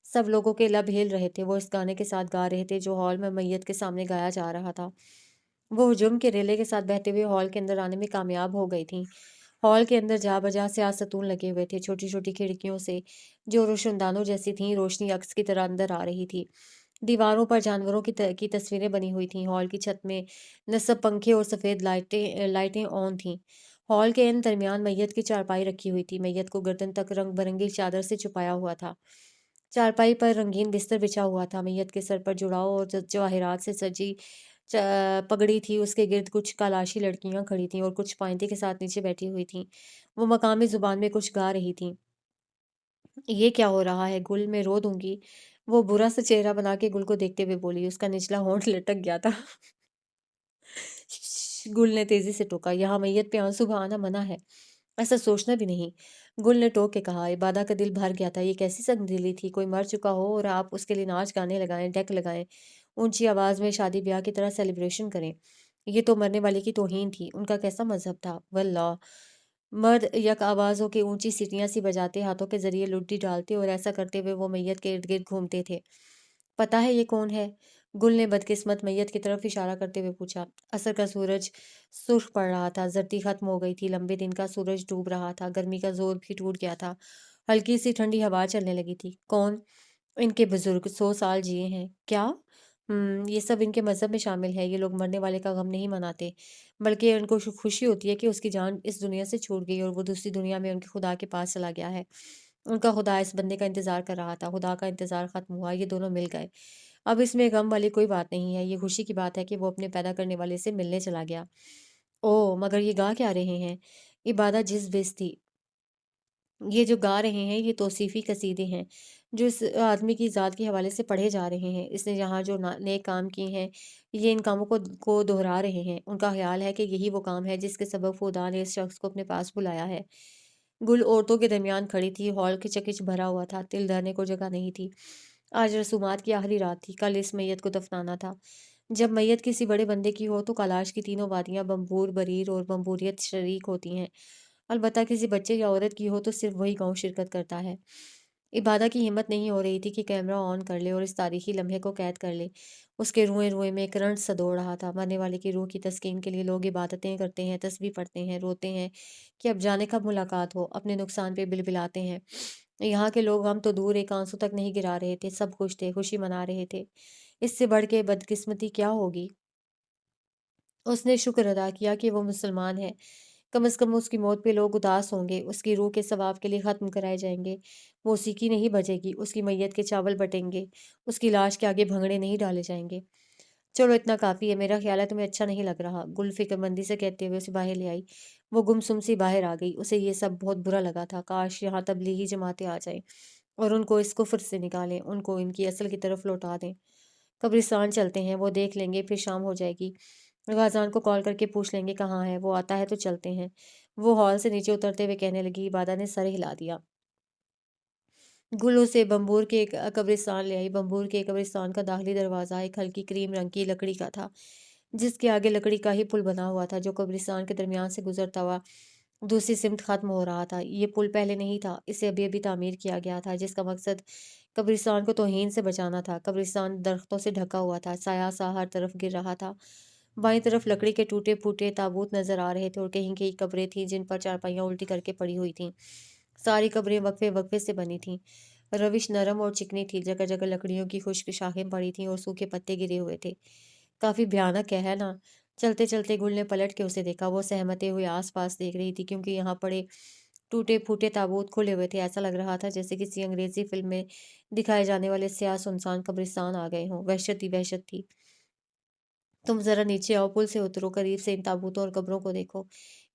सब लोगों के लब हिल रहे थे। वो इस गाने के साथ गा रहे थे जो हॉल में मैयत के सामने गाया जा रहा था। वो हुजूम के रेले के साथ बहते हुए हॉल के अंदर आने में कामयाब हो गई थीं। हॉल के अंदर जा बजा से सतून लगे हुए थे। छोटी-छोटी खिड़कियों से, जो रोशनदानों जैसी थीं, रोशनी अक्स की तरह अंदर आ रही थी। दीवारों पर जानवरों की तस्वीरें बनी हुई थीं। हॉल की छत में नस्ब पंखे और सफ़ेद लाइटें ऑन थीं। हॉल के इन दरमियान मैयत की चारपाई रखी हुई थी। मैयत को गर्दन तक रंग-बिरंगी चादर से छुपाया हुआ था। चारपाई पर रंगीन बिस्तर बिछा हुआ था। मैयत के सर पर जुड़ाव और जवाहिरात से सजी पगड़ी थी। उसके गिर्द कुछ कालाशी लड़कियां खड़ी थीं और कुछ पाइंती के साथ नीचे बैठी हुई थीं। वो मकामी जुबान में कुछ गा रही थीं। ये क्या हो रहा है गुल, मैं रो दूंगी। वो बुरा सा चेहरा बना के गुल को देखते हुए बोली। उसका निचला होंठ लटक गया था। गुल ने तेजी से टोका, यहाँ मैयत पे आंसू बहाना मना है। ऐसा सोचना भी नहीं। गुल ने टोक के कहा। इबादा का दिल भर गया था। ये कैसी संगदिली थी। कोई मर चुका हो और आप उसके लिए नाच गाने लगाएं, डेक लगाएं, ऊंची आवाज में शादी ब्याह की तरह सेलिब्रेशन करें। ये तो मरने वाले की तौहीन थी। उनका कैसा मजहब था। वल्लाह। मर्द यक आवाज होके ऊंची सीटियां सी बजाते, हाथों के जरिए लुड्डी डालते और ऐसा करते हुए वो मैयत के इर्द गिर्द घूमते थे। पता है ये कौन है? गुल ने बदकिस्मत मैयत की तरफ इशारा करते हुए पूछा। असर का सूरज सुर्ख पड़ रहा था। जर्दी खत्म हो गई थी। लंबे दिन का सूरज डूब रहा था। गर्मी का जोर भी टूट गया था। हल्की सी ठंडी हवा चलने लगी थी। कौन? इनके बुजुर्ग 100 साल जिए हैं। क्या? ये सब इनके मज़हब में शामिल है। ये लोग मरने वाले का गम नहीं मनाते, बल्कि उनको खुशी होती है कि उसकी जान इस दुनिया से छूट गई और वो दूसरी दुनिया में उनके खुदा के पास चला गया है। उनका खुदा इस बंदे का इंतज़ार कर रहा था। खुदा का इंतज़ार ख़त्म हुआ, ये दोनों मिल गए। अब इसमें गम वाली कोई बात नहीं है। ये खुशी की बात है कि वो अपने पैदा करने वाले से मिलने चला गया। ओह! मगर ये गा क्या रहे हैं? इबादत जिस-विस थी। ये जो गा रहे हैं, ये तौसीफ़ी कसीदे हैं, जो इस आदमी की ज़ात के हवाले से पढ़े जा रहे हैं। इसने यहाँ जो नेक काम किए हैं, ये इन कामों को दोहरा रहे हैं। उनका ख़्याल है कि यही वो काम है जिसके सबब खुदा ने इस शख्स को अपने पास बुलाया है। गुल औरतों के दरमियान खड़ी थी। हॉल खिचखिच भरा हुआ था। तिल धरने को जगह नहीं थी। आज रसूमात की आखिरी रात थी। कल इस मैयत को दफनाना था। जब मैयत किसी बड़े बंदे की हो तो कैलाश की तीनों वादियाँ बम्बूर, बरीर और बम्बूरियत शरीक होती हैं। अलबत्ता किसी बच्चे या औरत की हो तो सिर्फ वही गाँव शिरकत करता है। इबादा की हिम्मत नहीं हो रही थी कि कैमरा ऑन कर ले और इस तारीखी लम्हे को कैद कर ले। उसके रुएं-रुएं में करंट सा दौड़ रहा था। मरने वाले की रूह की तस्कीन के लिए लोग इबादतें करते हैं, तस्बीह पढ़ते हैं, रोते हैं कि अब जाने कब मुलाकात हो, अपने नुकसान पे बिलबिलाते हैं। यहाँ के लोग गम तो दूर एक आंसू तक नहीं गिरा रहे थे, सब खुश थे, खुशी मना रहे थे। इससे बढ़ के बदकिस्मती क्या होगी? उसने शुक्र अदा किया कि वो मुसलमान है। कम से कम उसकी मौत पे लोग उदास होंगे, उसकी रूह के सवाब के लिए ख़त्म कराए जाएँगे। मौसीकी नहीं बजेगी, उसकी मैयत के चावल बटेंगे, उसकी लाश के आगे भंगड़े नहीं डाले जाएँगे। चलो इतना काफ़ी है, मेरा ख़्याल है तुम्हें अच्छा नहीं लग रहा, गुल फ़िक्रमंदी से कहते हुए उसे बाहर ले आई। वो गुमसुम सी बाहर आ गई, उसे ये सब बहुत बुरा लगा था, काश यहाँ तब्लीगी जमातें आ जाएँ और उनको इस कुफ़्र से निकालें, उनको इनकी असल की तरफ लौटा दें। कब्रिस्तान चलते हैं, वो देख लेंगे, फिर शाम हो जाएगी। गाज़ान को कॉल करके पूछ लेंगे कहाँ है, वो आता है तो चलते हैं। वो हॉल से नीचे उतरते हुए कहने लगी। इबादा ने सर हिला दिया। गुल उसे बम्बूर के एक कब्रिस्तान ले आई। बम्बूर के कब्रिस्तान का दाखिली दरवाज़ा एक हल्की क्रीम रंग की लकड़ी का था, जिसके आगे लकड़ी का ही पुल बना हुआ था, जो कब्रिस्तान के दरमियान से गुजरता हुआ दूसरी सिमत ख़त्म हो रहा था। ये पुल पहले नहीं था, इसे अभी-अभी तामीर किया गया था, जिसका मकसद कब्रिस्तान को तौहीन से बचाना था। कब्रिस्तान दरख्तों से ढका हुआ था, साया-सा हर तरफ गिर रहा था। बाईं तरफ लकड़ी के टूटे-फूटे ताबूत नज़र आ रहे थे और कहीं-कहीं कब्रें थीं, जिन पर चारपाइयाँ उल्टी करके पड़ी हुई थीं। सारी कब्रें वक्फे-वक्फे से बनी थीं। रविश नरम और चिकनी थी, जगह-जगह लकड़ियों की खुश्क शाखें पड़ी थीं और सूखे पत्ते गिरे हुए थे। काफ़ी भयानक है ना? चलते-चलते गुल ने पलट के उसे देखा। वो सहमते हुए आस-पास देख रही थी, क्योंकि यहाँ पड़े टूटे-फूटे ताबूत खुले हुए थे। ऐसा लग रहा था जैसे किसी अंग्रेज़ी फ़िल्म में दिखाए जाने वाले स्याह सुनसान कब्रिस्तान आ गए हों। वहशत ही वहशत थी। तुम ज़रा नीचे आओ, पुल से उतरो, करीब से इन ताबूतों और कब्रों को देखो।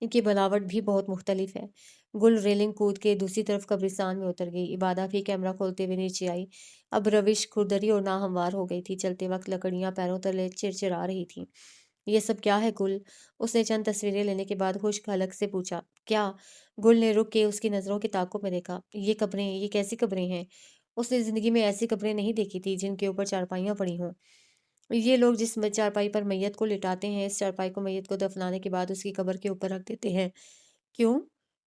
इनकी बनावट भी बहुत मुख्तलिफ है। गुल रेलिंग कूद के दूसरी तरफ कब्रिस्तान में उतर गई। इबादा भी कैमरा खोलते हुए नीचे आई। अब रविश खुरदरी और नाहमवार हो गई थी। चलते वक्त लकड़ियाँ पैरों तले चिरचिरा रही थीं। ये सब क्या है गुल? उसने चंद तस्वीरें लेने के बाद खुश्क हलक से पूछा। क्या? गुल ने रुक के उसकी नज़रों के ताक़ुब में देखा। ये कब्रें, ये कैसी कब्रें हैं? उसने ज़िंदगी में ऐसी कब्रें नहीं देखी थी जिनके ऊपर चारपाइयाँ पड़ी हों। ये लोग जिस चारपाई पर मैयत को लिटाते हैं, इस चारपाई को मैयत को दफनाने के बाद उसकी कब्र के ऊपर रख देते हैं। क्यों?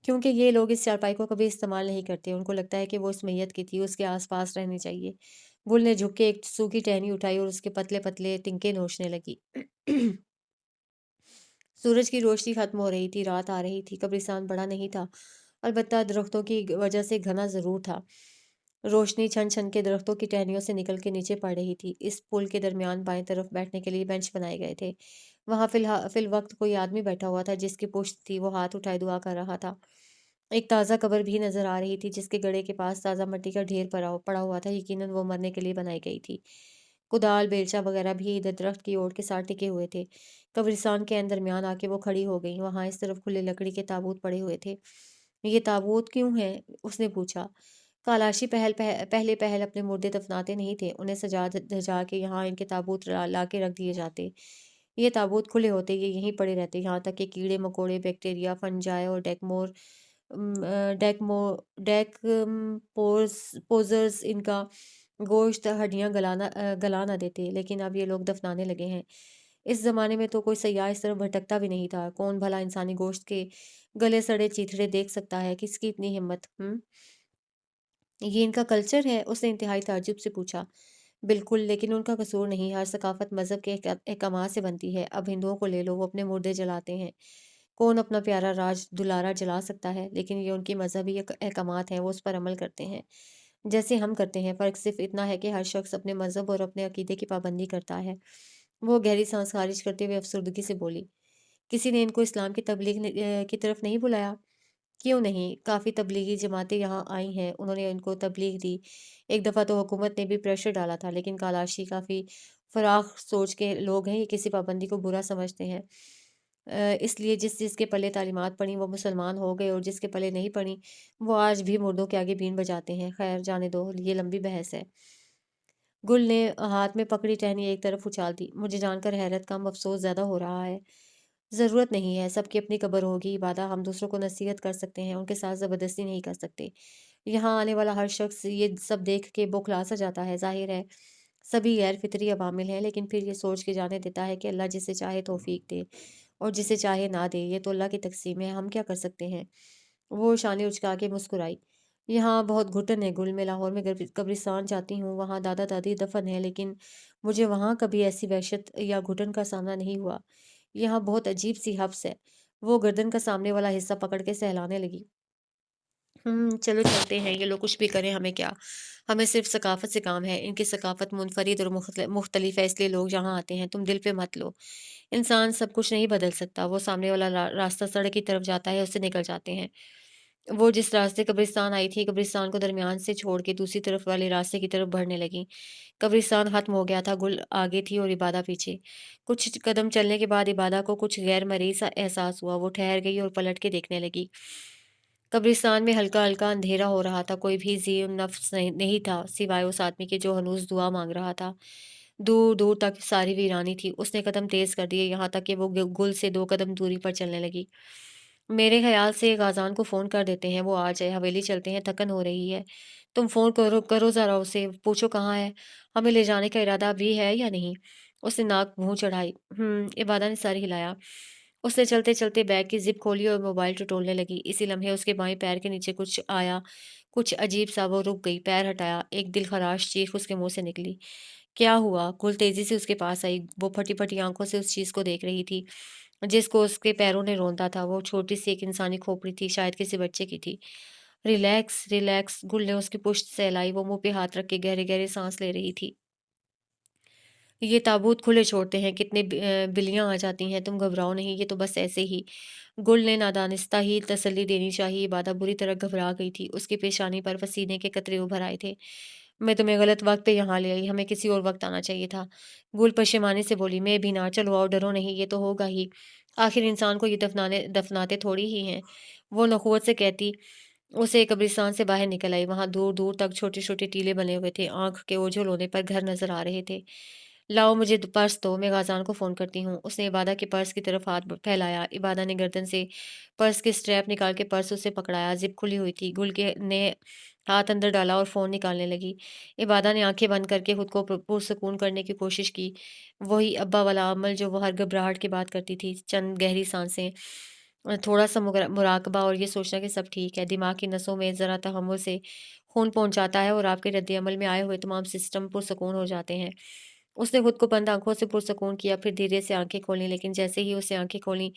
کیونکہ یہ لوگ اس چارپائی کو کبھی استعمال نہیں کرتے، ان کو لگتا ہے کہ وہ اس میت کی تھی، اس کے آس پاس رہنی چاہیے۔ گل نے جھک کے ایک سوکھی ٹہنی اٹھائی اور اس کے پتلے پتلے تنکے نوچنے لگی۔ سورج کی روشنی ختم ہو رہی تھی، رات آ رہی تھی۔ قبرستان بڑا نہیں تھا، البتہ درختوں کی وجہ سے گھنا ضرور تھا۔ روشنی چھن چھن کے درختوں کی ٹہنیوں سے نکل کے نیچے پڑ رہی تھی۔ اس پل کے درمیان بائیں طرف بیٹھنے کے لیے بینچ بنائے گئے تھے۔ وہاں فی الوقت کوئی آدمی بیٹھا ہوا تھا جس کی پشت تھی، وہ ہاتھ اٹھائے دعا کر رہا تھا۔ ایک تازہ قبر بھی نظر آ رہی تھی جس کے گڑھے کے پاس تازہ مٹی کا ڈھیر پڑا ہوا تھا، یقیناً وہ مرنے کے لیے بنائی گئی تھی۔ کدال بیلچا وغیرہ بھی ادھر درخت کی اوٹ کے ساتھ ٹکے ہوئے تھے۔ قبرستان کے درمیان آ کے وہ کھڑی ہو گئیں۔ وہاں اس طرف کھلے لکڑی کے تابوت پڑے ہوئے تھے۔ یہ تابوت کیوں ہیں؟ اس نے پوچھا۔ کالاشی پہلے پہل اپنے مردے دفناتے نہیں تھے، انہیں سجا دھجا کے یہاں ان کے تابوت لا کے رکھ دیے جاتے۔ یہ تابوت کھلے ہوتے یہ یہیں پڑے رہتے، یہاں تک کہ کیڑے مکوڑے، بیکٹیریا، فنجائے اور ڈیکمپوزرز ان کا گوشت ہڈیاں گلا نہ دیتے، لیکن اب یہ لوگ دفنانے لگے ہیں۔ اس زمانے میں تو کوئی سیاح اس طرف بھٹکتا بھی نہیں تھا۔ کون بھلا انسانی گوشت کے گلے سڑے چیتڑے دیکھ سکتا ہے؟ کس کی اتنی ہمت؟ یہ ان کا کلچر ہے؟ اس نے انتہائی تعجب سے پوچھا۔ بالکل، لیکن ان کا قصور نہیں، ہر ثقافت مذہب کے احکامات سے بنتی ہے۔ اب ہندوؤں کو لے لو، وہ اپنے مردے جلاتے ہیں۔ کون اپنا پیارا راج دلارا جلا سکتا ہے؟ لیکن یہ ان کی مذہبی احکامات ہیں، وہ اس پر عمل کرتے ہیں جیسے ہم کرتے ہیں۔ فرق صرف اتنا ہے کہ ہر شخص اپنے مذہب اور اپنے عقیدے کی پابندی کرتا ہے۔ وہ گہری سانس خارج کرتے ہوئے افسردگی سے بولی۔ کسی نے ان کو اسلام کی تبلیغ کی طرف نہیں بلایا؟ کیوں نہیں؟ کافی تبلیغی جماعتیں یہاں آئی ہیں، انہوں نے ان کو تبلیغ دی۔ ایک دفعہ تو حکومت نے بھی پریشر ڈالا تھا، لیکن کالاشی کافی فراخ سوچ کے لوگ ہیں، یہ کسی پابندی کو برا سمجھتے ہیں۔ اس لیے جس کے پلے تعلیمات پڑھیں وہ مسلمان ہو گئے، اور جس کے پلے نہیں پڑھیں وہ آج بھی مردوں کے آگے بین بجاتے ہیں۔ خیر جانے دو، یہ لمبی بحث ہے۔ گل نے ہاتھ میں پکڑی ٹہنی ایک طرف اچھال دی۔ مجھے جان کر حیرت کم افسوس زیادہ ہو رہا ہے۔ ضرورت نہیں ہے، سب کی اپنی قبر ہوگی، عبادہ ہم دوسروں کو نصیحت کر سکتے ہیں، ان کے ساتھ زبردستی نہیں کر سکتے۔ یہاں آنے والا ہر شخص یہ سب دیکھ کے بوکھلا سا جاتا ہے۔ ظاہر ہے سبھی غیر فطری عوامل ہیں، لیکن پھر یہ سوچ کے جانے دیتا ہے کہ اللہ جسے چاہے توفیق دے اور جسے چاہے نہ دے، یہ تو اللہ کی تقسیم ہے، ہم کیا کر سکتے ہیں؟ وہ شانے اچکا کے مسکرائی۔ یہاں بہت گھٹن ہے گل، میں لاہور میں قبرستان جاتی ہوں، وہاں دادا دادی دفن ہے، لیکن مجھے وہاں کبھی ایسی وحشت یا گھٹن کا سامنا نہیں ہوا۔ یہاں بہت عجیب سی حبس ہے۔ وہ گردن کا سامنے والا حصہ پکڑ کے سہلانے لگی۔ چلو چلتے ہیں، یہ لوگ کچھ بھی کریں ہمیں کیا؟ ہمیں صرف ثقافت سے کام ہے، ان کی ثقافت منفرد اور مختلف ہے، اس لیے لوگ یہاں آتے ہیں، تم دل پہ مت لو۔ انسان سب کچھ نہیں بدل سکتا، وہ سامنے والا راستہ سڑک کی طرف جاتا ہے، اس سے نکل جاتے ہیں۔ وہ جس راستے قبرستان آئی تھی، قبرستان کو درمیان سے چھوڑ کے دوسری طرف والے راستے کی طرف بڑھنے لگی۔ قبرستان ختم ہو گیا تھا، گل آگے تھی اور عبادہ پیچھے۔ کچھ قدم چلنے کے بعد عبادہ کو کچھ غیر مرئی سا احساس ہوا، وہ ٹھہر گئی اور پلٹ کے دیکھنے لگی۔ قبرستان میں ہلکا ہلکا اندھیرا ہو رہا تھا، کوئی بھی ذی نفس نہیں تھا سوائے اس آدمی کے جو ہنوز دعا مانگ رہا تھا۔ دور دور تک ساری ویرانی تھی۔ اس نے قدم تیز کر دیے، یہاں تک کہ وہ گل سے 2 قدم دوری پر چلنے لگی۔ میرے خیال سے غازان کو فون کر دیتے ہیں، وہ آ جائے، حویلی چلتے ہیں، تھکن ہو رہی ہے۔ تم فون کرو ذرا اسے، پوچھو کہاں ہے، ہمیں لے جانے کا ارادہ بھی ہے یا نہیں۔ اس نے ناک منہ چڑھائی۔ عبادہ نے سر ہلایا۔ اس نے چلتے چلتے بیگ کی زپ کھولی اور موبائل ٹٹولنے لگی۔ اسی لمحے اس کے بائیں پیر کے نیچے کچھ آیا، کچھ عجیب سا، وہ رک گئی، پیر ہٹایا، ایک دل خراش چیخ اس کے منہ سے نکلی۔ کیا ہوا؟ گل تیزی سے اس کے پاس آئی، وہ پھٹی پھٹی آنکھوں سے اس چیز کو دیکھ رہی تھی جس کو اس کے پیروں نے روندا تھا۔ وہ چھوٹی سی ایک انسانی کھوپڑی تھی، شاید کسی بچے کی تھی۔ ریلیکس ریلیکس، گل نے اس کی پشت سہلائی، وہ منہ پہ ہاتھ رکھ کے گہرے گہرے سانس لے رہی تھی۔ یہ تابوت کھلے چھوڑتے ہیں، کتنے بلیاں آ جاتی ہیں، تم گھبراؤ نہیں، یہ تو بس ایسے ہی۔ گل نے نادانستہ ہی تسلی دینی چاہیے، عبادہ بری طرح گھبرا گئی تھی، اس کی پیشانی پر پسینے کے قطرے ابھر آئے تھے۔ میں تمہیں غلط وقت پہ یہاں لے آئی، ہمیں کسی اور وقت آنا چاہیے تھا۔ گل پشیمانی سے بولی۔ میں بھی نہ، چلو آؤ، ڈرو نہیں، یہ تو ہوگا ہی، آخر انسان کو یہ دفناتے تھوڑی ہی ہیں، وہ نخوت سے کہتی۔ اسے قبرستان سے باہر نکل آئی، وہاں دور دور تک چھوٹے چھوٹے ٹیلے بنے ہوئے تھے، آنکھ کے اوجھل ہونے پر گھر نظر آ رہے تھے۔ لاؤ مجھے پرس دو، میں غازان کو فون کرتی ہوں۔ اس نے عبادہ کے پرس کی طرف ہاتھ پھیلایا، عبادہ نے گردن سے پرس کی سٹریپ نکال کے پرس اسے پکڑایا، زپ کھلی ہوئی تھی۔ گل نے ہاتھ اندر ڈالا اور فون نکالنے لگی۔ عبادہ نے آنکھیں بند کر کے خود کو پرسکون کرنے کی کوشش کی، وہی ابا والا عمل جو وہ ہر گھبراہٹ کے بعد کرتی تھی۔ چند گہری سانسیں थोड़ा-सा मुराकबा और ये सोचना कि सब ठीक है, दिमाग की नसों में ज़रा तहम्मुल से खून पहुँच जाता है और आपके रद्द-ए-अमल में आए हुए तमाम सिस्टम पुरसकून हो जाते हैं। उसने खुद को बंद आँखों से पुरसकून किया, फिर धीरे से आँखें खोलीं, लेकिन जैसे ही उसने आँखें खोलीं,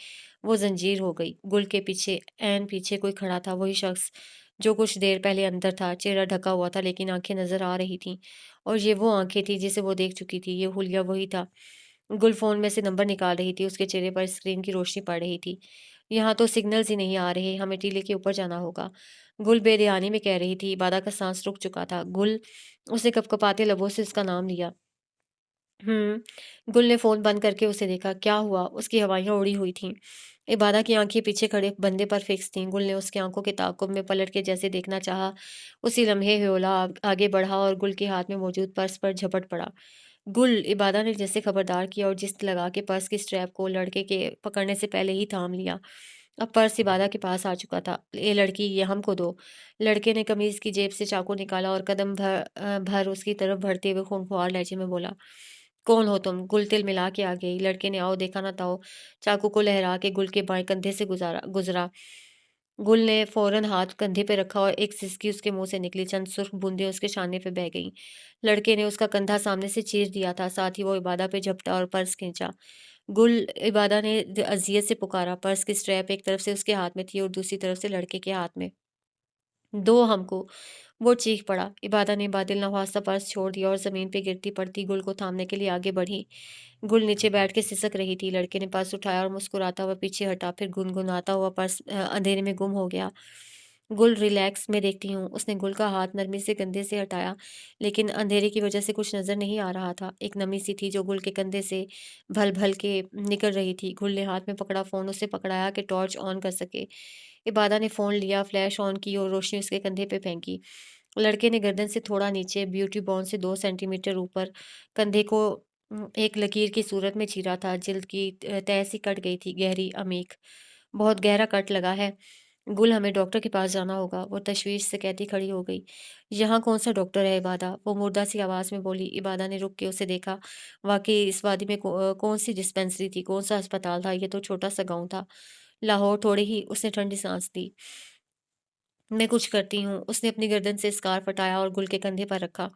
वो ज़ंजीर हो गई। गुल के पीछे, ऐन पीछे कोई खड़ा था, वही शख्स जो कुछ देर पहले अंदर था। चेहरा ढका हुआ था, लेकिन आँखें नज़र आ रही थीं और ये वो आँखें थीं जिसे वो देख चुकी थी। ये हुलिया वही था। गुल फ़ोन में से नंबर निकाल रही थी, उसके चेहरे पर स्क्रीन की रोशनी पड़ रही थी। यहाँ तो सिग्नल्स ही नहीं आ रहे, हमें टीले के ऊपर जाना होगा। गुल बेध्यानी में कह रही थी, इबादा का साँस रुक चुका था। गुल, उसने कँपकँपाते लबों से उसका नाम लिया। गुल ने फ़ोन बंद करके उसे देखा। क्या हुआ? उसकी हवाइयाँ उड़ी हुई थीं। इबादा की आँखें पीछे खड़े बंदे पर फिक्स थीं। गुल ने उसकी आँखों के ताक़ुब में पलट के जैसे देखना चाहा, उसी लम्हे ह्योला आगे बढ़ा और गुल के हाथ में मौजूद पर्स पर झपट पड़ा। गुल, इबादा ने जैसे खबरदार किया और जिस्त लगा के पर्स की स्ट्रैप को लड़के के पकड़ने से पहले ही थाम लिया। अब पर्स इबादा के पास आ चुका था। "ये लड़की, ये हमको दो।" लड़के ने कमीज़ की जेब से चाकू निकाला और कदम भर उसकी तरफ बढ़ते हुए खूंखार लहजे में बोला, "कौन हो तुम?" गुल तिलमिला के आ गई। लड़के ने आओ देखा ना ताओ चाकू को लहरा के गुल के बाएँ कंधे से गुज़रा। गुल ने फ़ौरन हाथ कंधे पे रखा और एक सिसकी उसके मुँह से निकली। चंद सुर्ख बूंदें उसके शाने पे बह गईं। लड़के ने उसका कंधा सामने से चीर दिया था, साथ ही वो इबादा पे झपटा और पर्स खींचा। गुल, इबादा ने अज़ियत से पुकारा। पर्स की स्ट्रैप एक तरफ से उसके हाथ में थी और दूसरी तरफ से लड़के के हाथ में। "दो हमको।" वो चीख पड़ा। इबादा ने बातिल नवासा पर्स छोड़ दिया और ज़मीन पे गिरती पड़ती गुल को थामने के लिए आगे बढ़ी। गुल नीचे बैठ के सिसक रही थी। लड़के ने पर्स उठाया और मुस्कुराता हुआ पीछे हटा, फिर गुनगुनाता हुआ पर्स अंधेरे में गुम हो गया। गुल, रिलैक्स, मैं देखती हूँ। उसने गुल का हाथ नरमी से कंधे से हटाया, लेकिन अंधेरे की वजह से कुछ नज़र नहीं आ रहा था। एक नमी सी थी जो गुल के कंधे से भल-भल के निकल रही थी। गुल ने हाथ में पकड़ा फ़ोन उसे पकड़ाया कि टॉर्च ऑन कर सके। इबादा ने फ़ोन लिया, फ्लैश ऑन की और रोशनी उसके कंधे पे फेंकी। लड़के ने गर्दन से थोड़ा नीचे, ब्यूटी बॉन्ड से 2 सेंटीमीटर ऊपर, कंधे को एक लकीर की सूरत में चीरा था। जिल्द की तह सी कट गई थी, गहरी, अमीक। बहुत गहरा कट लगा है। गुल, हमें डॉक्टर के पास जाना होगा। वो तशवीश से कहती खड़ी हो गई। यहाँ कौन सा डॉक्टर है इबादा? वो मुर्दा सी आवाज़ में बोली। इबादा ने रुक के उसे देखा। वाकई इस वादी में कौन सी डिस्पेंसरी थी, कौन सा अस्पताल था? ये तो छोटा सा गाँव था। लाहौर थोड़ी ही। उसने ठंडी सांस ली। मैं कुछ करती हूँ। उसने अपनी गर्दन से स्कार्फ हटाया और गुल के कंधे पर रखा।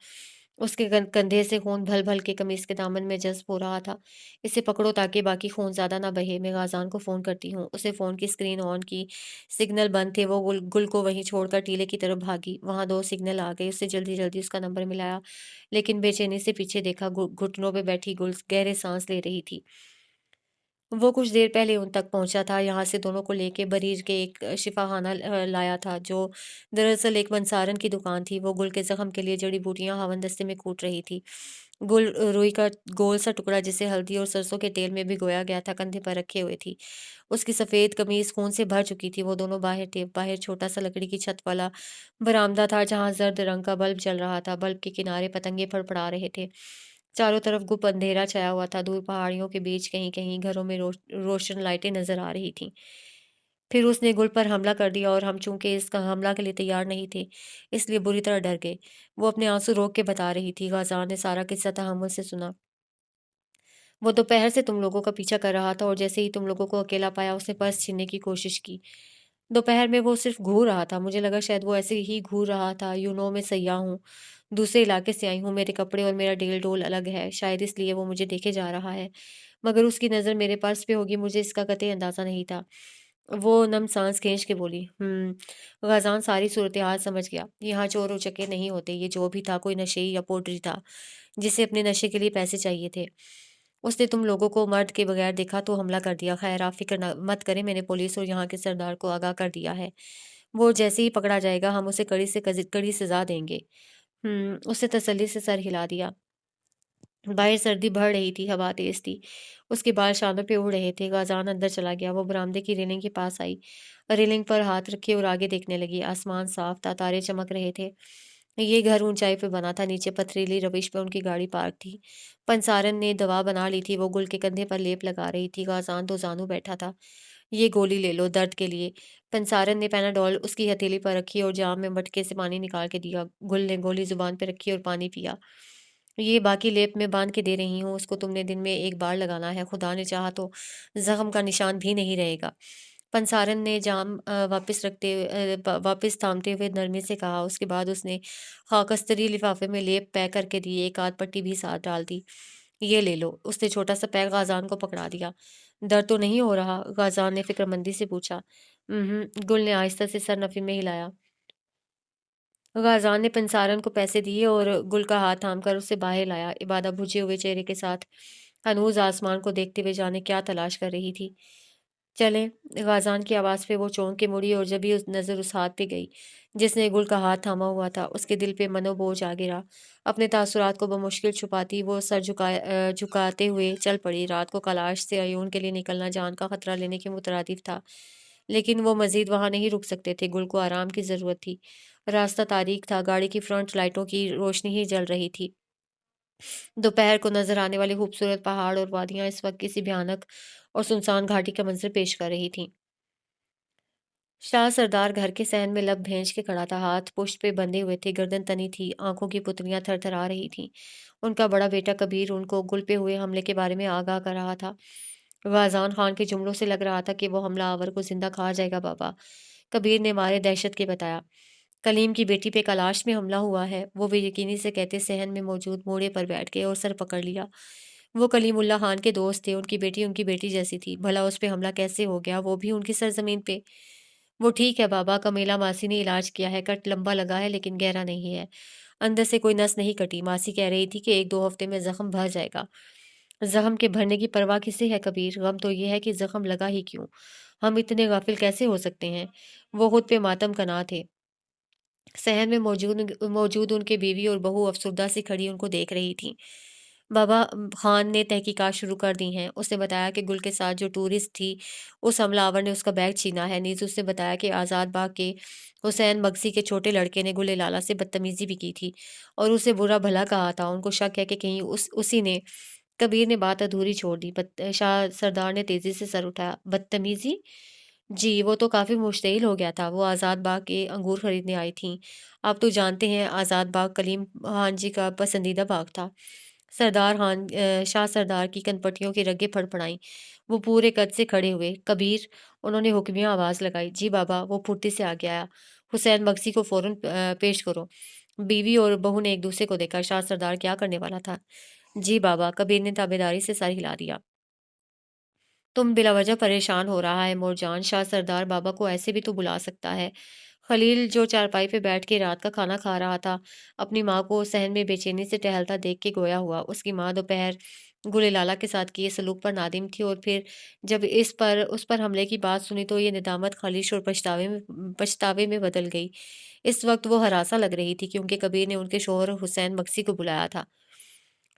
उसके कंधे से खून भल-भल के कमीज़ के दामन में जज़्ब हो रहा था। इसे पकड़ो ताकि बाकी खून ज़्यादा ना बहे। मैं गाज़ान को फ़ोन करती हूँ। उसने फ़ोन की स्क्रीन ऑन की। सिग्नल बंद थे। वो गुल को वहीं छोड़कर टीले की तरफ भागी। वहाँ 2 सिग्नल आ गए। उसने जल्दी-जल्दी उसका नंबर मिलाया, लेकिन बेचैनी से पीछे देखा। घुटनों पे बैठी गुल गहरे साँस ले रही थी। वो कुछ देर पहले उन तक पहुँचा था, यहाँ से दोनों को लेके बरीर के एक शिफ़ाख़ाना लाया था, जो दरअसल एक बंसारन की दुकान थी। वो गुल के ज़ख़्म के लिए जड़ी-बूटियाँ हवनदस्ते में कूट रही थी। गुल रुई का गोल-सा टुकड़ा जिसे हल्दी और सरसों के तेल में भिगोया गया था, कंधे पर रखे हुए थी। उसकी सफ़ेद कमीज़ खून से भर चुकी थी। वो दोनों बाहर थे। बाहर छोटा-सा लकड़ी की छत वाला बरामदा था, जहाँ ज़र्द रंग का बल्ब जल रहा था। बल्ब के किनारे पतंगे फड़फड़ा रहे थे। चारों तरफ गुप अंधेरा छाया हुआ था। दूर पहाड़ियों के बीच कहीं-कहीं घरों में रोशन लाइटें नज़र आ रही थीं। फिर उसने गुल पर हमला कर दिया और हम चूँकि इसका हमला के लिए तैयार नहीं थे, इसलिए बुरी तरह डर गए। वो अपने आँसू रोक के बता रही थी। गाज़ान ने सारा किस्सा तहम्मुल से सुना। वो दोपहर से तुम लोगों का पीछा कर रहा था और जैसे ही तुम लोगों को अकेला पाया, उसने पर्स छीनने की कोशिश की। दोपहर में वो सिर्फ़ घूर रहा था। मुझे लगा शायद वो ऐसे ही घूर रहा था। मैं सयाह हूँ, दूसरे इलाके से आई हूँ, मेरे कपड़े और मेरा डेल-डोल अलग है। शायद इसलिए वो मुझे देखे जा रहा है। मगर उसकी नज़र मेरे पर्स पे होगी, मुझे इसका कतई अंदाज़ा नहीं था। वो नम साँस खींच के बोली, ग़ज़ान सारी सूरत-ए-हाल समझ गया। यहाँ चोर-उचक्के नहीं होते, ये जो भी था कोई नशेई या पोड्री था, जिसे अपने नशे के लिए पैसे चाहिए थे। उसने तुम लोगों को मर्द के बगैर देखा तो हमला कर दिया। ख़ैर आप फ़िक्र मत करें, मैंने पुलिस और यहाँ के सरदार को आगाह कर दिया है। वो जैसे ही पकड़ा जाएगा, हम उसे कड़ी से कड़ी सज़ा देंगे। उसने तसल्ली से सर हिला दिया। बाहर सर्दी बढ़ रही थी, हवा तेज़ थी। उसके बाल शानों पे उड़ रहे थे। गाज़ान अंदर चला गया। वो बरामदे की रेलिंग के पास आई। रेलिंग पर हाथ रखे और आगे देखने लगी। आसमान साफ़ था, तारे चमक रहे थे। ये घर ऊंचाई पे बना था। नीचे पथरीली रविश पे उनकी गाड़ी पार्क थी। पंसारन ने दवा बना ली थी। वो गुल के कंधे पर लेप लगा रही थी। गाज़ान दो जानू बैठा था। ये गोली ले लो दर्द के लिए। पंसारन ने पैनाडोल उसकी हथेली पर रखी और जाम में मटके से पानी निकाल के दिया। गुल ने गोली ज़ुबान पे रखी और पानी पिया। ये बाकी लेप में बांध के दे रही हूँ, उसको तुमने दिन में 1 बार लगाना है। खुदा ने चाहा तो ज़ख्म का निशान भी नहीं रहेगा। पंसारन ने जाम वापस थामते हुए नरमी से कहा। उसके बाद उसने खाकस्तरी लिफाफे में लेप पैक करके दी, एक आध पट्टी भी साथ डाल दी। ये ले लो। उसने छोटा सा पैक गाज़ान को पकड़ा दिया। दर्द तो नहीं हो रहा? गाज़ान ने फ़िक्रमंदी से पूछा। गुल ने आहिस्ता से सर नफ़ी में हिलाया। गाज़ान ने पंसारन को पैसे दिए और गुल का हाथ थामकर उसे बाहर लाया। इबादा बुझे हुए चेहरे के साथ हनूज़ आसमान को देखते हुए जाने क्या तलाश कर रही थी। चलें। गाज़ान की आवाज़ पे वो चौंक के मुड़ी और जब भी उस नज़र उस हाथ पे गई जिसने गुल का हाथ थामा हुआ था, उसके दिल पे मनोबोझ आ गिरा। अपने तासुरात को बमुश्किल छुपाती वो सर झुकाते हुए चल पड़ी। रात को कैलाश से अयून के लिए निकलना जान का खतरा लेने के मुतरादिफ था, लेकिन वो मजीद वहां नहीं रुक सकते थे। गुल को आराम की ज़रूरत थी। रास्ता तारीख था, गाड़ी की फ्रंट लाइटों की रोशनी ही जल रही थी। दोपहर को नजर आने वाले खूबसूरत पहाड़ और वादियां इस वक्त किसी भयानक और सुनसान घाटी का मंजर पेश कर रही थीं। शाह सरदार घर के सहन में लब भेंच के खड़ा था। हाथ पुश्त पे बंधे हुए थे, गर्दन तनी थी, आंखों की पुतलियां थरथरा रही थीं। उनका बड़ा बेटा कबीर उनको गुल पे हुए हमले के बारे में आगाह कर रहा था। गाज़ान खान के जुमलों से लग रहा था कि वो हमलावर को जिंदा खा जाएगा। बाबा, कबीर ने मारे दहशत के बताया। कलीम की बेटी पे कैलाश में हमला हुआ है। वो बेयकीनी से कहते सहन में मौजूद मोड़े पर बैठ गए और सर पकड़ लिया। वो कलीमुल्ला खान के दोस्त थे, उनकी बेटी जैसी थी। भला उस पे हमला कैसे हो गया, वो भी उनकी सरजमीन पे? वो ठीक है बाबा, कमेला मासी ने इलाज किया है। कट लंबा लगा है लेकिन गहरा नहीं है। अंदर से कोई नस नहीं कटी। मासी कह रही थी कि 1-2 हफ्ते में जख्म भर जाएगा। जख्म के भरने की परवाह किसे है कबीर? गम तो ये है कि जख्म लगा ही क्यों? हम इतने गाफिल कैसे हो सकते हैं? वो खुद पे मातम कना थे। शहर में मौजूद उनके बीवी और बहू अफसरदा सी खड़ी उनको देख रही थीं। बाबा खान ने तहकीकात शुरू कर दी हैं। उसने बताया कि गुल के साथ जो टूरिस्ट थी, उस हमलावर ने उसका बैग छीना है। नीज़ उसने बताया कि आज़ाद बाग के हुसैन मगसी के छोटे लड़के ने गुल लाला से बदतमीज़ी भी की थी और उसे बुरा भला कहा था। उनको शक है कि कहीं उसी ने। कबीर ने बात अधूरी छोड़ दी। शाह सरदार ने तेज़ी से सर उठाया। बदतमीज़ी? जी, वो तो काफ़ी मुश्तइल हो गया था। वो आज़ाद बाग के अंगूर खरीदने आई थीं। आप तो जानते हैं आज़ाद बाग कलीम खान जी का पसंदीदा बाग था। शाह सरदार की कनपटियों की रगें फड़फड़ाईं। वो पूरे कद से खड़े हुए। कबीर, उन्होंने हुक्मिया आवाज़ लगाई। जी बाबा, वो फुर्ती से आगे आया। हुसैन बख्शी को फ़ौरन पेश करो। बीवी और बहू ने एक दूसरे को देखा। शाह सरदार क्या करने वाला था? जी बाबा, कबीर ने ताबेदारी से सर हिला दिया। तुम बिलावजह परेशान हो रहा है मोरजान। शाह सरदार बाबा को ऐसे भी तो बुला सकता है। खलील जो चारपाई पे बैठ के रात का खाना खा रहा था, अपनी माँ को सहन में बेचैनी से टहलता देख के गोया हुआ। उसकी माँ दोपहर गुले लाला के साथ किए सलूक पर नादिम थी और फिर जब उस पर हमले की बात सुनी तो ये निदामत खालिश और पछतावे में बदल गई। इस वक्त वो हरासा लग रही थी क्योंकि कबीर ने उनके शोहर हुसैन मक्सी को बुलाया था।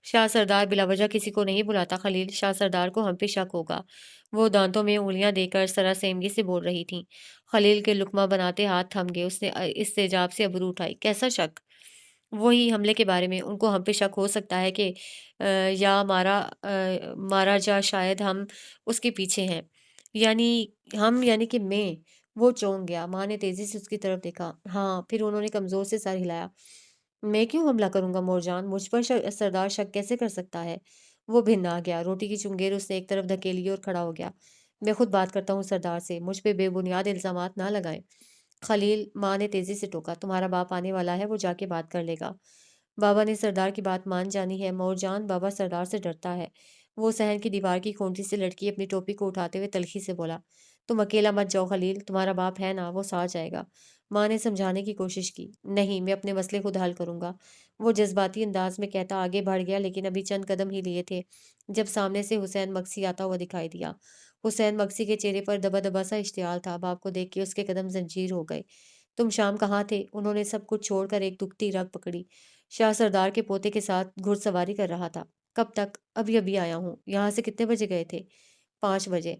शाह सरदार बिलावजह किसी को नहीं बुलाता खलील। शाह सरदार को हम पे शक होगा। वो दांतों में उंगलियां देकर सरासमगी से बोल रही थी। खलील के लुकमा बनाते हाथ थम गए। उसने इस्तेजाब से अबरू उठाई। कैसा शक? वही हमले के बारे में। उनको हम पे शक हो सकता है कि या मारा जा, शायद हम उसके पीछे हैं। यानी यानी कि मैं। वो चौंक गया। माँ ने तेजी से उसकी तरफ देखा। हाँ, फिर उन्होंने कमजोर से सर हिलाया। मैं क्यों हमला करूंगा मोरजान? मुझ पर सरदार शक कैसे कर सकता है? वो भिन्न आ गया। रोटी की चुंगेर उसने एक तरफ धकेली और खड़ा हो गया। मैं खुद बात करता हूँ सरदार से। मुझ पे बेबुनियाद इल्जामात ना लगाएं। खलील, माँ ने तेजी से टोका। तुम्हारा बाप आने वाला है, वो जाके बात कर लेगा। बाबा ने सरदार की बात मान जानी है। मोरजान, बाबा सरदार से डरता है। वो सहन की दीवार की खूंटी से लटकी अपनी टोपी को उठाते हुए तल्खी से बोला। तुम अकेला मत जाओ खलील, तुम्हारा बाप है ना, वो साथ जाएगा। माँ ने समझाने की कोशिश की। नहीं, मैं अपने मसले खुद हल करूंगा। वो जज्बाती अंदाज में कहता आगे बढ़ गया, लेकिन अभी चंद कदम ही लिए थे जब सामने से हुसैन मक्सी आता हुआ दिखाई दिया। हुसैन मक्सी के चेहरे पर दबा दबा सा इश्तियाल था। बाप को देख के उसके कदम जंजीर हो गए। तुम शाम कहाँ थे? उन्होंने सब कुछ छोड़कर एक दुखती रग पकड़ी। शाह सरदार के पोते के साथ घुड़सवारी कर रहा था। कब तक? अभी अभी आया हूँ। यहाँ से कितने बजे गए थे? 5 बजे।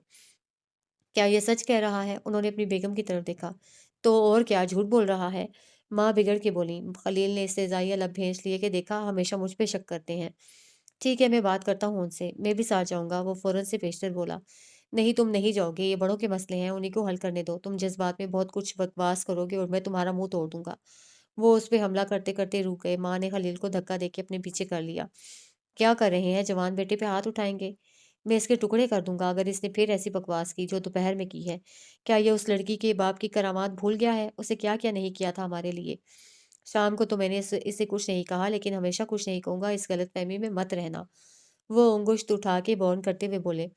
क्या ये सच कह रहा है? उन्होंने अपनी बेगम की तरफ देखा। तो और क्या झूठ बोल रहा है? माँ बिगड़ के बोली। खलील ने इस्तेज़ाइया लब भेंच लिए कि देखा, हमेशा मुझ पे शक करते हैं। ठीक है, मैं बात करता हूँ उनसे। मैं भी साथ जाऊँगा, वो फ़ौरन से पेशतर बोला। नहीं, तुम नहीं जाओगे, ये बड़ों के मसले हैं, उन्हीं को हल करने दो। तुम जज़्बात में बहुत कुछ बकवास करोगे और मैं तुम्हारा मुँह तोड़ दूँगा। वो उस पे हमला करते-करते रुक गए। माँ ने खलील को धक्का देके अपने पीछे कर लिया। क्या कर रहे हैं? जवान बेटे पे हाथ उठाएँगे? میں اس کے ٹکڑے کر دوں گا اگر اس نے پھر ایسی بکواس کی جو دوپہر میں کی ہے۔ کیا یہ اس لڑکی کے باپ کی کرامات بھول گیا ہے؟ اسے کیا کیا نہیں کیا تھا ہمارے لیے۔ شام کو تو میں نے اسے کچھ نہیں کہا، لیکن ہمیشہ کچھ نہیں کہوں گا، اس غلط فہمی میں مت رہنا۔ وہ انگشت اٹھا کے بون کرتے ہوئے بولے،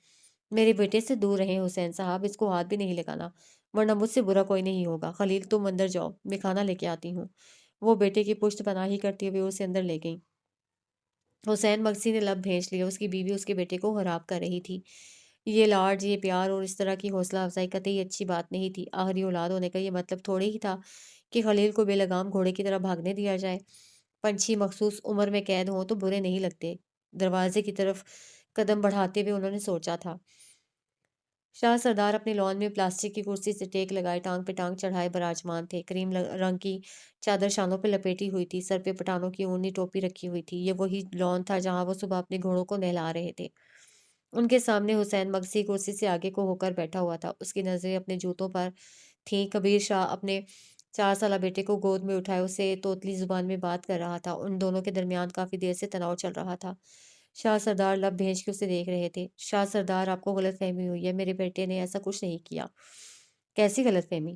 میرے بیٹے سے دور رہیں حسین صاحب، اس کو ہاتھ بھی نہیں لگانا، ورنہ مجھ سے برا کوئی نہیں ہوگا۔ خلیل تم اندر جاؤ، میں کھانا لے کے آتی ہوں۔ وہ بیٹے کی پشت پناہی کرتے ہوئے اسے اندر لے گئیں۔ حسین مگسی نے لب بھیج لیا، اس کی بیوی اس کے بیٹے کو حراب کر رہی تھی۔ یہ لاڈ، یہ پیار اور اس طرح کی حوصلہ افزائی قطعی اچھی بات نہیں تھی۔ آخری اولاد ہونے کا یہ مطلب تھوڑے ہی تھا کہ خلیل کو بے لگام گھوڑے کی طرح بھاگنے دیا جائے۔ پنچھی مخصوص عمر میں قید ہوں تو برے نہیں لگتے۔ دروازے کی طرف قدم بڑھاتے ہوئے انہوں نے سوچا تھا۔ شاہ سردار اپنے لان میں پلاسٹک کی کرسی سے ٹیک لگائے ٹانگ پہ ٹانگ چڑھائے براجمان تھے۔ کریم رنگ کی چادر شانوں پہ لپیٹی ہوئی تھی، سر پہ پٹھانوں کی اونی ٹوپی رکھی ہوئی تھی۔ یہ وہی لان تھا جہاں وہ صبح اپنے گھوڑوں کو نہلا رہے تھے۔ ان کے سامنے حسین مگسی کرسی سے آگے کو ہو کر بیٹھا ہوا تھا، اس کی نظریں اپنے جوتوں پر تھیں۔ کبیر شاہ اپنے 4 سالہ بیٹے کو گود میں اٹھائے اسے توتلی زبان میں بات کر رہا تھا۔ ان دونوں کے درمیان کافی دیر سے تناؤ چل رہا تھا۔ شاہ سردار لب بھیج کے اسے دیکھ رہے تھے۔ شاہ سردار، آپ کو غلط فہمی ہوئی ہے، میرے بیٹے نے ایسا کچھ نہیں کیا۔ کیسی غلط فہمی؟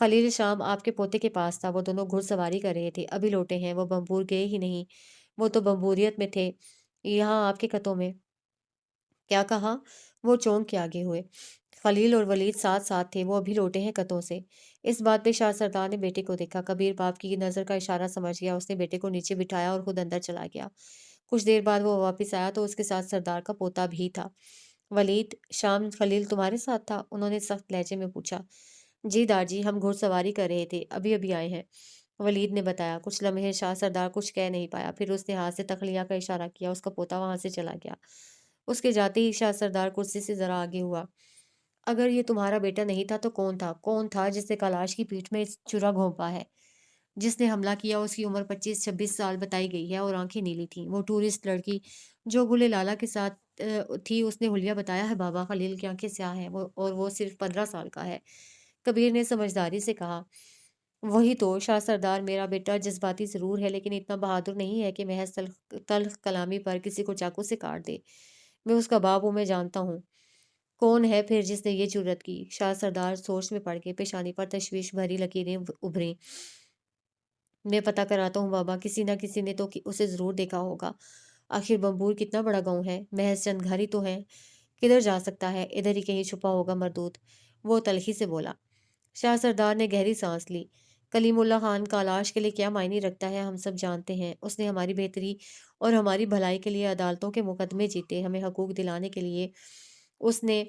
خلیل شام آپ کے پوتے کے پاس تھا، وہ دونوں گھڑ سواری کر رہے تھے، ابھی لوٹے ہیں، وہ بمبور گئے ہی نہیں، وہ تو بمبوریت میں تھے، یہاں آپ کے قطوں میں۔ کیا کہا؟ وہ چونک کے آگے ہوئے۔ خلیل اور ولید ساتھ ساتھ تھے، وہ ابھی لوٹے ہیں قطوں سے۔ اس بات پہ شاہ سردار نے بیٹے کو دیکھا۔ کبیر باپ کی نظر کا اشارہ سمجھ گیا، اس نے بیٹے کو نیچے بٹھایا اور خود اندر چلا گیا۔ کچھ دیر بعد وہ واپس آیا تو اس کے ساتھ سردار کا پوتا بھی تھا۔ ولید، شام خلیل تمہارے ساتھ تھا؟ انہوں نے سخت لہجے میں پوچھا۔ جی داجی، ہم گھڑ سواری کر رہے تھے، ابھی ابھی آئے ہیں، ولید نے بتایا۔ کچھ لمحے شاہ سردار کچھ کہہ نہیں پایا، پھر اس نے ہاتھ سے تخلیہ کا اشارہ کیا، اس کا پوتا وہاں سے چلا گیا۔ اس کے جاتے ہی شاہ سردار کرسی سے ذرا آگے ہوا۔ اگر یہ تمہارا بیٹا نہیں تھا تو کون تھا؟ کون تھا جس نے کلاش کی پیٹھ میں چرا گھونپا ہے؟ جس نے حملہ کیا اس کی عمر 25-26 سال بتائی گئی ہے اور آنکھیں نیلی تھیں۔ وہ ٹورسٹ لڑکی جو گلے لالا کے ساتھ تھی، اس نے حلیہ بتایا ہے بابا، خلیل کی آنکھیں سیاہ ہیں اور وہ صرف 15 سال کا ہے، کبیر نے سمجھداری سے کہا۔ وہی تو شاہ سردار، میرا بیٹا جذباتی ضرور ہے لیکن اتنا بہادر نہیں ہے کہ محض تلخ کلامی پر کسی کو چاقو سے کاٹ دے۔ میں اس کا باپ ہوں، میں جانتا ہوں کون ہے پھر جس نے یہ جرت کی۔ شاہ سردار سوچ میں پڑ گئے، پیشانی پر تشویش بھری لکیریں ابھریں۔ میں پتہ کراتا ہوں بابا، کسی نہ کسی نے تو اسے ضرور دیکھا ہوگا۔ آخر بمبور کتنا بڑا گاؤں ہے، محض چند گھر ہی تو ہیں، کدھر جا سکتا ہے؟ ادھر ہی کہیں چھپا ہوگا مردود، وہ تلخی سے بولا۔ شاہ سردار نے گہری سانس لی۔ کلیم اللہ خان کالاش کے لیے کیا معنی رکھتا ہے ہم سب جانتے ہیں۔ اس نے ہماری بہتری اور ہماری بھلائی کے لیے عدالتوں کے مقدمے جیتے، ہمیں حقوق دلانے کے لیے اس نے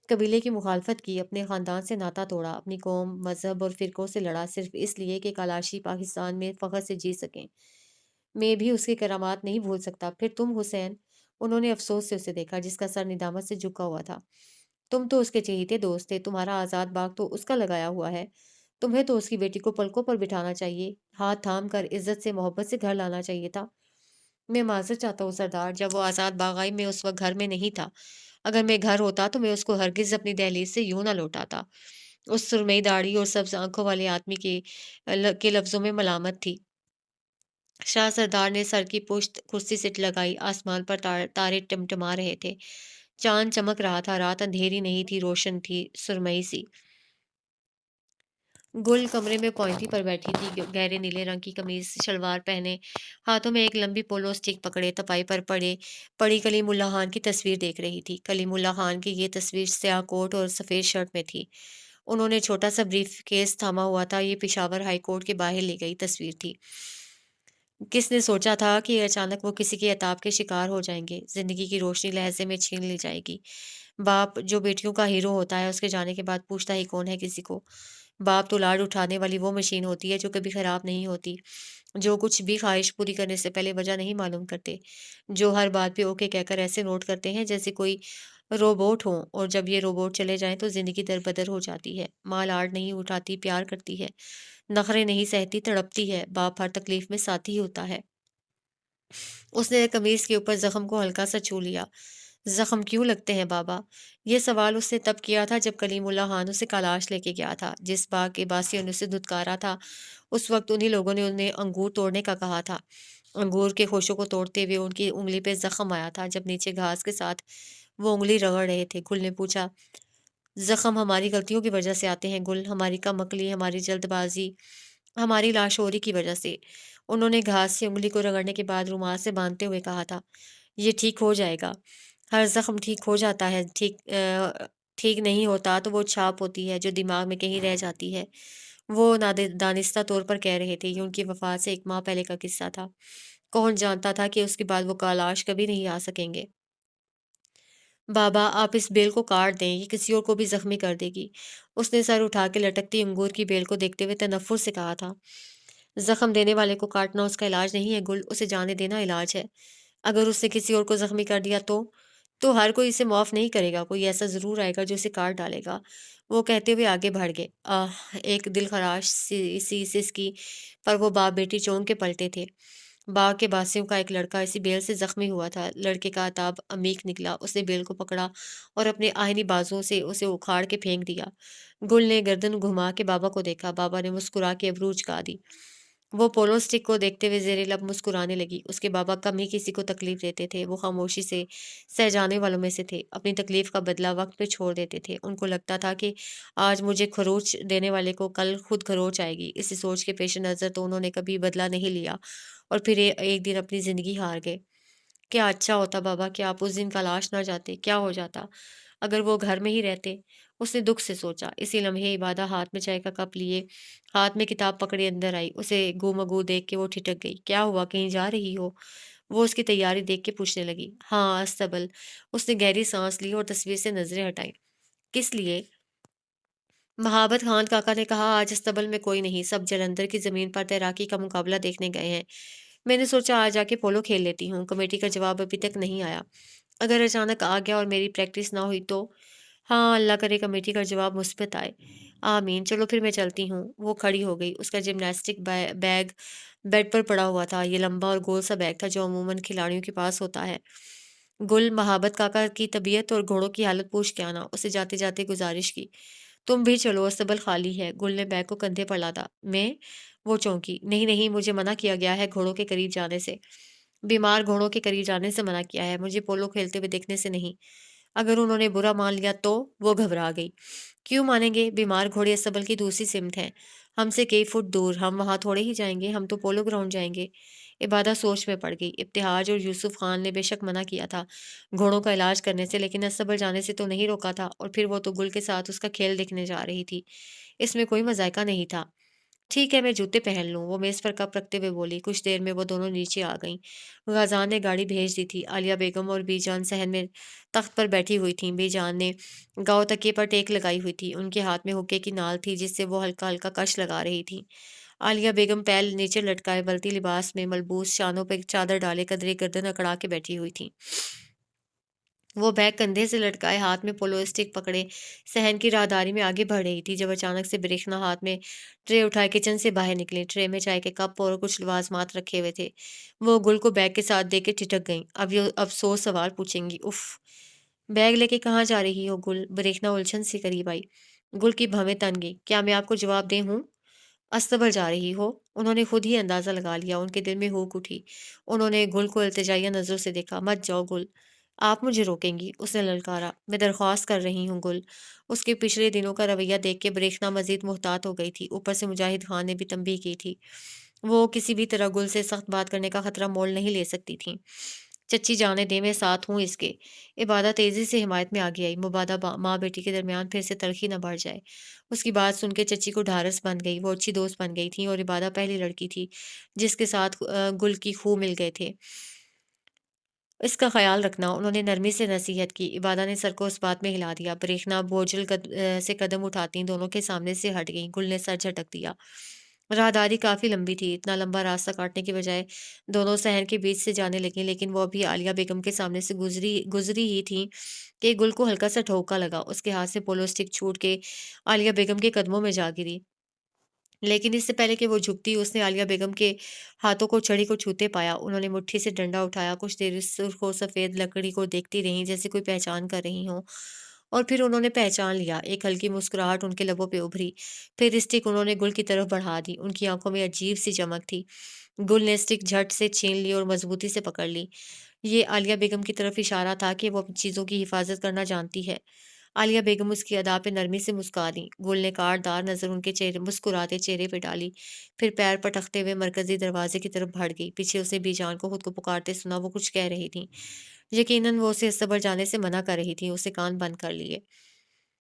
قبیلے کی مخالفت کی، اپنے خاندان سے ناتا توڑا، اپنی قوم، مذہب اور فرقوں سے لڑا، صرف اس لیے کہ کالاشی پاکستان میں فخر سے جی سکیں۔ میں بھی اس کی کرامات نہیں بھول سکتا۔ پھر تم حسین، انہوں نے افسوس سے اسے دیکھا جس کا سر ندامت سے جھکا ہوا تھا۔ تم تو اس کے چہیتے دوست تھے، تمہارا آزاد باغ تو اس کا لگایا ہوا ہے، تمہیں تو اس کی بیٹی کو پلکوں پر بٹھانا چاہیے، ہاتھ تھام کر عزت سے محبت سے گھر لانا چاہیے تھا۔ میں معذرت چاہتا ہوں سردار، جب وہ آزاد باغ آئی میں اس وقت گھر میں نہیں تھا، اگر میں گھر ہوتا تو میں اس کو ہرگز اپنی دہلیز سے یوں نہ لوٹاتا۔ اس سرمئی داڑھی اور سبز آنکھوں والے آدمی کے لفظوں میں ملامت تھی۔ شاہ سردار نے سر کی پشت کرسی سے لگائی، آسمان پر تارے ٹمٹما رہے تھے، چاند چمک رہا تھا، رات اندھیری نہیں تھی، روشن تھی، سرمئی سی۔ گل کمرے میں پوائنٹی پر بیٹھی تھی، گہرے نیلے رنگ کی قمیض شلوار پہنے، ہاتھوں میں ایک لمبی پولو سٹک پکڑے، تپائی پر پڑی کلیم اللہ خان کی تصویر دیکھ رہی تھی۔ کلیم اللہ خان کی یہ تصویر سیاہ کوٹ اور سفید شرٹ میں تھی۔ انہوں نے چھوٹا سا بریف کیس تھاما ہوا تھا، یہ پشاور ہائی کورٹ کے باہر لی گئی تصویر تھی۔ کس نے سوچا تھا کہ اچانک وہ کسی کے عتاب کے شکار ہو جائیں گے، زندگی کی روشنی لہجے میں چھین لی جائے گی۔ باپ جو بیٹیوں کا ہیرو ہوتا ہے، اس کے جانے کے بعد پوچھتا ہی کون ہے کسی کو؟ باپ تو لاڈ اٹھانے والی وہ مشین ہوتی ہے جو کبھی خراب نہیں ہوتی، جو کچھ بھی خواہش پوری کرنے سے پہلے وجہ نہیں معلوم کرتے، جو ہر بات پہ اوکے کہہ کر ایسے نوٹ کرتے ہیں جیسے کوئی روبوٹ ہوں، اور جب یہ روبوٹ چلے جائیں تو زندگی در بدر ہو جاتی ہے۔ ماں لاڈ نہیں اٹھاتی، پیار کرتی ہے، نخرے نہیں سہتی، تڑپتی ہے۔ باپ ہر تکلیف میں ساتھی ہوتا ہے۔ اس نے قمیض کے اوپر زخم کو ہلکا سا چھو لیا۔ زخم کیوں لگتے ہیں بابا؟ یہ سوال اس نے تب کیا تھا جب کلیم اللہ خان اسے کالاش لے کے گیا تھا، جس باغ کے باسیوں نے اسے دھتکارا تھا۔ اس وقت انہی لوگوں نے انہیں انگور توڑنے کا کہا تھا۔ انگور کے خوشوں کو توڑتے ہوئے ان کی انگلی پہ زخم آیا تھا۔ جب نیچے گھاس کے ساتھ وہ انگلی رگڑ رہے تھے۔ گل نے پوچھا، زخم ہماری غلطیوں کی وجہ سے آتے ہیں گل، ہماری کم عقلی، ہماری جلد بازی، ہماری لاشعوری کی وجہ سے۔ انہوں نے گھاس سے انگلی کو رگڑنے کے بعد رومال سے باندھتے ہوئے کہا تھا، یہ ٹھیک ہو جائے گا۔ ہر زخم ٹھیک ہو جاتا ہے، ٹھیک نہیں ہوتا تو وہ چھاپ ہوتی ہے جو دماغ میں کہیں رہ جاتی ہے۔ وہ دانستہ طور پر کہہ رہے تھے، یہ ان کی وفات سے 1 ماہ پہلے کا قصہ تھا۔ کون جانتا تھا کہ اس کے بعد وہ کالاش کبھی نہیں آ سکیں گے۔ بابا، آپ اس بیل کو کاٹ دیں، یہ کسی اور کو بھی زخمی کر دے گی۔ اس نے سر اٹھا کے لٹکتی انگور کی بیل کو دیکھتے ہوئے تنفر سے کہا تھا، زخم دینے والے کو کاٹنا اس کا علاج نہیں ہے گل، اسے جانے دینا علاج ہے۔ اگر اس نے کسی اور کو زخمی کر دیا تو ہر کوئی اسے معاف نہیں کرے گا، کوئی ایسا ضرور آئے گا جو اسے کاٹ ڈالے گا۔ وہ کہتے ہوئے آگے بڑھ گئے۔ ایک دل خراش سی سسکی پر وہ باپ بیٹی چونک کے پلٹے تھے۔ باغ کے باسیوں کا ایک لڑکا اسی بیل سے زخمی ہوا تھا۔ لڑکے کا عتاب عمیق نکلا، اس نے بیل کو پکڑا اور اپنے آہنی بازوؤں سے اسے اکھاڑ کے پھینک دیا۔ گل نے گردن گھما کے بابا کو دیکھا۔ بابا نے مسکرا کے ابرو اچکا دی۔ وہ پولو سٹک کو دیکھتے ہوئے زیر لب مسکرانے لگی۔ اس کے بابا کم ہی کسی کو تکلیف دیتے تھے، وہ خاموشی سے سہ جانے والوں میں سے تھے، اپنی تکلیف کا بدلہ وقت پہ چھوڑ دیتے تھے۔ ان کو لگتا تھا کہ آج مجھے خروچ دینے والے کو کل خود خروچ آئے گی۔ اسی سوچ کے پیش نظر تو انہوں نے کبھی بدلہ نہیں لیا اور پھر ایک دن اپنی زندگی ہار گئے۔ کیا اچھا ہوتا بابا کہ آپ اس دن کالاش نہ جاتے، کیا ہو جاتا اگر وہ گھر میں ہی رہتے؟ اس نے دکھ سے سوچا۔ اسی لمحے عبادہ ہاتھ میں چائے کا کپ لیے، ہاتھ میں کتاب پکڑے اندر آئی۔ اسے گو مگو دیکھ کے وہ ٹھٹک گئی۔ کیا ہوا، کہیں جا رہی ہو؟ وہ اس کی تیاری دیکھ کے پوچھنے لگی۔ ہاں، استبل۔ اس نے گہری سانس لی اور تصویر سے نظریں ہٹائیں۔ کس لیے؟ مہابت خان کاکا نے کہا، آج استبل میں کوئی نہیں، سب جلندر کی زمین پر تیراکی کا مقابلہ دیکھنے گئے ہیں۔ میں نے سوچا آج جا کے پولو کھیل لیتی ہوں۔ کمیٹی کا جواب ابھی تک نہیں آیا۔ اگر اچانک آ گیا اور میری پریکٹس نہ ہوئی تو؟ ہاں، اللہ کرے کمیٹی کا جواب مثبت آئے۔ آمین۔ چلو پھر میں چلتی ہوں۔ وہ کھڑی ہو گئی۔ اس کا جمناسٹک بیگ بیڈ پر پڑا ہوا تھا۔ یہ لمبا اور گول سا بیگ تھا جو عموماً کھلاڑیوں کے پاس ہوتا ہے۔ گل مہابت کاکا کی طبیعت اور گھوڑوں کی حالت پوچھ کے آنا، اسے جاتے جاتے گزارش کی۔ تم بھی چلو، استبل خالی ہے۔ گل نے بیگ کو کندھے پر لادا۔ میں؟ وہ چونکی۔ نہیں نہیں، مجھے منع کیا گیا ہے گھوڑوں کے قریب جانے سے۔ بیمار گھوڑوں کے قریب جانے سے منع کیا ہے، مجھے پولو کھیلتے ہوئے دیکھنے سے نہیں۔ اگر انہوں نے برا مان لیا تو؟ وہ گھبرا گئی۔ کیوں مانیں گے؟ بیمار گھوڑے استبل کی دوسری سمت ہیں، ہم سے کئی فٹ دور، ہم وہاں تھوڑے ہی جائیں گے، ہم تو پولو گراؤنڈ جائیں گے۔ عبادہ سوچ میں پڑ گئی۔ ابتہاج اور یوسف خان نے بے شک منع کیا تھا گھوڑوں کا علاج کرنے سے، لیکن استبل جانے سے تو نہیں روکا تھا، اور پھر وہ تو گل کے ساتھ اس کا کھیل دیکھنے جا رہی تھی، اس میں کوئی مذائقہ نہیں تھا۔ ٹھیک ہے، میں جوتے پہن لوں، وہ میز پر کپ رکھتے ہوئے بولی۔ کچھ دیر میں وہ دونوں نیچے آ گئیں۔ غازان نے گاڑی بھیج دی تھی۔ عالیہ بیگم اور بی جان صحن میں تخت پر بیٹھی ہوئی تھیں۔ بی جان نے گاؤ تکیے پر ٹیک لگائی ہوئی تھی، ان کے ہاتھ میں حقے کی نال تھی جس سے وہ ہلکا ہلکا کش لگا رہی تھی۔ عالیہ بیگم پیر نیچے لٹکائے بلتی لباس میں ملبوس، شانوں پہ چادر ڈالے قدرے گردن اکڑا کے بیٹھی ہوئی تھیں۔ وہ بیگ کندھے سے لٹکائے ہاتھ میں پولو اسٹک پکڑے صحن کی راہداری میں آگے بڑھ رہی تھی، جب اچانک سے برکھنا ہاتھ میں ٹرے اٹھائے کچن سے باہر نکلی۔ ٹرے میں چائے کے کپ اور کچھ لوازمات رکھے ہوئے تھے۔ وہ گل کو بیگ کے ساتھ دے کے ٹھٹک گئیں۔ اب 100 سوال پوچھیں گی۔ اف! بیگ لے کے کہاں جا رہی ہو گل؟ برکھنا الجھن سے قریب آئی۔ گل کی بھویں تن گئی۔ کیا میں آپ کو جواب دے ہوں؟ استبل جا رہی ہو؟ انہوں نے خود ہی اندازہ لگا لیا۔ ان کے دل میں ہوک اٹھی۔ انہوں نے گل کو التجائیہ نظروں سے دیکھا۔ مت جاؤ گل، آپ مجھے روکیں گی؟ اس نے للکارا۔ میں درخواست کر رہی ہوں گل۔ اس کے پچھلے دنوں کا رویہ دیکھ کے برکھنا مزید محتاط ہو گئی تھی، اوپر سے مجاہد خان نے بھی تنبیہ کی تھی۔ وہ کسی بھی طرح گل سے سخت بات کرنے کا خطرہ مول نہیں لے سکتی تھیں۔ چچی جانے دے، میں ساتھ ہوں اس کے۔ عبادہ تیزی سے حمایت میں آگے آئی، مبادہ ماں بیٹی کے درمیان پھر سے تلخی نہ بڑھ جائے۔ اس کی بات سن کے چچی کو ڈھارس بن گئی۔ وہ اچھی دوست بن گئی تھیں اور عبادہ پہلی لڑکی تھی جس کے ساتھ گل کی خو مل گئے تھے۔ اس کا خیال رکھنا، انہوں نے نرمی سے نصیحت کی۔ عبادہ نے سر کو اس بات میں ہلا دیا۔ برکھنا بوجھل سے قدم اٹھاتی دونوں کے سامنے سے ہٹ گئی۔ گل نے سر جھٹک دیا۔ راہداری کافی لمبی تھی، اتنا لمبا راستہ کاٹنے کی بجائے دونوں صحن کے بیچ سے جانے لگیں، لیکن وہ ابھی عالیہ بیگم کے سامنے سے گزری ہی تھیں کہ گل کو ہلکا سا ٹھوکا لگا۔ اس کے ہاتھ سے پولو سٹک چھوٹ کے عالیہ بیگم کے قدموں میں جا گری، لیکن اس سے پہلے کہ وہ جھکتی اس نے عالیہ بیگم کے ہاتھوں کو چھڑی کو چھوتے پایا۔ انہوں نے مٹھی سے ڈنڈا اٹھایا، کچھ دیر اس سرخ و سفید لکڑی کو دیکھتی رہیں جیسے کوئی پہچان کر رہی ہوں، اور پھر انہوں نے پہچان لیا۔ ایک ہلکی مسکراہٹ ان کے لبوں پہ ابھری۔ پھر اسٹک انہوں نے گل کی طرف بڑھا دی۔ ان کی آنکھوں میں عجیب سی چمک تھی۔ گل نے اسٹک جھٹ سے چھین لی اور مضبوطی سے پکڑ لی۔ یہ عالیہ بیگم کی طرف اشارہ تھا کہ وہ اپنی چیزوں کی حفاظت کرنا جانتی ہے۔ عالیہ بیگم اس کی ادا پہ نرمی سے مسکرائیں۔ گل نے کاٹدار نظر ان کے مسکراتے چہرے پہ ڈالی، پھر پیر پٹکتے ہوئے مرکزی دروازے کی طرف بڑھ گئی۔ پیچھے اسے بی جان کو خود کو پکارتے سنا، وہ کچھ کہہ رہی تھیں۔ یقیناً وہ اسے اس صبر جانے سے منع کر رہی تھی، اسے کان بند کر لیے۔